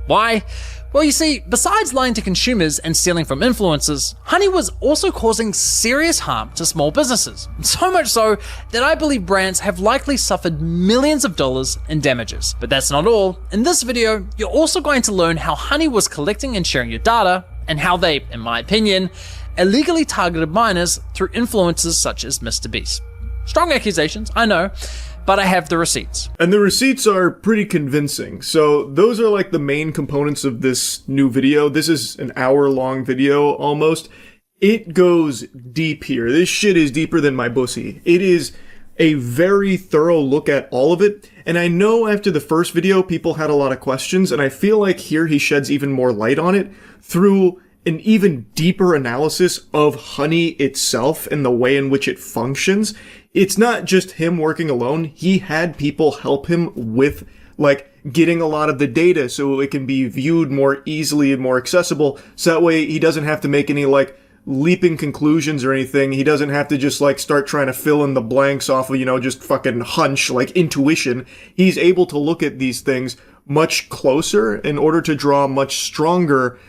Why? Well, you see, besides lying to consumers and stealing from influencers, Honey was also causing serious harm to small businesses. So much so that I believe brands have likely suffered millions of dollars in damages. But that's not all. In this video, you're also going to learn how Honey was collecting and sharing your data, and how they, in my opinion, illegally targeted minors through influencers such as Mr. Beast. Strong accusations, I know, but I have the receipts. And the receipts are pretty convincing. So those are like the main components of this new video. This is an hour-long video almost. It goes deep here. This shit is deeper than my pussy. It is a very thorough look at all of it. And I know after the first video, people had a lot of questions, and I feel like here he sheds even more light on it through an even deeper analysis of honey itself and the way in which it functions. It's not just him working alone. He had people help him with, like, getting a lot of the data so it can be viewed more easily and more accessible. So that way he doesn't have to make any, like, leaping conclusions or anything. He doesn't have to just, like, start trying to fill in the blanks off of, just fucking hunch, like intuition. He's able to look at these things much closer in order to draw much stronger,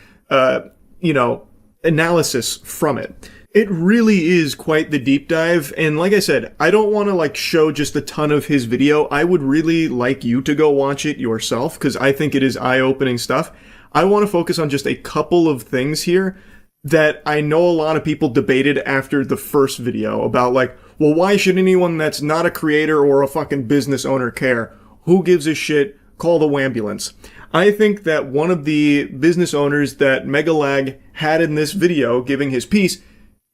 analysis from it. It really is quite the deep dive, and like I said, I don't want to show just a ton of his video. I would really like you to go watch it yourself, because I think it is eye-opening stuff. I want to focus on just a couple of things here that I know a lot of people debated after the first video about, well, why should anyone that's not a creator or a fucking business owner care? Who gives a shit? Call the wambulance. I think that one of the business owners that Megalag had in this video giving his piece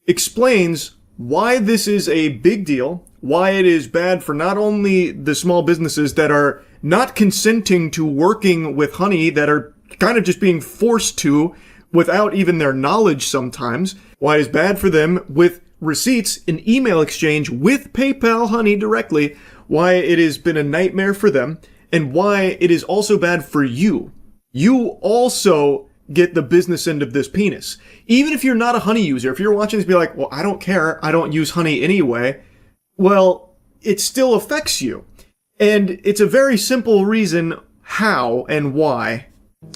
explains why this is a big deal, why it is bad for not only the small businesses that are not consenting to working with honey, that are kind of just being forced to without even their knowledge sometimes, why it is bad for them with receipts and email exchange with PayPal honey directly, why it has been a nightmare for them, and why it is also bad for you. You also get the business end of this penis. Even if you're not a honey user, if you're watching this be like, well, I don't care, I don't use honey anyway, well, it still affects you. And it's a very simple reason how and why.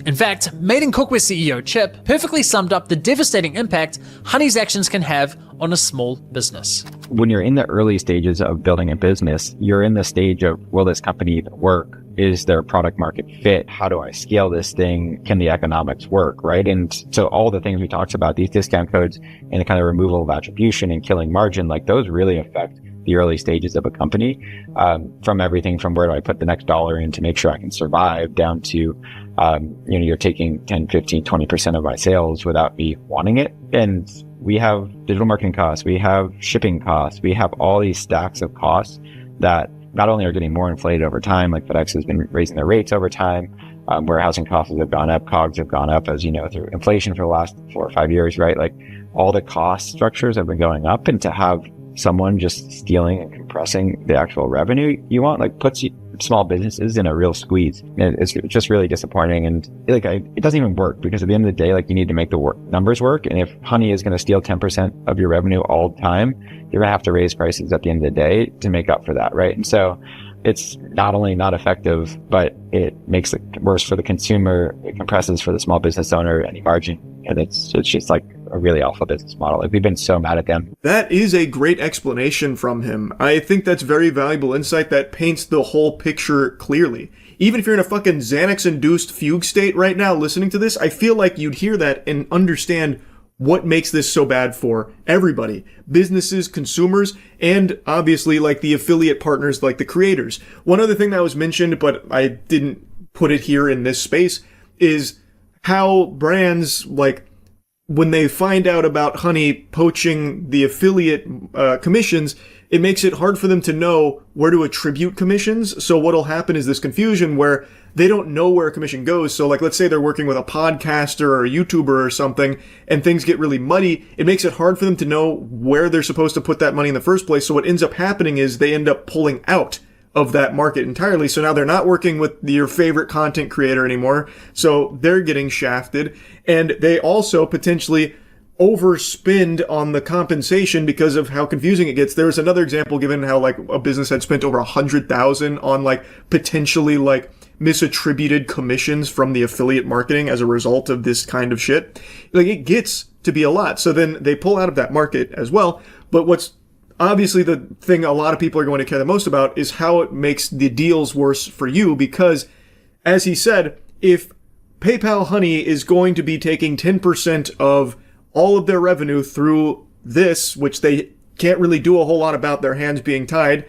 In fact, Made in Cookware CEO Chip perfectly summed up the devastating impact honey's actions can have on a small business. When you're in the early stages of building a business, you're in the stage of, will this company even work? Is there product market fit? How do I scale this thing? Can the economics work, right? And so all the things we talked about, these discount codes and the kind of removal of attribution and killing margin, those really affect the early stages of a company, from everything from where do I put the next dollar in to make sure I can survive, down to, you're taking 10, 15, 20% of my sales without me wanting it. And we have digital marketing costs, we have shipping costs, we have all these stacks of costs that not only are getting more inflated over time, like FedEx has been raising their rates over time, warehousing costs have gone up, COGS have gone up, as you know, through inflation for the last 4 or 5 years, right? All the cost structures have been going up, and to have someone just stealing and compressing the actual revenue you want, puts small businesses in a real squeeze. And it's just really disappointing. And it doesn't even work, because at the end of the day, you need to make the numbers work. And if honey is going to steal 10% of your revenue all the time, you're going to have to raise prices at the end of the day to make up for that, right? And so it's not only not effective, but it makes it worse for the consumer. It compresses for the small business owner any margin. And it's just a really awful business model. We've been so mad at them. That is a great explanation from him. I think that's very valuable insight that paints the whole picture clearly. Even if you're in a fucking Xanax-induced fugue state right now listening to this, I feel like you'd hear that and understand what makes this so bad for everybody. Businesses, consumers, and obviously the affiliate partners, like the creators. One other thing that was mentioned, but I didn't put it here in this space, is how brands, when they find out about honey poaching the affiliate commissions, it makes it hard for them to know where to attribute commissions. So what'll happen is this confusion where they don't know where a commission goes. So let's say they're working with a podcaster or a YouTuber or something, and things get really muddy. It makes it hard for them to know where they're supposed to put that money in the first place. So what ends up happening is they end up pulling out of that market entirely. So now they're not working with your favorite content creator anymore. So they're getting shafted, and they also potentially overspend on the compensation because of how confusing it gets. There was another example given how a business had spent over $100,000 on potentially misattributed commissions from the affiliate marketing as a result of this kind of shit. It gets to be a lot. So then they pull out of that market as well. But what's obviously the thing a lot of people are going to care the most about is how it makes the deals worse for you, because as he said, if PayPal Honey is going to be taking 10% of all of their revenue through this, which they can't really do a whole lot about, their hands being tied,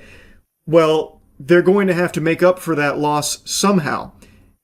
well, they're going to have to make up for that loss somehow.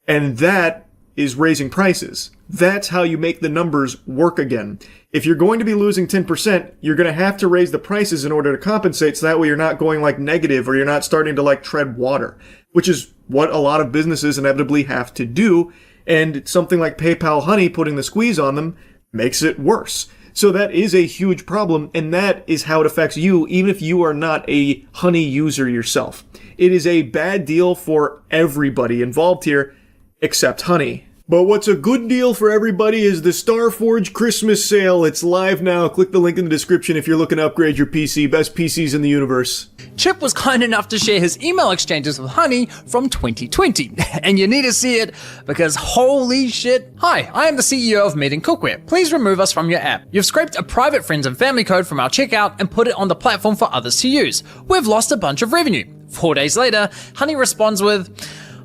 And that is raising prices. That's how you make the numbers work again. If you're going to be losing 10%, you're going to have to raise the prices in order to compensate, so that way you're not going like negative or you're not starting to like tread water, which is what a lot of businesses inevitably have to do. And something like PayPal Honey putting the squeeze on them makes it worse. So that is a huge problem, and that is how it affects you, even if you are not a Honey user yourself. It is a bad deal for everybody involved here, except Honey. But what's a good deal for everybody is the Starforge Christmas sale. It's live now. Click the link in the description if you're looking to upgrade your PC. Best PCs in the universe. Chip was kind enough to share his email exchanges with Honey from 2020. And you need to see it because holy shit. Hi, I am the CEO of Made in Cookware. Please remove us from your app. You've scraped a private friends and family code from our checkout and put it on the platform for others to use. We've lost a bunch of revenue. 4 days later, Honey responds with,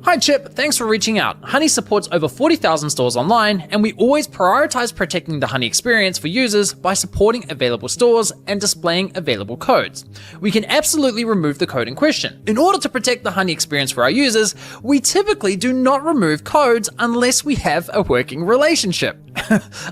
"Hi Chip, thanks for reaching out. Honey supports over 40,000 stores online, and we always prioritize protecting the Honey experience for users by supporting available stores and displaying available codes. We can absolutely remove the code in question. In order to protect the Honey experience for our users, we typically do not remove codes unless we have a working relationship."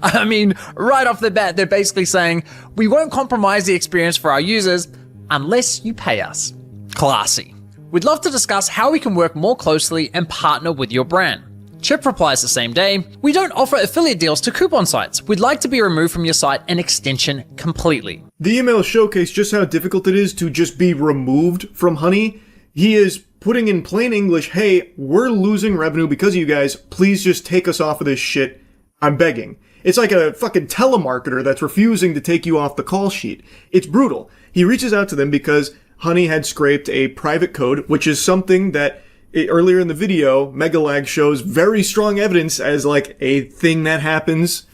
I mean, right off the bat, they're basically saying, we won't compromise the experience for our users unless you pay us. Classy. We'd love to discuss how we can work more closely and partner with your brand. Chip replies the same day, "We don't offer affiliate deals to coupon sites. We'd like to be removed from your site and extension completely." The email showcased just how difficult it is to just be removed from Honey. He is putting in plain English, hey, we're losing revenue because of you guys. Please just take us off of this shit. I'm begging. It's like a fucking telemarketer that's refusing to take you off the call sheet. It's brutal. He reaches out to them because Honey had scraped a private code, which is something that earlier in the video, Megalag shows very strong evidence as like a thing that happens,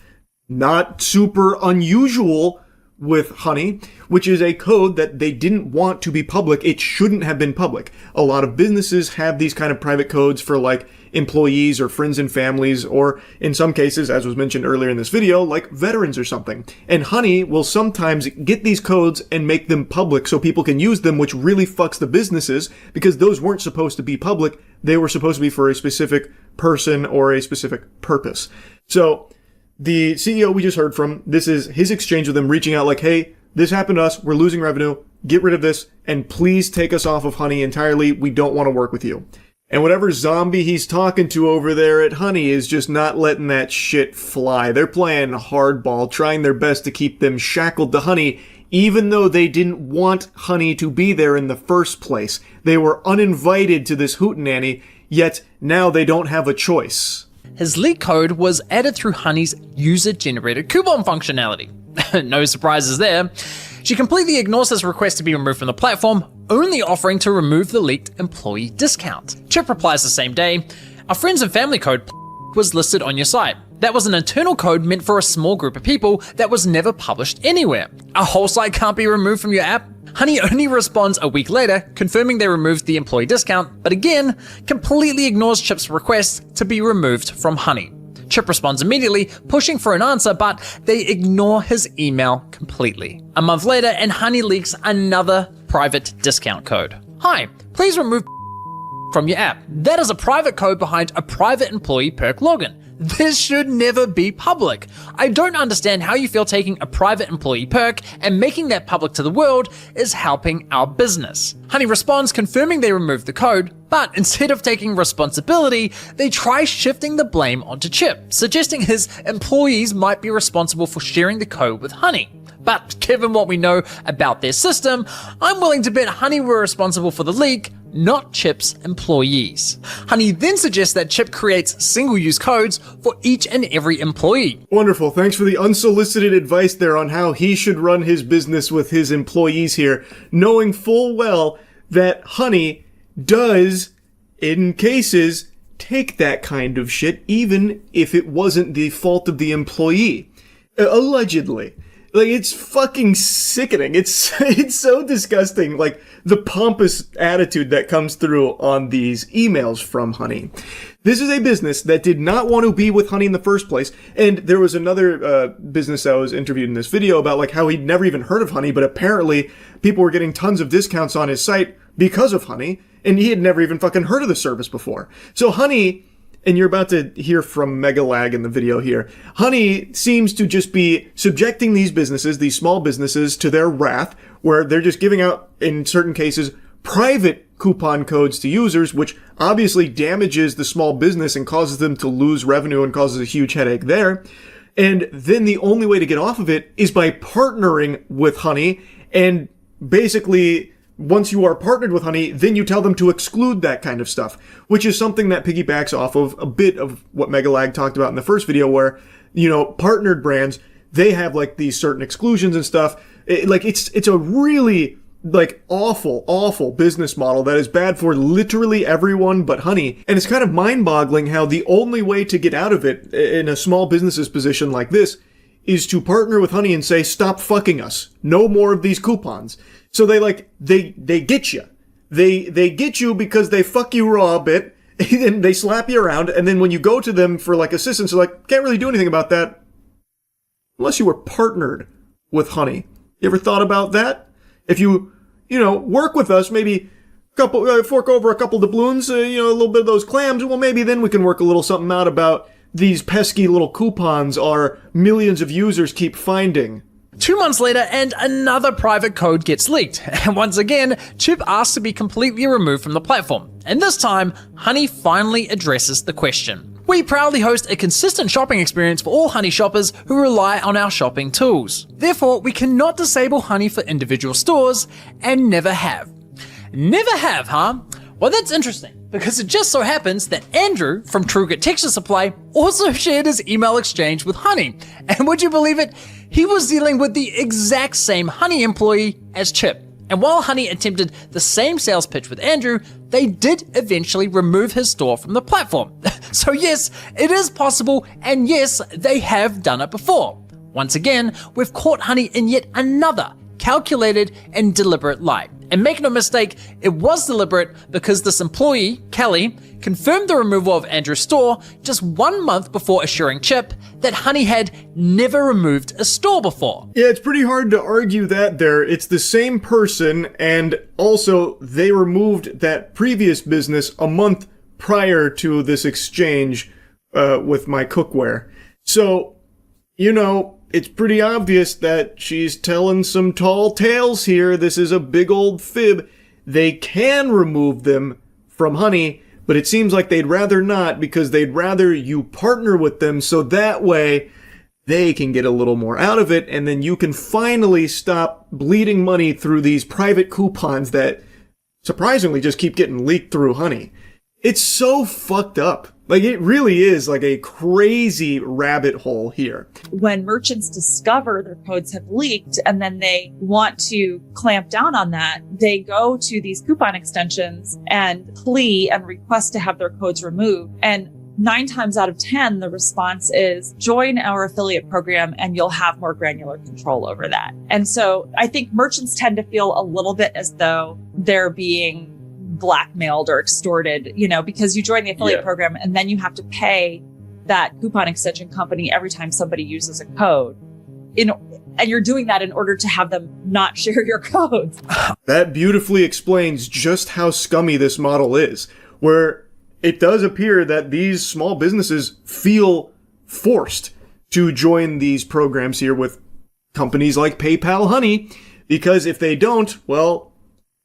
not super unusual with Honey, which is a code that they didn't want to be public. It shouldn't have been public. A lot of businesses have these kind of private codes for like employees or friends and families, or in some cases, as was mentioned earlier in this video, like veterans or something. And Honey will sometimes get these codes and make them public so people can use them, which really fucks the businesses because those weren't supposed to be public. They were supposed to be for a specific person or a specific purpose. So the CEO we just heard from, this is his exchange with them reaching out like, hey, this happened to us. We're losing revenue. Get rid of this and please take us off of Honey entirely. We don't want to work with you. And whatever zombie he's talking to over there at Honey is just not letting that shit fly. They're playing hardball, trying their best to keep them shackled to Honey, even though they didn't want Honey to be there in the first place. They were uninvited to this hootenanny, yet now they don't have a choice. His leak code was added through Honey's user-generated coupon functionality. No surprises there. She completely ignores his request to be removed from the platform, only offering to remove the leaked employee discount. Chip replies the same day, "Our friends and family code was listed on your site. That was an internal code meant for a small group of people that was never published anywhere. Our whole site can't be removed from your app." Honey only responds a week later, confirming they removed the employee discount, but again, completely ignores Chip's request to be removed from Honey. Chip responds immediately, pushing for an answer, but they ignore his email completely. A month later, and Honey leaks another private discount code. "Hi, please remove from your app. That is a private code behind a private employee perk login. This should never be public. I don't understand how you feel taking a private employee perk and making that public to the world is helping our business." Honey responds confirming they removed the code, but instead of taking responsibility, they try shifting the blame onto Chip, suggesting his employees might be responsible for sharing the code with Honey. But given what we know about their system, I'm willing to bet Honey were responsible for the leak, not Chip's employees. Honey then suggests that Chip creates single-use codes for each and every employee. Wonderful. Thanks for the unsolicited advice there on how he should run his business with his employees here, knowing full well that Honey does, in cases, take that kind of shit, even if it wasn't the fault of the employee. Allegedly. Like, it's fucking sickening. It's so disgusting, like, the pompous attitude that comes through on these emails from Honey. This is a business that did not want to be with Honey in the first place, and there was another business that was interviewed in this video about, like, how he'd never even heard of Honey, but apparently people were getting tons of discounts on his site because of Honey, And he had never even fucking heard of the service before. So Honey, and you're about to hear from Megalag in the video here, Honey seems to just be subjecting these businesses, these small businesses, to their wrath, where they're just giving out, in certain cases, private coupon codes to users, which obviously damages the small business and causes them to lose revenue and causes a huge headache there. And then the only way to get off of it is by partnering with Honey. And basically, once you are partnered with Honey, then you tell them to exclude that kind of stuff, which is something that piggybacks off of a bit of what Megalag talked about in the first video, where, you know, partnered brands, they have like these certain exclusions and stuff. It's a really like awful business model that is bad for literally everyone but Honey. And it's kind of mind-boggling how the only way to get out of it in a small business's position like this is to partner with Honey and say, stop fucking us. No more of these coupons. So they get you. They get you because they fuck you raw a bit, and they slap you around, and then when you go to them for like assistance, they're like, can't really do anything about that unless you were partnered with Honey. You ever thought about that? If you work with us, maybe fork over a couple doubloons, a little bit of those clams, well, maybe then we can work a little something out about these pesky little coupons our millions of users keep finding. 2 months later, and another private code gets leaked. And once again, Chip asks to be completely removed from the platform. And this time, Honey finally addresses the question. We proudly host a consistent shopping experience for all Honey shoppers who rely on our shopping tools. Therefore, we cannot disable Honey for individual stores, and never have. Never have, huh? Well, that's interesting, because it just so happens that Andrew from TrueGrit Texture Supply also shared his email exchange with Honey. And would you believe it? He was dealing with the exact same Honey employee as Chip. And while Honey attempted the same sales pitch with Andrew, they did eventually remove his store from the platform. So yes, it is possible, and yes, they have done it before. Once again, we've caught Honey in yet another calculated and deliberate lie. And make no mistake, it was deliberate, because this employee, Kelly, confirmed the removal of Andrew's store just 1 month before assuring Chip that Honey had never removed a store before. Yeah, it's pretty hard to argue that there. It's the same person, and also they removed that previous business a month prior to this exchange with my cookware. So, it's pretty obvious that she's telling some tall tales here. This is a big old fib. They can remove them from Honey, but it seems like they'd rather not, because they'd rather you partner with them so that way they can get a little more out of it, and then you can finally stop bleeding money through these private coupons that surprisingly just keep getting leaked through Honey. It's so fucked up. Like, it really is like a crazy rabbit hole here. When merchants discover their codes have leaked and then they want to clamp down on that, they go to these coupon extensions and plea and request to have their codes removed. And 9 times out of 10, the response is join our affiliate program and you'll have more granular control over that. And so I think merchants tend to feel a little bit as though they're being blackmailed or extorted, because you join the affiliate program and then you have to pay that coupon extension company every time somebody uses a code. And you're doing that in order to have them not share your codes. That beautifully explains just how scummy this model is, where it does appear that these small businesses feel forced to join these programs here with companies like PayPal Honey, because if they don't, well,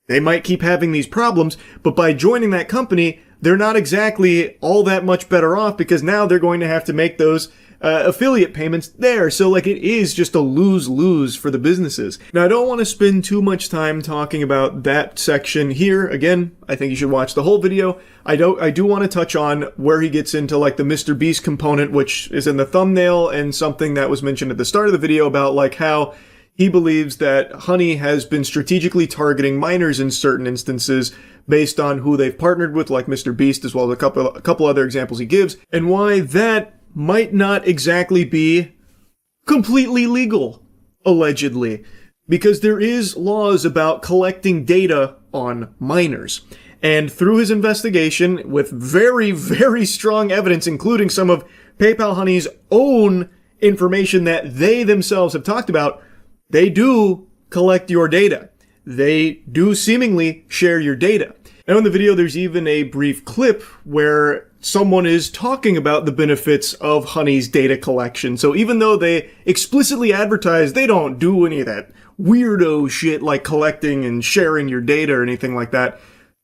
they might keep having these problems, but by joining that company, they're not exactly all that much better off, because now they're going to have to make those affiliate payments there. So it is just a lose-lose for the businesses. Now, I don't want to spend too much time talking about that section here. Again, I think you should watch the whole video. I do want to touch on where he gets into the Mr. Beast component, which is in the thumbnail, and something that was mentioned at the start of the video about how he believes that Honey has been strategically targeting minors in certain instances based on who they've partnered with, like Mr. Beast, as well as a couple other examples he gives, and why that might not exactly be completely legal, allegedly, because there is laws about collecting data on minors. And through his investigation, with very, very strong evidence, including some of PayPal Honey's own information that they themselves have talked about, they do collect your data. They do seemingly share your data. And on the video, there's even a brief clip where someone is talking about the benefits of Honey's data collection. So even though they explicitly advertise they don't do any of that weirdo shit like collecting and sharing your data or anything like that,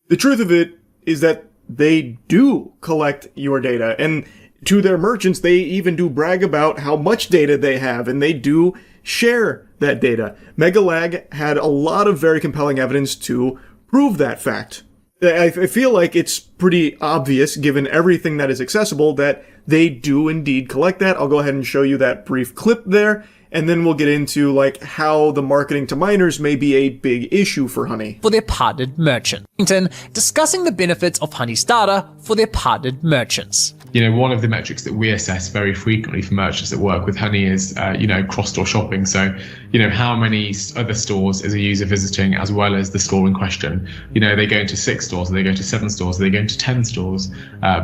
the truth of it is that they do collect your data. And to their merchants, they even do brag about how much data they have, and they do share that data. Megalag had a lot of very compelling evidence to prove that fact. I feel like it's pretty obvious, given everything that is accessible, that they do indeed collect that. I'll go ahead and show you that brief clip there, and then we'll get into like how the marketing to minors may be a big issue for Honey. For their partnered merchant. Discussing the benefits of Honey's data for their partnered merchants. One of the metrics that we assess very frequently for merchants that work with Honey is, cross-store shopping. So, how many other stores is a user visiting as well as the store in question? Are they going to 6 stores? Are they going to 7 stores? Are they going to 10 stores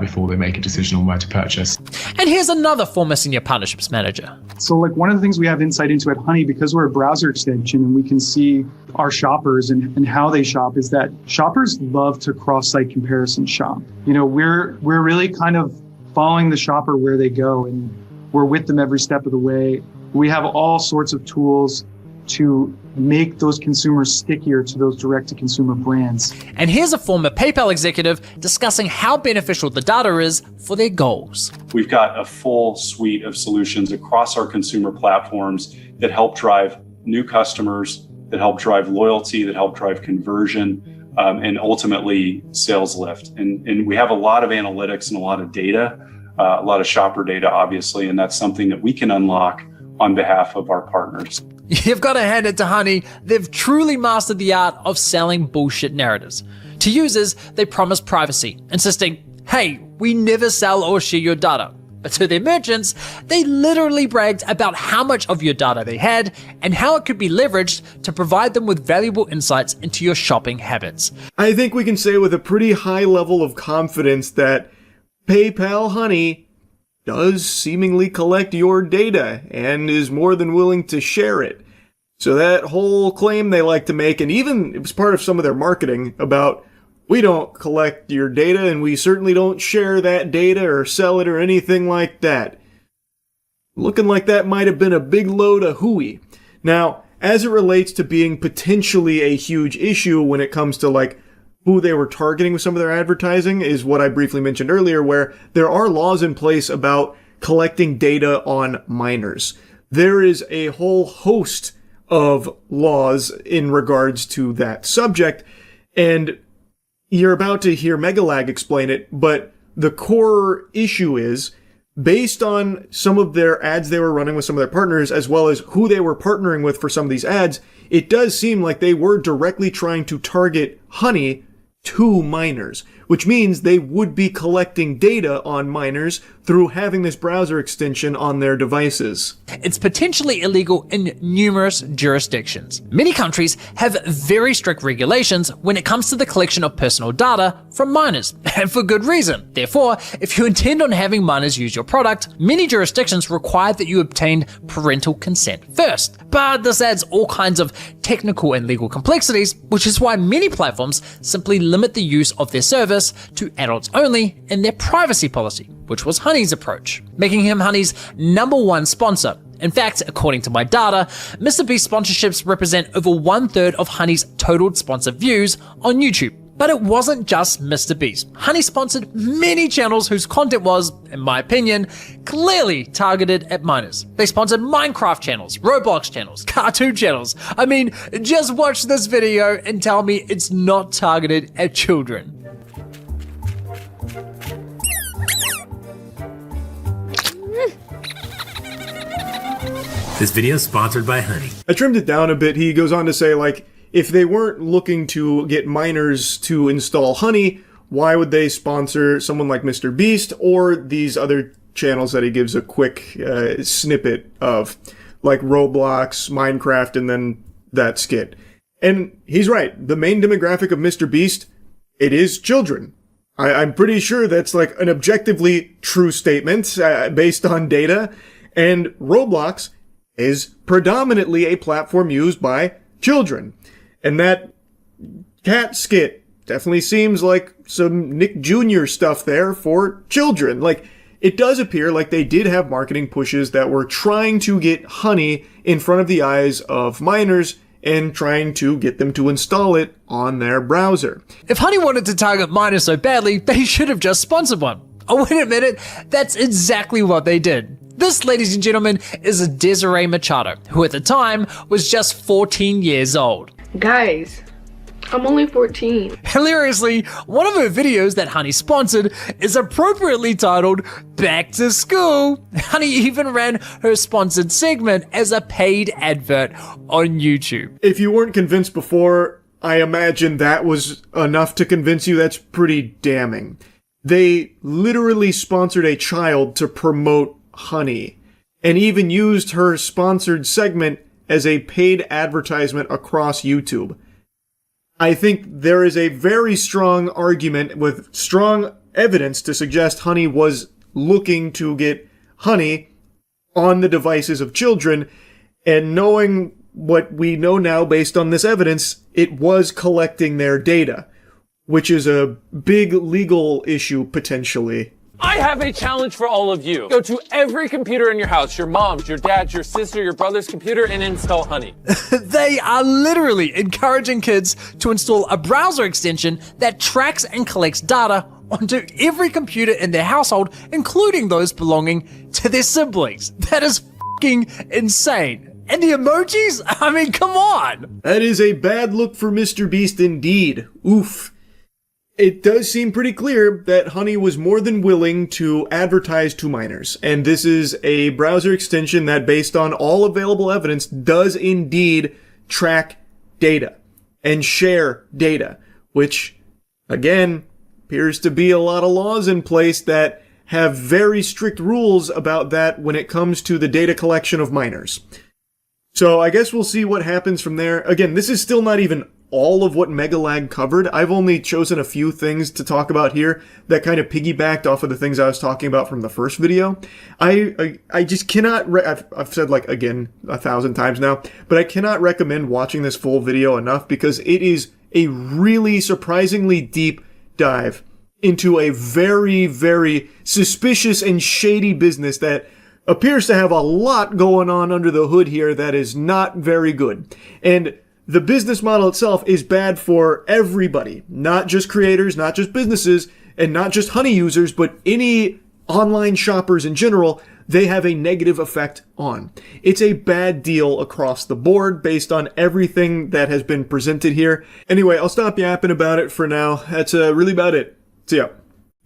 before they make a decision on where to purchase? And here's another former senior partnerships manager. So one of the things we have insight into at Honey, because we're a browser extension and we can see our shoppers and how they shop, is that shoppers love to cross-site comparison shop. We're really kind of following the shopper where they go, and we're with them every step of the way. We have all sorts of tools to make those consumers stickier to those direct-to-consumer brands. And here's a former PayPal executive discussing how beneficial the data is for their goals. We've got a full suite of solutions across our consumer platforms that help drive new customers, that help drive loyalty, that help drive conversion, and ultimately sales lift. And we have a lot of analytics and a lot of data, a lot of shopper data, obviously, and that's something that we can unlock on behalf of our partners. You've got to hand it to Honey. They've truly mastered the art of selling bullshit narratives. To users, they promise privacy, insisting, hey, we never sell or share your data. But to their merchants, they literally bragged about how much of your data they had and how it could be leveraged to provide them with valuable insights into your shopping habits. I think we can say with a pretty high level of confidence that PayPal Honey does seemingly collect your data and is more than willing to share it. So that whole claim they like to make, and even it was part of some of their marketing about, we don't collect your data and we certainly don't share that data or sell it or anything like that. Looking like that might have been a big load of hooey. Now, as it relates to being potentially a huge issue when it comes to like who they were targeting with some of their advertising is what I briefly mentioned earlier, where there are laws in place about collecting data on minors. There is a whole host of laws in regards to that subject, and you're about to hear Megalag explain it, but the core issue is, based on some of their ads they were running with some of their partners, as well as who they were partnering with for some of these ads, it does seem like they were directly trying to target Honey to minors, which means they would be collecting data on minors through having this browser extension on their devices. It's potentially illegal in numerous jurisdictions. Many countries have very strict regulations when it comes to the collection of personal data from minors, and for good reason. Therefore, if you intend on having minors use your product, many jurisdictions require that you obtain parental consent first. But this adds all kinds of technical and legal complexities, which is why many platforms simply limit the use of their service to adults only in their privacy policy, which was Honey's approach, making him Honey's #1 sponsor. In fact, according to my data, Mr. Beast sponsorships represent over 1/3 of Honey's total sponsor views on YouTube. But it wasn't just Mr. Beast. Honey sponsored many channels whose content was, in my opinion, clearly targeted at minors. They sponsored Minecraft channels, Roblox channels, cartoon channels. I mean, just watch this video and tell me it's not targeted at children. This video is sponsored by Honey. I trimmed it down a bit. He goes on to say, like, if they weren't looking to get minors to install Honey, why would they sponsor someone like Mr. Beast or these other channels that he gives a quick snippet of, like Roblox, Minecraft, and then that skit? And he's right. The main demographic of Mr. Beast, it is children. I'm pretty sure that's like an objectively true statement based on data. And Roblox is predominantly a platform used by children. And that cat skit definitely seems like some Nick Jr. stuff there for children. Like, it does appear like they did have marketing pushes that were trying to get Honey in front of the eyes of minors and trying to get them to install it on their browser. If Honey wanted to target minors so badly, they should have just sponsored one. Oh, wait a minute, that's exactly what they did. This, ladies and gentlemen, is Desiree Machado, who at the time was just 14 years old. Guys, I'm only 14. Hilariously, one of her videos that Honey sponsored is appropriately titled Back to School. Honey even ran her sponsored segment as a paid advert on YouTube. If you weren't convinced before, I imagine that was enough to convince you. That's pretty damning. They literally sponsored a child to promote Honey, and even used her sponsored segment as a paid advertisement across YouTube. I think there is a very strong argument with strong evidence to suggest Honey was looking to get Honey on the devices of children, and knowing what we know now based on this evidence, it was collecting their data, which is a big legal issue potentially. I have a challenge for all of you. Go to every computer in your house, your mom's, your dad's, your sister, your brother's computer, and install Honey. They are literally encouraging kids to install a browser extension that tracks and collects data onto every computer in their household, including those belonging to their siblings. That is fucking insane. And the emojis? I mean, come on! That is a bad look for Mr. Beast indeed. Oof. It does seem pretty clear that Honey was more than willing to advertise to minors, and this is a browser extension that, based on all available evidence, does indeed track data and share data, which, again, appears to be a lot of laws in place that have very strict rules about that when it comes to the data collection of minors. So I guess we'll see what happens from there. Again, this is still not even all of what Megalag covered. I've only chosen a few things to talk about here that kind of piggybacked off of the things I was talking about from the first video. I just cannot, I've said like again 1,000 times now, but I cannot recommend watching this full video enough because it is a really surprisingly deep dive into a very, very suspicious and shady business that appears to have a lot going on under the hood here that is not very good. And the business model itself is bad for everybody, not just creators, not just businesses, and not just Honey users, but any online shoppers in general. They have a negative effect on. It's a bad deal across the board based on everything that has been presented here. Anyway, I'll stop yapping about it for now. That's really about it. See ya.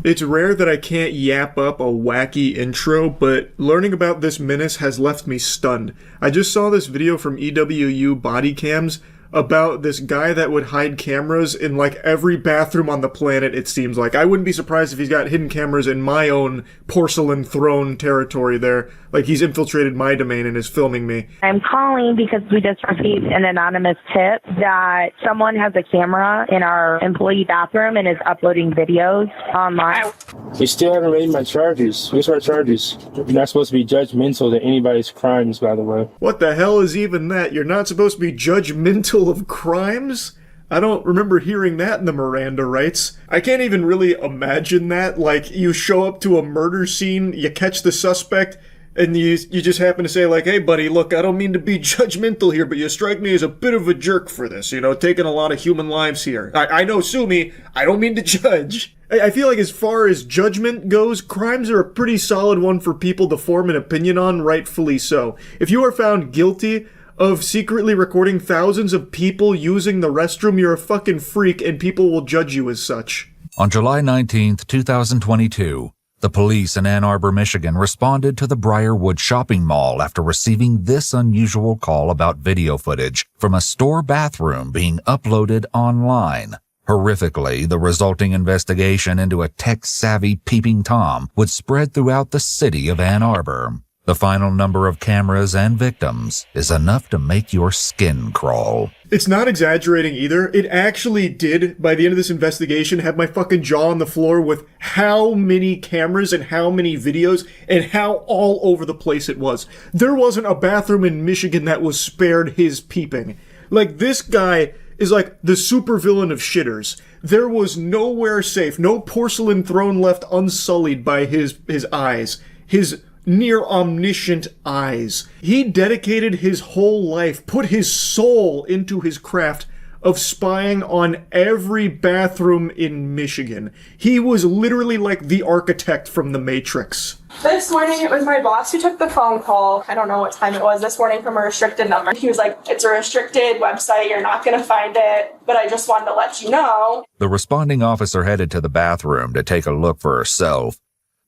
It's rare that I can't yap up a wacky intro, but learning about this menace has left me stunned. I just saw this video from EWU Body Cams about this guy that would hide cameras in like every bathroom on the planet, it seems like. I wouldn't be surprised if he's got hidden cameras in my own porcelain throne territory there. Like he's infiltrated my domain and is filming me. I'm calling because we just received an anonymous tip that someone has a camera in our employee bathroom and is uploading videos online. You still haven't raised my charges. What's our charges? You're not supposed to be judgmental to anybody's crimes, by the way. What the hell is even that? You're not supposed to be judgmental of crimes? I don't remember hearing that in the Miranda rights. I can't even really imagine that. Like, you show up to a murder scene, you catch the suspect, and you just happen to say, like, hey, buddy, look, I don't mean to be judgmental here, but you strike me as a bit of a jerk for this, you know, taking a lot of human lives here. I know, sue me, I don't mean to judge. I feel like as far as judgment goes, crimes are a pretty solid one for people to form an opinion on, rightfully so. If you are found guilty of secretly recording thousands of people using the restroom, you're a fucking freak, and people will judge you as such. On July 19th, 2022, the police in Ann Arbor, Michigan responded to the Briarwood shopping mall after receiving this unusual call about video footage from a store bathroom being uploaded online. Horrifically, the resulting investigation into a tech-savvy peeping Tom would spread throughout the city of Ann Arbor. The final number of cameras and victims is enough to make your skin crawl. It's not exaggerating either. It actually did, by the end of this investigation, have my fucking jaw on the floor with how many cameras and how many videos and how all over the place it was. There wasn't a bathroom in Michigan that was spared his peeping. Like, this guy is like the supervillain of shitters. There was nowhere safe, no porcelain throne left unsullied by his eyes. His near omniscient eyes. He dedicated his whole life, put his soul into his craft of spying on every bathroom in Michigan. He was literally like the architect from The Matrix. This morning, it was my boss who took the phone call. I don't know what time it was this morning from a restricted number. He was like, it's a restricted website. You're not going to find it, but I just wanted to let you know. The responding officer headed to the bathroom to take a look for herself.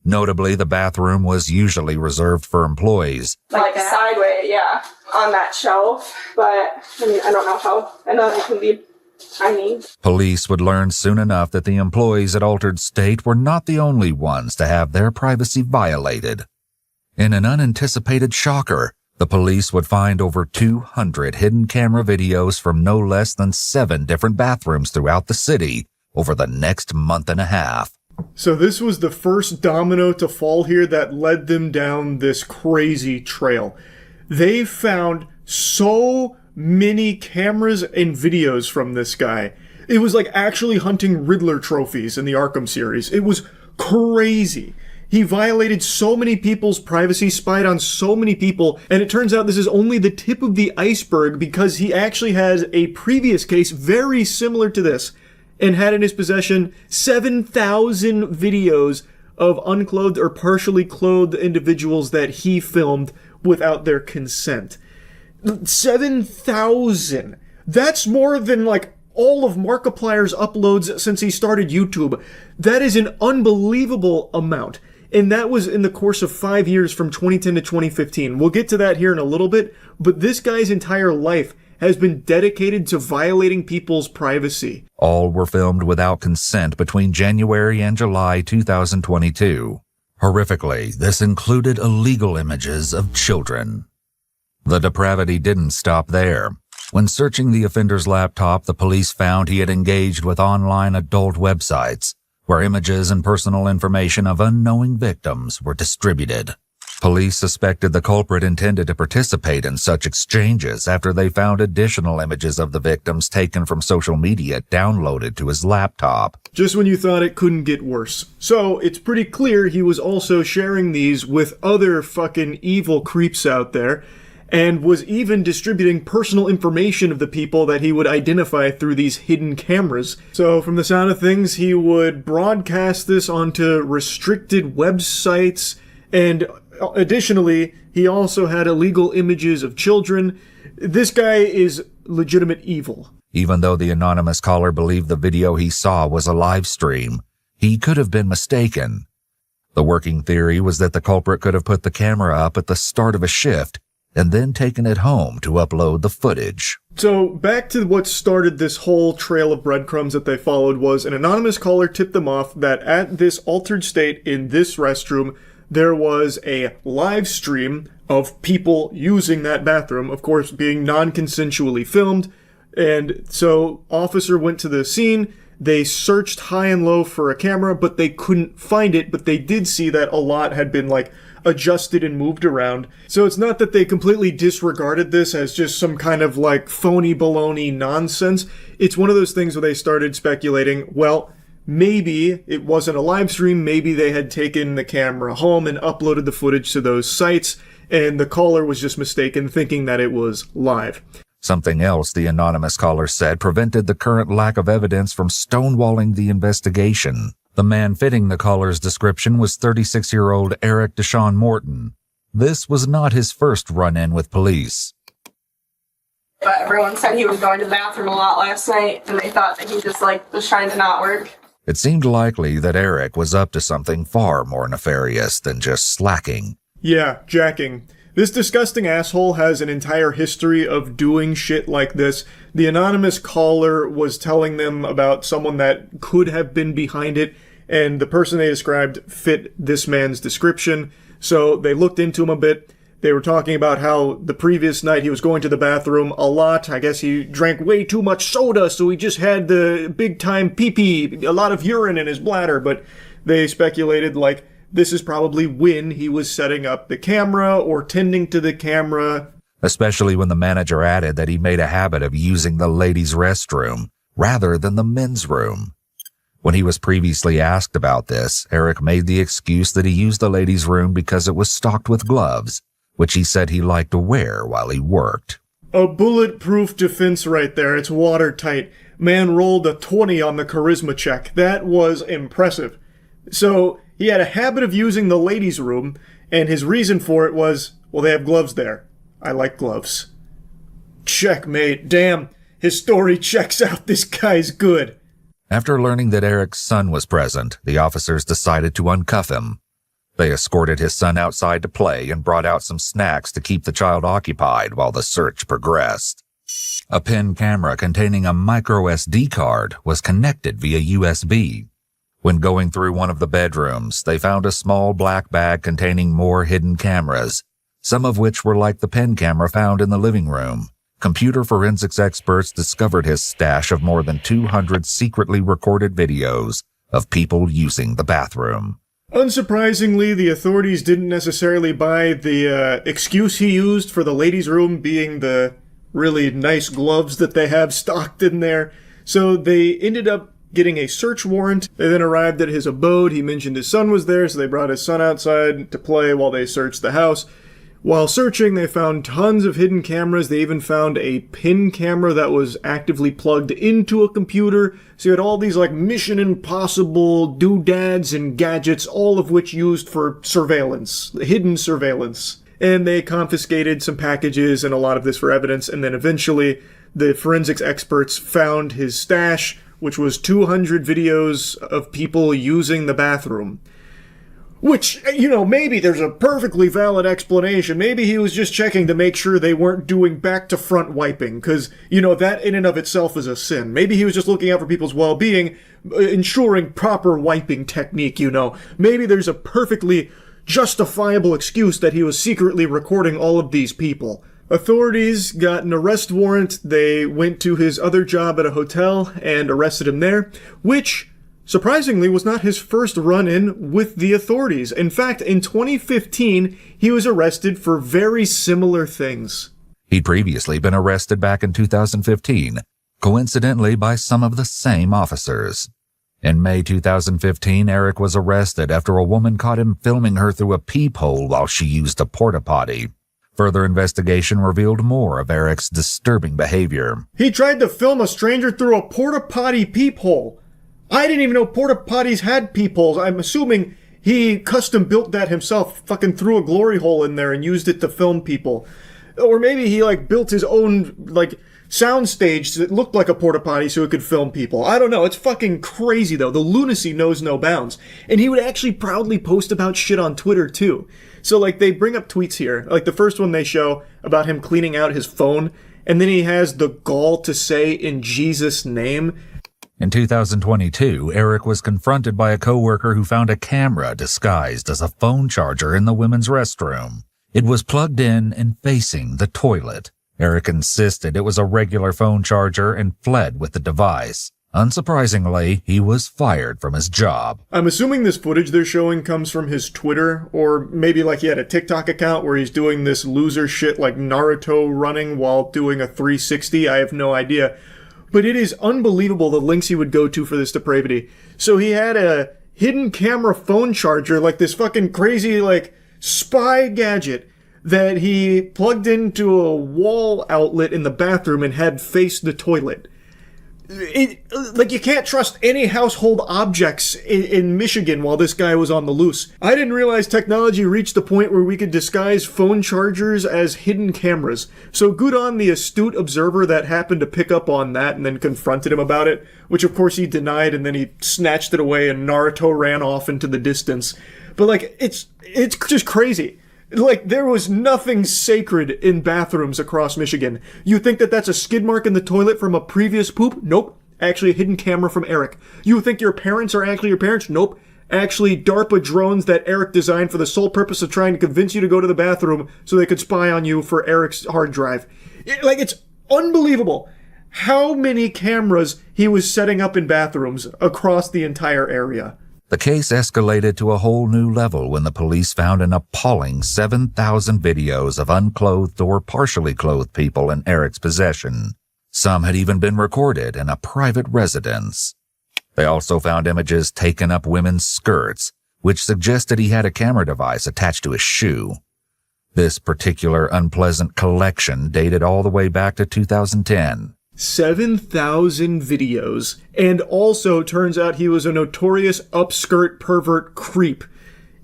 Notably, the bathroom was usually reserved for employees. Like sideways, yeah, on that shelf. But, I mean, I don't know how. I know it can be tiny. Police would learn soon enough that the employees at Altered State were not the only ones to have their privacy violated. In an unanticipated shocker, the police would find over 200 hidden camera videos from no less than 7 different bathrooms throughout the city over the next month and a half. So this was the first domino to fall here that led them down this crazy trail. They found so many cameras and videos from this guy. It was like actually hunting Riddler trophies in the Arkham series. It was crazy. He violated so many people's privacy, spied on so many people, and it turns out this is only the tip of the iceberg because he actually has a previous case very similar to this, and had in his possession 7,000 videos of unclothed or partially clothed individuals that he filmed without their consent. 7,000! That's more than like all of Markiplier's uploads since he started YouTube. That is an unbelievable amount. And that was in the course of 5 years from 2010 to 2015. We'll get to that here in a little bit, but this guy's entire life has been dedicated to violating people's privacy. All were filmed without consent between January and July 2022. Horrifically, this included illegal images of children. The depravity didn't stop there. When searching the offender's laptop, the police found he had engaged with online adult websites, where images and personal information of unknowing victims were distributed. Police suspected the culprit intended to participate in such exchanges after they found additional images of the victims taken from social media downloaded to his laptop. Just when you thought it couldn't get worse. So, it's pretty clear he was also sharing these with other fucking evil creeps out there, and was even distributing personal information of the people that he would identify through these hidden cameras. So, from the sound of things, he would broadcast this onto restricted websites, and additionally, he also had illegal images of children. This guy is legitimate evil. Even though the anonymous caller believed the video he saw was a live stream, he could have been mistaken. The working theory was that the culprit could have put the camera up at the start of a shift and then taken it home to upload the footage. So, back to what started this whole trail of breadcrumbs that they followed was an anonymous caller tipped them off that at this Altered State in this restroom, there was a live stream of people using that bathroom, of course being non-consensually filmed. And so officer went to the scene, they searched high and low for a camera, but they couldn't find it, but they did see that a lot had been like adjusted and moved around. So it's not that they completely disregarded this as just some kind of like phony baloney nonsense. It's one of those things where they started speculating, well, maybe it wasn't a live stream, maybe they had taken the camera home and uploaded the footage to those sites, and the caller was just mistaken thinking that it was live. Something else the anonymous caller said prevented the current lack of evidence from stonewalling the investigation. The man fitting the caller's description was 36-year-old Eric Deshaun Morton. This was not his first run-in with police. But everyone said he was going to the bathroom a lot last night, and they thought that he just was trying to not work. It seemed likely that Eric was up to something far more nefarious than just slacking. Yeah, jacking. This disgusting asshole has an entire history of doing shit like this. The anonymous caller was telling them about someone that could have been behind it, and the person they described fit this man's description. So they looked into him a bit. They were talking about how the previous night he was going to the bathroom a lot. I guess he drank way too much soda, so he just had the big-time pee-pee, a lot of urine in his bladder. But they speculated, this is probably when he was setting up the camera or tending to the camera. especially when the manager added that he made a habit of using the ladies' restroom rather than the men's room. When he was previously asked about this, Eric made the excuse that he used the ladies' room because it was stocked with gloves, which he said he liked to wear while he worked. A bulletproof defense right there. It's watertight. Man rolled a 20 on the charisma check. That was impressive. So he had a habit of using the ladies' room, and his reason for it was, well, they have gloves there. I like gloves. Checkmate. Damn, his story checks out. This guy's good. After learning that Eric's son was present, the officers decided to uncuff him. They escorted his son outside to play and brought out some snacks to keep the child occupied while the search progressed. A pen camera containing a micro SD card was connected via USB. When going through one of the bedrooms, they found a small black bag containing more hidden cameras, some of which were like the pen camera found in the living room. Computer forensics experts discovered his stash of more than 200 secretly recorded videos of people using the bathroom. Unsurprisingly, the authorities didn't necessarily buy the excuse he used for the ladies' room being the really nice gloves that they have stocked in there, so they ended up getting a search warrant. They then arrived at his abode. He mentioned his son was there, so they brought his son outside to play while they searched the house. While searching, they found tons of hidden cameras. They even found a pin camera that was actively plugged into a computer. So you had all these like Mission Impossible doodads and gadgets, all of which used for surveillance, hidden surveillance. And they confiscated some packages and a lot of this for evidence. And then eventually the forensics experts found his stash, which was 200 videos of people using the bathroom. Which, you know, maybe there's a perfectly valid explanation. Maybe he was just checking to make sure they weren't doing back-to-front wiping, because, you know, that in and of itself is a sin. Maybe he was just looking out for people's well-being, ensuring proper wiping technique, you know. Maybe there's a perfectly justifiable excuse that he was secretly recording all of these people. Authorities got an arrest warrant. They went to his other job at a hotel and arrested him there, which surprisingly was not his first run-in with the authorities. In fact, in 2015, he was arrested for very similar things. He'd previously been arrested back in 2015, coincidentally by some of the same officers. In May 2015, Eric was arrested after a woman caught him filming her through a peephole while she used a porta-potty. Further investigation revealed more of Eric's disturbing behavior. He tried to film a stranger through a porta-potty peephole. I didn't even know porta-potties had peepholes. I'm assuming he custom-built that himself, fucking threw a glory hole in there and used it to film people. Or maybe he, like, built his own, like, soundstage that looked like a porta-potty so it could film people. I don't know. It's fucking crazy, though. The lunacy knows no bounds. And he would actually proudly post about shit on Twitter, too. So, like, they bring up tweets here. Like, the first one they show about him cleaning out his phone, and then he has the gall to say, "In Jesus' name." In 2022, Eric was confronted by a coworker who found a camera disguised as a phone charger in the women's restroom. It was plugged in and facing the toilet. Eric insisted it was a regular phone charger and fled with the device. Unsurprisingly, he was fired from his job. I'm assuming this footage they're showing comes from his Twitter, or maybe like he had a TikTok account where he's doing this loser shit like Naruto running while doing a 360. I have no idea. But it is unbelievable the links he would go to for this depravity. So he had a hidden camera phone charger, like this fucking crazy, like, spy gadget that he plugged into a wall outlet in the bathroom and had face the toilet. Like, you can't trust any household objects in Michigan while this guy was on the loose. I didn't realize technology reached the point where we could disguise phone chargers as hidden cameras. So good on the astute observer that happened to pick up on that and then confronted him about it, which of course he denied, and then he snatched it away and Naruto ran off into the distance. But like, it's just crazy. Like, there was nothing sacred in bathrooms across Michigan. You think that that's a skid mark in the toilet from a previous poop? Nope. Actually a hidden camera from Eric. You think your parents are actually your parents? Nope. Actually DARPA drones that Eric designed for the sole purpose of trying to convince you to go to the bathroom so they could spy on you for Eric's hard drive. It's unbelievable how many cameras he was setting up in bathrooms across the entire area. The case escalated to a whole new level when the police found an appalling 7,000 videos of unclothed or partially clothed people in Eric's possession. Some had even been recorded in a private residence. They also found images taken up women's skirts, which suggested he had a camera device attached to his shoe. This particular unpleasant collection dated all the way back to 2010. 7,000 videos, and also turns out he was a notorious upskirt pervert creep.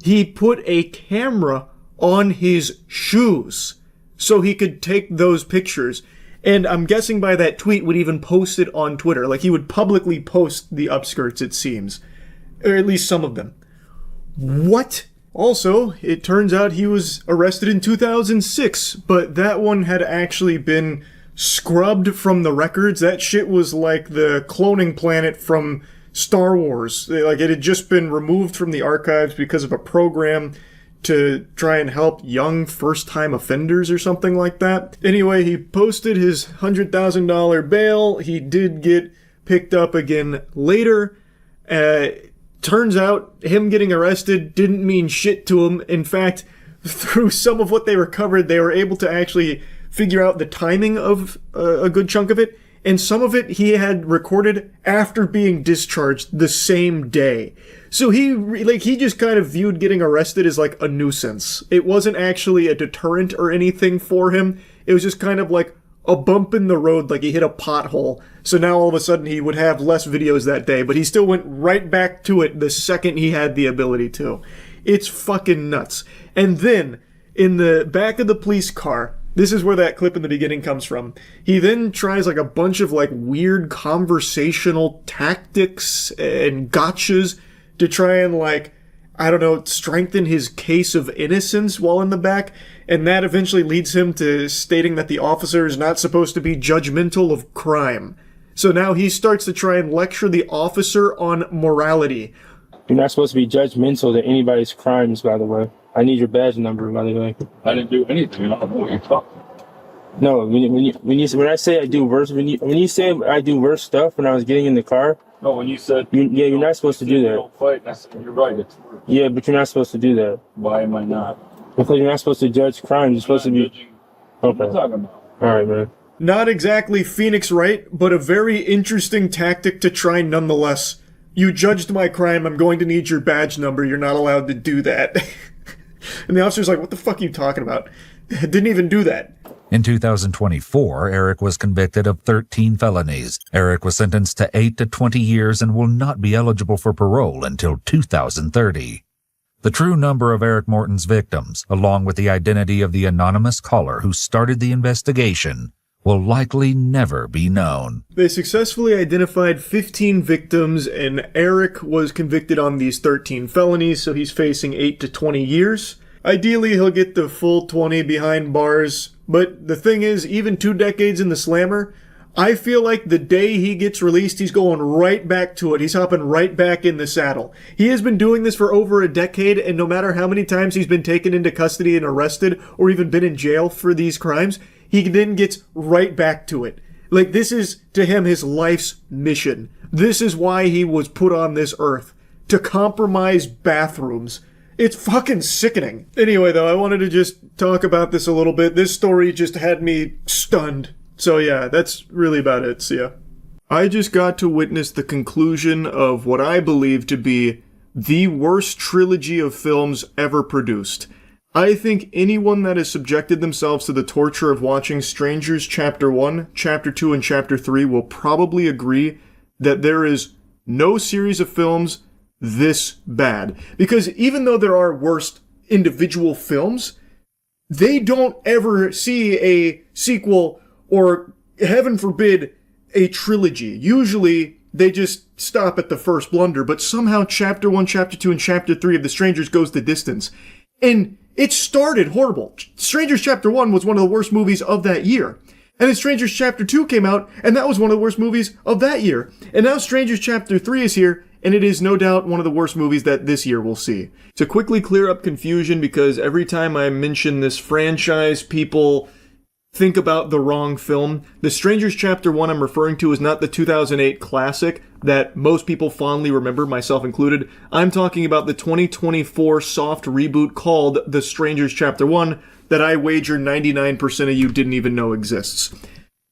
He put a camera on his shoes so he could take those pictures, and I'm guessing by that tweet would even post it on Twitter. Like, he would publicly post the upskirts, it seems. Or at least some of them. What? Also, it turns out he was arrested in 2006, but that one had actually been scrubbed from the records. That shit was like the cloning planet from Star Wars. Like, it had just been removed from the archives because of a program to try and help young first-time offenders or something like that. Anyway, he posted his $100,000 bail. He did get picked up again later. Turns out him getting arrested didn't mean shit to him. In fact, through some of what they recovered, they were able to actually figure out the timing of a good chunk of it, and some of it he had recorded after being discharged the same day. So he just kind of viewed getting arrested as like a nuisance. It wasn't actually a deterrent or anything for him. It was just kind of like a bump in the road, like he hit a pothole. So now all of a sudden he would have less videos that day, but he still went right back to it the second he had the ability to. It's fucking nuts. And then, in the back of the police car, this is where that clip in the beginning comes from. He then tries like a bunch of like weird conversational tactics and gotchas to try and like, I don't know, strengthen his case of innocence while in the back. And that eventually leads him to stating that the officer is not supposed to be judgmental of crime. So now he starts to try and lecture the officer on morality. You're not supposed to be judgmental to anybody's crimes, by the way. I need your badge number, by the way. I didn't do anything. I don't know what you're talking about. No, when I say I do worse, when you say I do worse stuff when I was getting in the car. No, when you said you're not supposed to do that. Don't fight. And I said, you're right. It's worse. Yeah, but you're not supposed to do that. Why am I not? Because you're not supposed to judge crimes. You're supposed to be. What are you talking about? All right, man. Not exactly Phoenix Wright, but a very interesting tactic to try nonetheless. You judged my crime. I'm going to need your badge number. You're not allowed to do that. And the officer's like, what the fuck are you talking about? Didn't even do that. In 2024, Eric was convicted of 13 felonies. Eric was sentenced to 8 to 20 years and will not be eligible for parole until 2030. The true number of Eric Morton's victims, along with the identity of the anonymous caller who started the investigation, will likely never be known. They successfully identified 15 victims, and Eric was convicted on these 13 felonies, so he's facing 8 to 20 years. Ideally, he'll get the full 20 behind bars, but the thing is, even 2 decades in the slammer, I feel like the day he gets released, he's going right back to it. He's hopping right back in the saddle. He has been doing this for over a decade, and no matter how many times he's been taken into custody and arrested, or even been in jail for these crimes, he then gets right back to it. Like, this is, to him, his life's mission. This is why he was put on this earth. To compromise bathrooms. It's fucking sickening. Anyway, though, I wanted to just talk about this a little bit. This story just had me stunned. So yeah, that's really about it. See ya. I just got to witness the conclusion of what I believe to be the worst trilogy of films ever produced. I think anyone that has subjected themselves to the torture of watching Strangers Chapter 1, Chapter 2, and Chapter 3 will probably agree that there is no series of films this bad. Because even though there are worst individual films, they don't ever see a sequel or, heaven forbid, a trilogy. Usually, they just stop at the first blunder, but somehow Chapter 1, Chapter 2, and Chapter 3 of The Strangers goes the distance. And it started horrible. Strangers Chapter 1 was one of the worst movies of that year. And then Strangers Chapter 2 came out, and that was one of the worst movies of that year. And now Strangers Chapter 3 is here, and it is no doubt one of the worst movies that this year we'll see. To quickly clear up confusion, because every time I mention this franchise, people think about the wrong film. The Strangers Chapter 1 I'm referring to is not the 2008 classic that most people fondly remember, myself included. I'm talking about the 2024 soft reboot called The Strangers Chapter 1 that I wager 99% of you didn't even know exists.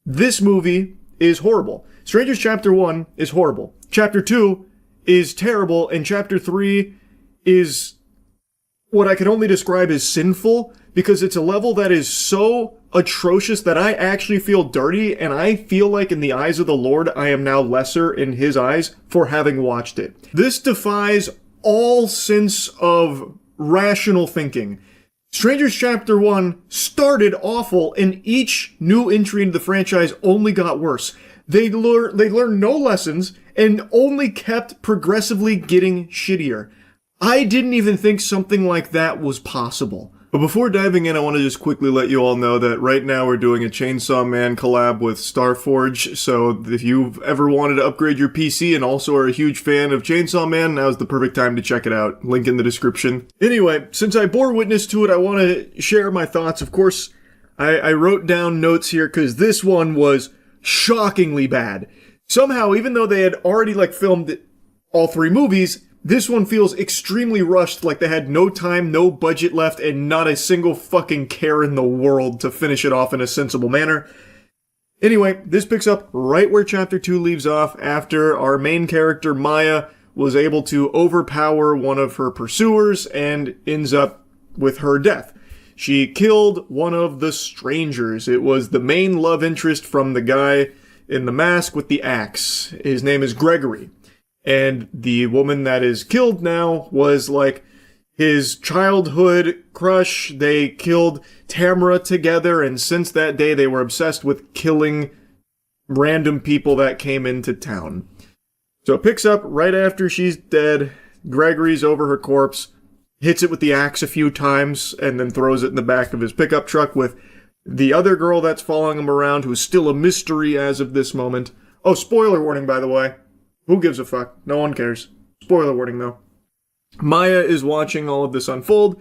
This movie is horrible. Strangers Chapter 1 is horrible. Chapter 2 is terrible, and Chapter 3 is what I can only describe as sinful, because it's a level that is so atrocious that I actually feel dirty, and I feel like in the eyes of the Lord, I am now lesser in his eyes for having watched it. This defies all sense of rational thinking. Strangers Chapter 1 started awful, and each new entry into the franchise only got worse. They learned no lessons and only kept progressively getting shittier. I didn't even think something like that was possible. But before diving in, I want to just quickly let you all know that right now we're doing a Chainsaw Man collab with Starforge, so if you've ever wanted to upgrade your PC and also are a huge fan of Chainsaw Man, now's the perfect time to check it out. Link in the description. Anyway, since I bore witness to it, I want to share my thoughts. Of course, I wrote down notes here because this one was shockingly bad. Somehow, even though they had already filmed all three movies, this one feels extremely rushed, like they had no time, no budget left, and not a single fucking care in the world to finish it off in a sensible manner. Anyway, this picks up right where Chapter 2 leaves off, after our main character, Maya, was able to overpower one of her pursuers and ends up with her death. She killed one of the strangers. It was the main love interest from the guy in the mask with the axe. His name is Gregory. And the woman that is killed now was his childhood crush. They killed Tamara together, and since that day they were obsessed with killing random people that came into town. So it picks up right after she's dead. Gregory's over her corpse, hits it with the axe a few times, and then throws it in the back of his pickup truck with the other girl that's following him around, who's still a mystery as of this moment. Oh, spoiler warning, by the way. Who gives a fuck? No one cares. Spoiler warning, though. Maya is watching all of this unfold.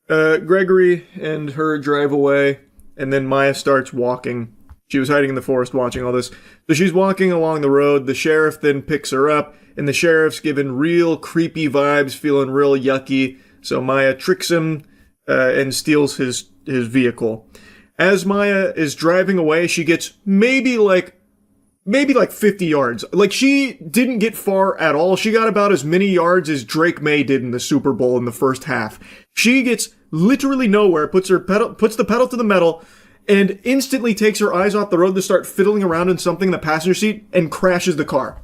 Gregory and her drive away, and then Maya starts walking. She was hiding in the forest watching all this. So she's walking along the road. The sheriff then picks her up, and the sheriff's giving real creepy vibes, feeling real yucky. So Maya tricks him and steals his vehicle. As Maya is driving away, she gets maybe 50 yards. She didn't get far at all. She got about as many yards as Drake May did in the Super Bowl in the first half. She gets literally nowhere, puts the pedal to the metal, and instantly takes her eyes off the road to start fiddling around in something in the passenger seat and crashes the car.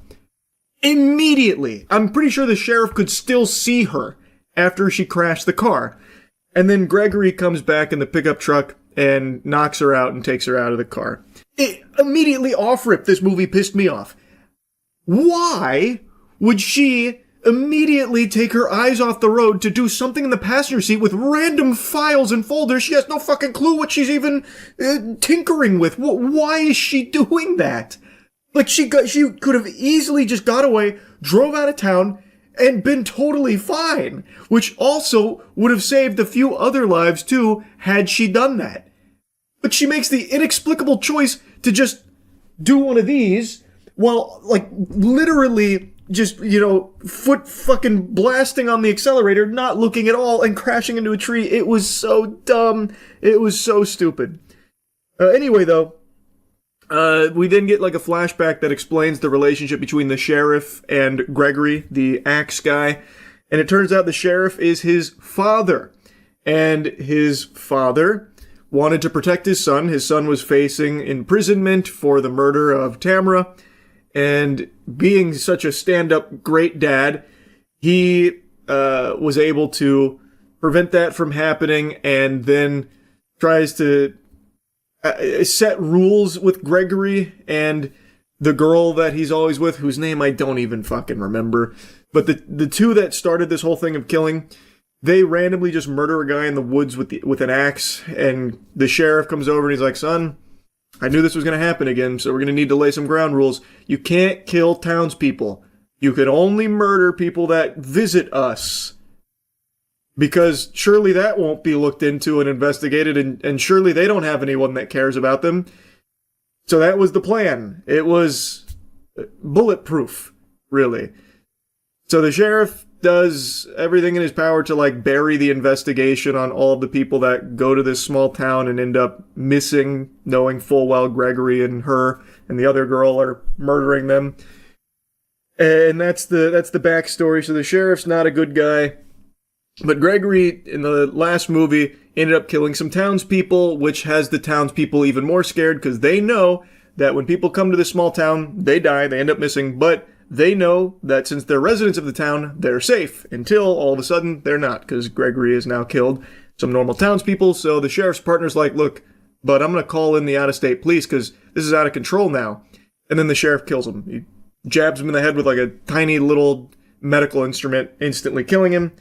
Immediately. I'm pretty sure the sheriff could still see her after she crashed the car. And then Gregory comes back in the pickup truck and knocks her out and takes her out of the car. It immediately off-rip, this movie pissed me off. Why would she immediately take her eyes off the road to do something in the passenger seat with random files and folders? She has no fucking clue what she's even tinkering with. Why is she doing that? She could have easily just got away, drove out of town, and been totally fine. Which also would have saved a few other lives too, had she done that. But she makes the inexplicable choice to just do one of these while, literally just, foot fucking blasting on the accelerator, not looking at all, and crashing into a tree. It was so dumb. It was so stupid. Anyway, though, we then get a flashback that explains the relationship between the sheriff and Gregory, the axe guy. And it turns out the sheriff is his father. And his father wanted to protect his son. His son was facing imprisonment for the murder of Tamara. And being such a stand-up great dad, he was able to prevent that from happening, and then tries to set rules with Gregory and the girl that he's always with, whose name I don't even fucking remember. But the two that started this whole thing of killing, they randomly just murder a guy in the woods with an axe, and the sheriff comes over and he's like, son, I knew this was going to happen again, so we're going to need to lay some ground rules. You can't kill townspeople. You can only murder people that visit us. because surely that won't be looked into and investigated, and surely they don't have anyone that cares about them. So that was the plan. It was bulletproof, really. So the sheriff does everything in his power to like bury the investigation on all of the people that go to this small town and end up missing, knowing full well Gregory and her and the other girl are murdering them. And that's the backstory. So the sheriff's not a good guy. But Gregory, in the last movie, ended up killing some townspeople, which has the townspeople even more scared because they know that when people come to this small town, they die, they end up missing, but they know that since they're residents of the town, they're safe until all of a sudden they're not, because Gregory has now killed some normal townspeople. So the sheriff's partner's like, look, but I'm going to call in the out-of-state police because this is out of control now. And then the sheriff kills him. He jabs him in the head with like a tiny little medical instrument, instantly killing him.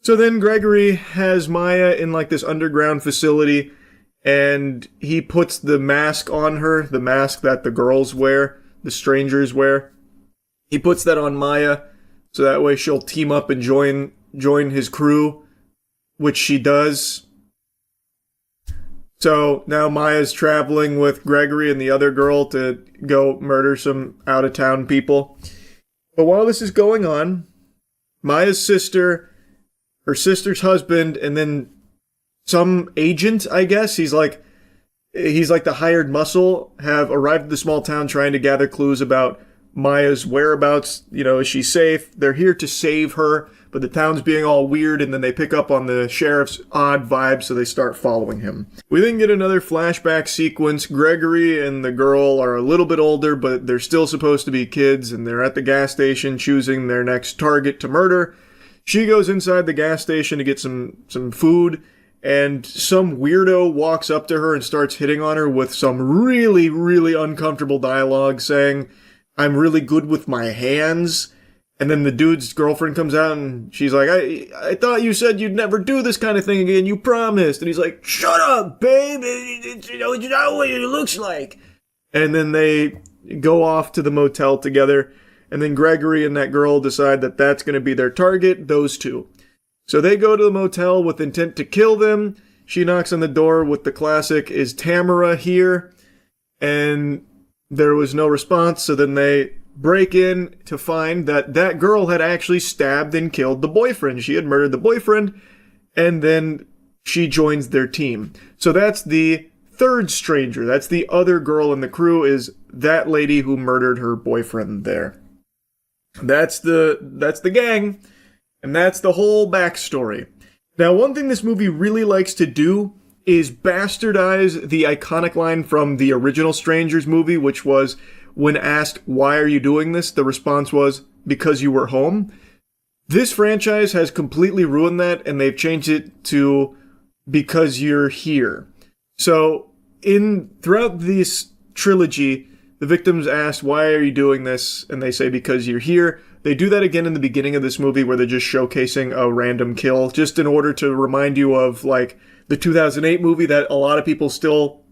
So then Gregory has Maya in like this underground facility, and he puts the mask on her, the mask that the girls wear, the strangers wear. He puts that on Maya, so that way she'll team up and join his crew, which she does. So now Maya's traveling with Gregory and the other girl to go murder some out-of-town people. But while this is going on, Maya's sister, her sister's husband, and then some agent, I guess, he's like the hired muscle, have arrived at the small town trying to gather clues about Maya's whereabouts. You know, is she safe? They're here to save her, but the town's being all weird, and then they pick up on the sheriff's odd vibe, so they start following him. We then get another flashback sequence. Gregory and the girl are a little bit older, but they're still supposed to be kids, and they're at the gas station choosing their next target to murder. She goes inside the gas station to get some food, and some weirdo walks up to her and starts hitting on her with some really, really uncomfortable dialogue saying, "I'm really good with my hands." And then the dude's girlfriend comes out and she's like, I thought you said you'd never do this kind of thing again. You promised. And he's like, shut up, babe. You know what it looks like. And then they go off to the motel together. And then Gregory and that girl decide that that's going to be their target, those two. So they go to the motel with intent to kill them. She knocks on the door with the classic, "Is Tamara here?" And there was no response. So then they break in to find that that girl had actually stabbed and killed the boyfriend. She had murdered the boyfriend, and then she joins their team. So that's the third stranger. That's the other girl in the crew, is that lady who murdered her boyfriend there. That's the gang, and that's the whole backstory. Now, one thing this movie really likes to do is bastardize the iconic line from the original Strangers movie, which was, when asked, "Why are you doing this?" the response was, "Because you were home." This franchise has completely ruined that, and they've changed it to "Because you're here." So, throughout this trilogy, the victims asked, "Why are you doing this?" And they say, "Because you're here." They do that again in the beginning of this movie where they're just showcasing a random kill, just in order to remind you of, like, the 2008 movie that a lot of people still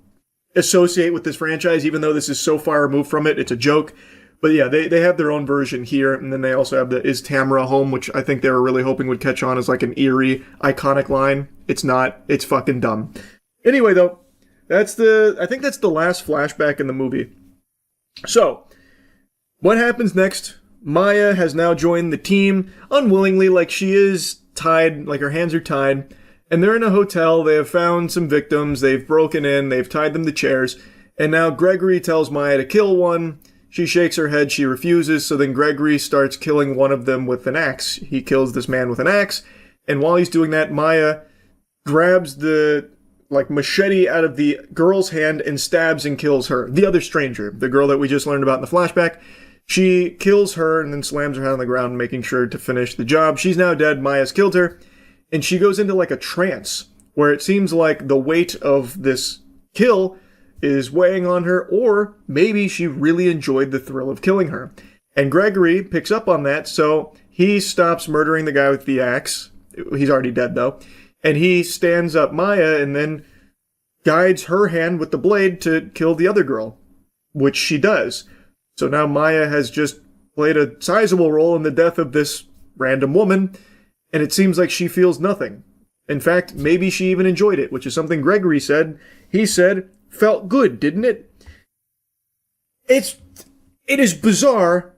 associate with this franchise, even though this is so far removed from it. It's a joke. But yeah, they have their own version here, and then they also have the "Is Tamara home?" which I think they were really hoping would catch on as like an eerie, iconic line. It's not. It's fucking dumb. Anyway, though, I think that's the last flashback in the movie. So, what happens next? Maya has now joined the team, unwillingly, like she is tied, like her hands are tied, and they're in a hotel. They have found some victims, they've broken in, they've tied them to chairs, and now Gregory tells Maya to kill one. She shakes her head, she refuses, so then Gregory starts killing one of them with an axe. He kills this man with an axe, and while he's doing that, Maya grabs the machete out of the girl's hand and stabs and kills her. The other stranger, the girl that we just learned about in the flashback. She kills her and then slams her head on the ground, making sure to finish the job. She's now dead. Maya's killed her. And she goes into like a trance where it seems like the weight of this kill is weighing on her, or maybe she really enjoyed the thrill of killing her. And Gregory picks up on that, so he stops murdering the guy with the axe. He's already dead, though. And he stands up Maya and then guides her hand with the blade to kill the other girl, which she does. So now Maya has just played a sizable role in the death of this random woman, and it seems like she feels nothing. In fact, maybe she even enjoyed it, which is something Gregory said. He said, felt good, didn't it? It is bizarre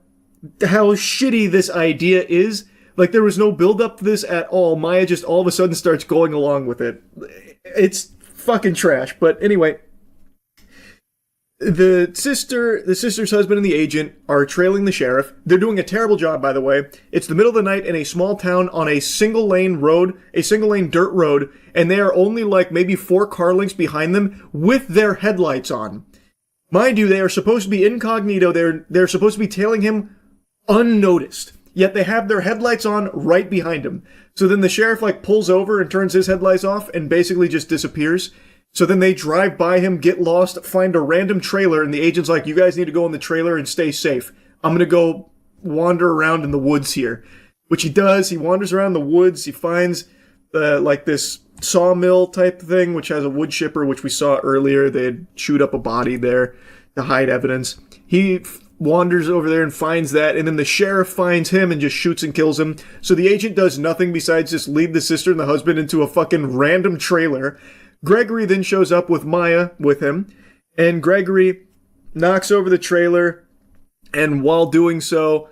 how shitty this idea is. Like, there was no build-up to this at all. Maya just all of a sudden starts going along with it. It's fucking trash. But anyway, the sister's husband and the agent are trailing the sheriff. They're doing a terrible job, by the way. It's the middle of the night in a small town on a single-lane dirt road, and they are only like maybe 4 car lengths behind them with their headlights on. Mind you, they are supposed to be incognito. They're supposed to be tailing him unnoticed. Yet they have their headlights on right behind him. So then the sheriff like pulls over and turns his headlights off and basically just disappears. So then they drive by him, get lost, find a random trailer, and the agent's like, you guys need to go in the trailer and stay safe. I'm gonna go wander around in the woods here. Which he does. He wanders around the woods. He finds like this sawmill type thing, which has a wood chipper, which we saw earlier. They'd shoot up a body there to hide evidence. He wanders over there and finds that, and then the sheriff finds him and just shoots and kills him. So the agent does nothing besides just lead the sister and the husband into a fucking random trailer. Gregory then shows up with Maya with him, and Gregory knocks over the trailer, and while doing so,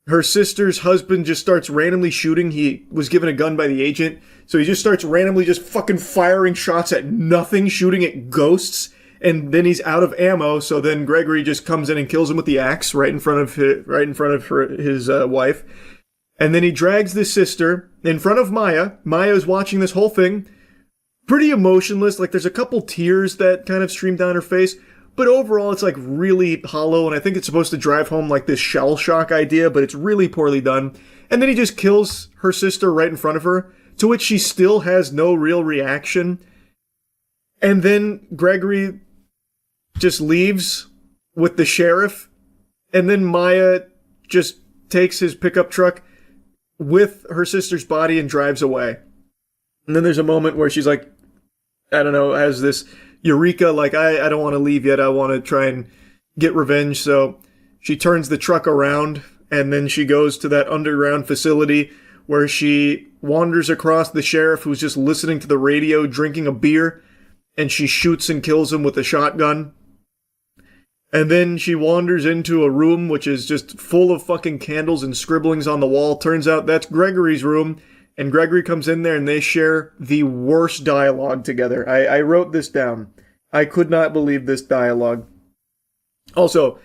her sister's husband just starts randomly shooting. He was given a gun by the agent, so he just starts randomly just fucking firing shots at nothing, shooting at ghosts. And then he's out of ammo, so then Gregory just comes in and kills him with the axe right in front of his wife. And then he drags the sister in front of Maya. Maya is watching this whole thing, pretty emotionless. Like, there's a couple tears that kind of stream down her face, but overall it's like really hollow, and I think it's supposed to drive home like this shell shock idea, but it's really poorly done. And then he just kills her sister right in front of her, to which she still has no real reaction. And then Gregory just leaves with the sheriff, and then Maya just takes his pickup truck with her sister's body and drives away. And then there's a moment where she's like, I don't know, has this eureka, like, I don't want to leave yet, I want to try and get revenge. So she turns the truck around, and then she goes to that underground facility where she wanders across the sheriff who's just listening to the radio, drinking a beer, and she shoots and kills him with a shotgun. And then she wanders into a room which is just full of fucking candles and scribblings on the wall. Turns out that's Gregory's room, and Gregory comes in there and they share the worst dialogue together. I wrote this down. I could not believe this dialogue. Also,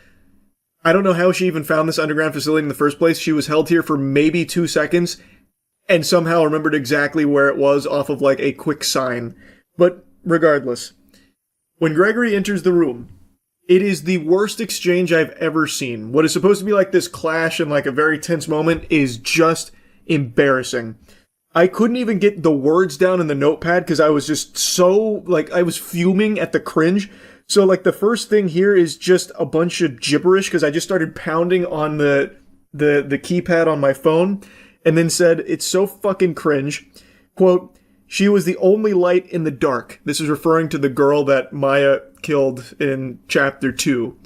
I don't know how she even found this underground facility in the first place. She was held here for maybe 2 seconds and somehow remembered exactly where it was off of like a quick sign. But regardless, when Gregory enters the room, it is the worst exchange I've ever seen. What is supposed to be like this clash and like a very tense moment is just embarrassing. I couldn't even get the words down in the notepad because I was just so, like, I was fuming at the cringe. So, like, the first thing here is just a bunch of gibberish because I just started pounding on the keypad on my phone and then said, it's so fucking cringe. Quote, she was the only light in the dark. This is referring to the girl that Maya killed in chapter 2.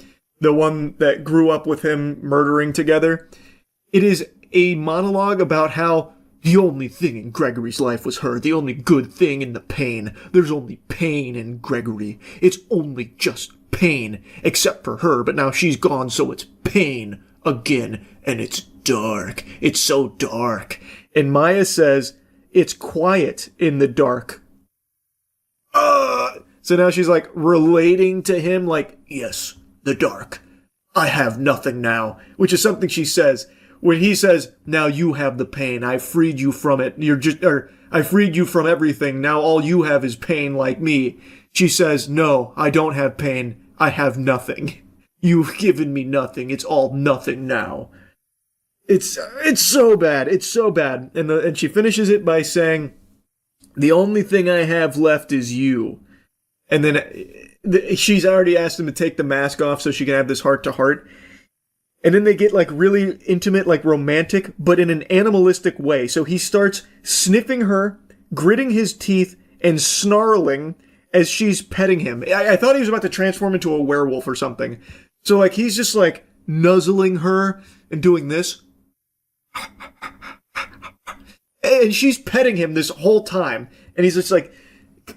The one that grew up with him murdering together. It is a monologue about how the only thing in Gregory's life was her. The only good thing in the pain. There's only pain in Gregory. It's only just pain. Except for her, but now she's gone, so it's pain again. And it's dark. It's so dark. And Maya says, it's quiet in the dark. So now she's like relating to him like, yes, the dark. I have nothing now. Which is something she says. When he says, now you have the pain. I freed you from it. I freed you from everything. Now all you have is pain like me. She says, no, I don't have pain. I have nothing. You've given me nothing. It's all nothing now. It's so bad. It's so bad. And she finishes it by saying, the only thing I have left is you. And then she's already asked him to take the mask off so she can have this heart-to-heart. And then they get like really intimate, like romantic, but in an animalistic way. So he starts sniffing her, gritting his teeth, and snarling as she's petting him. I thought he was about to transform into a werewolf or something. So like he's just like nuzzling her and doing this. And she's petting him this whole time. And he's just like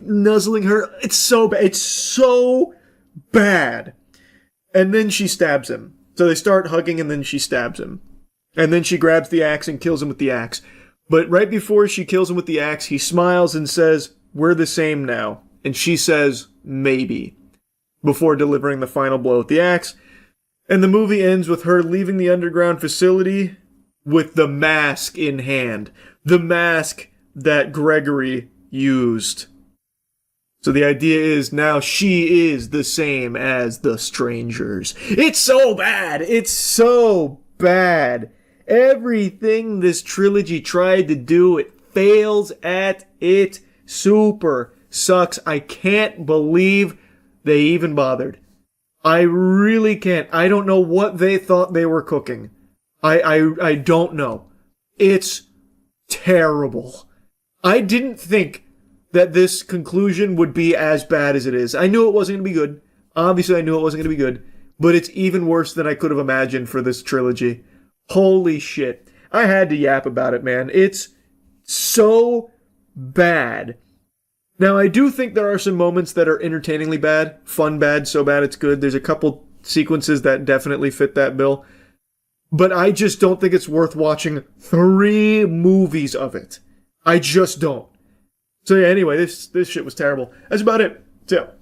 nuzzling her. It's so bad. It's so bad. And then she stabs him. So they start hugging and then she stabs him. And then she grabs the axe and kills him with the axe. But right before she kills him with the axe, he smiles and says, "We're the same now." And she says, "Maybe," before delivering the final blow with the axe. And the movie ends with her leaving the underground facility with the mask in hand. The mask that Gregory used. So the idea is now she is the same as the strangers. It's so bad. It's so bad. Everything this trilogy tried to do, it fails at it. Super sucks. I can't believe they even bothered. I really can't. I don't know what they thought they were cooking. I don't know. It's terrible. I didn't think that this conclusion would be as bad as it is. I knew it wasn't going to be good. Obviously, I knew it wasn't going to be good. But it's even worse than I could have imagined for this trilogy. Holy shit. I had to yap about it, man. It's so bad. Now, I do think there are some moments that are entertainingly bad. Fun bad, so bad it's good. There's a couple sequences that definitely fit that bill. But I just don't think it's worth watching 3 movies of it. I just don't. So yeah, anyway, this shit was terrible. That's about it. So,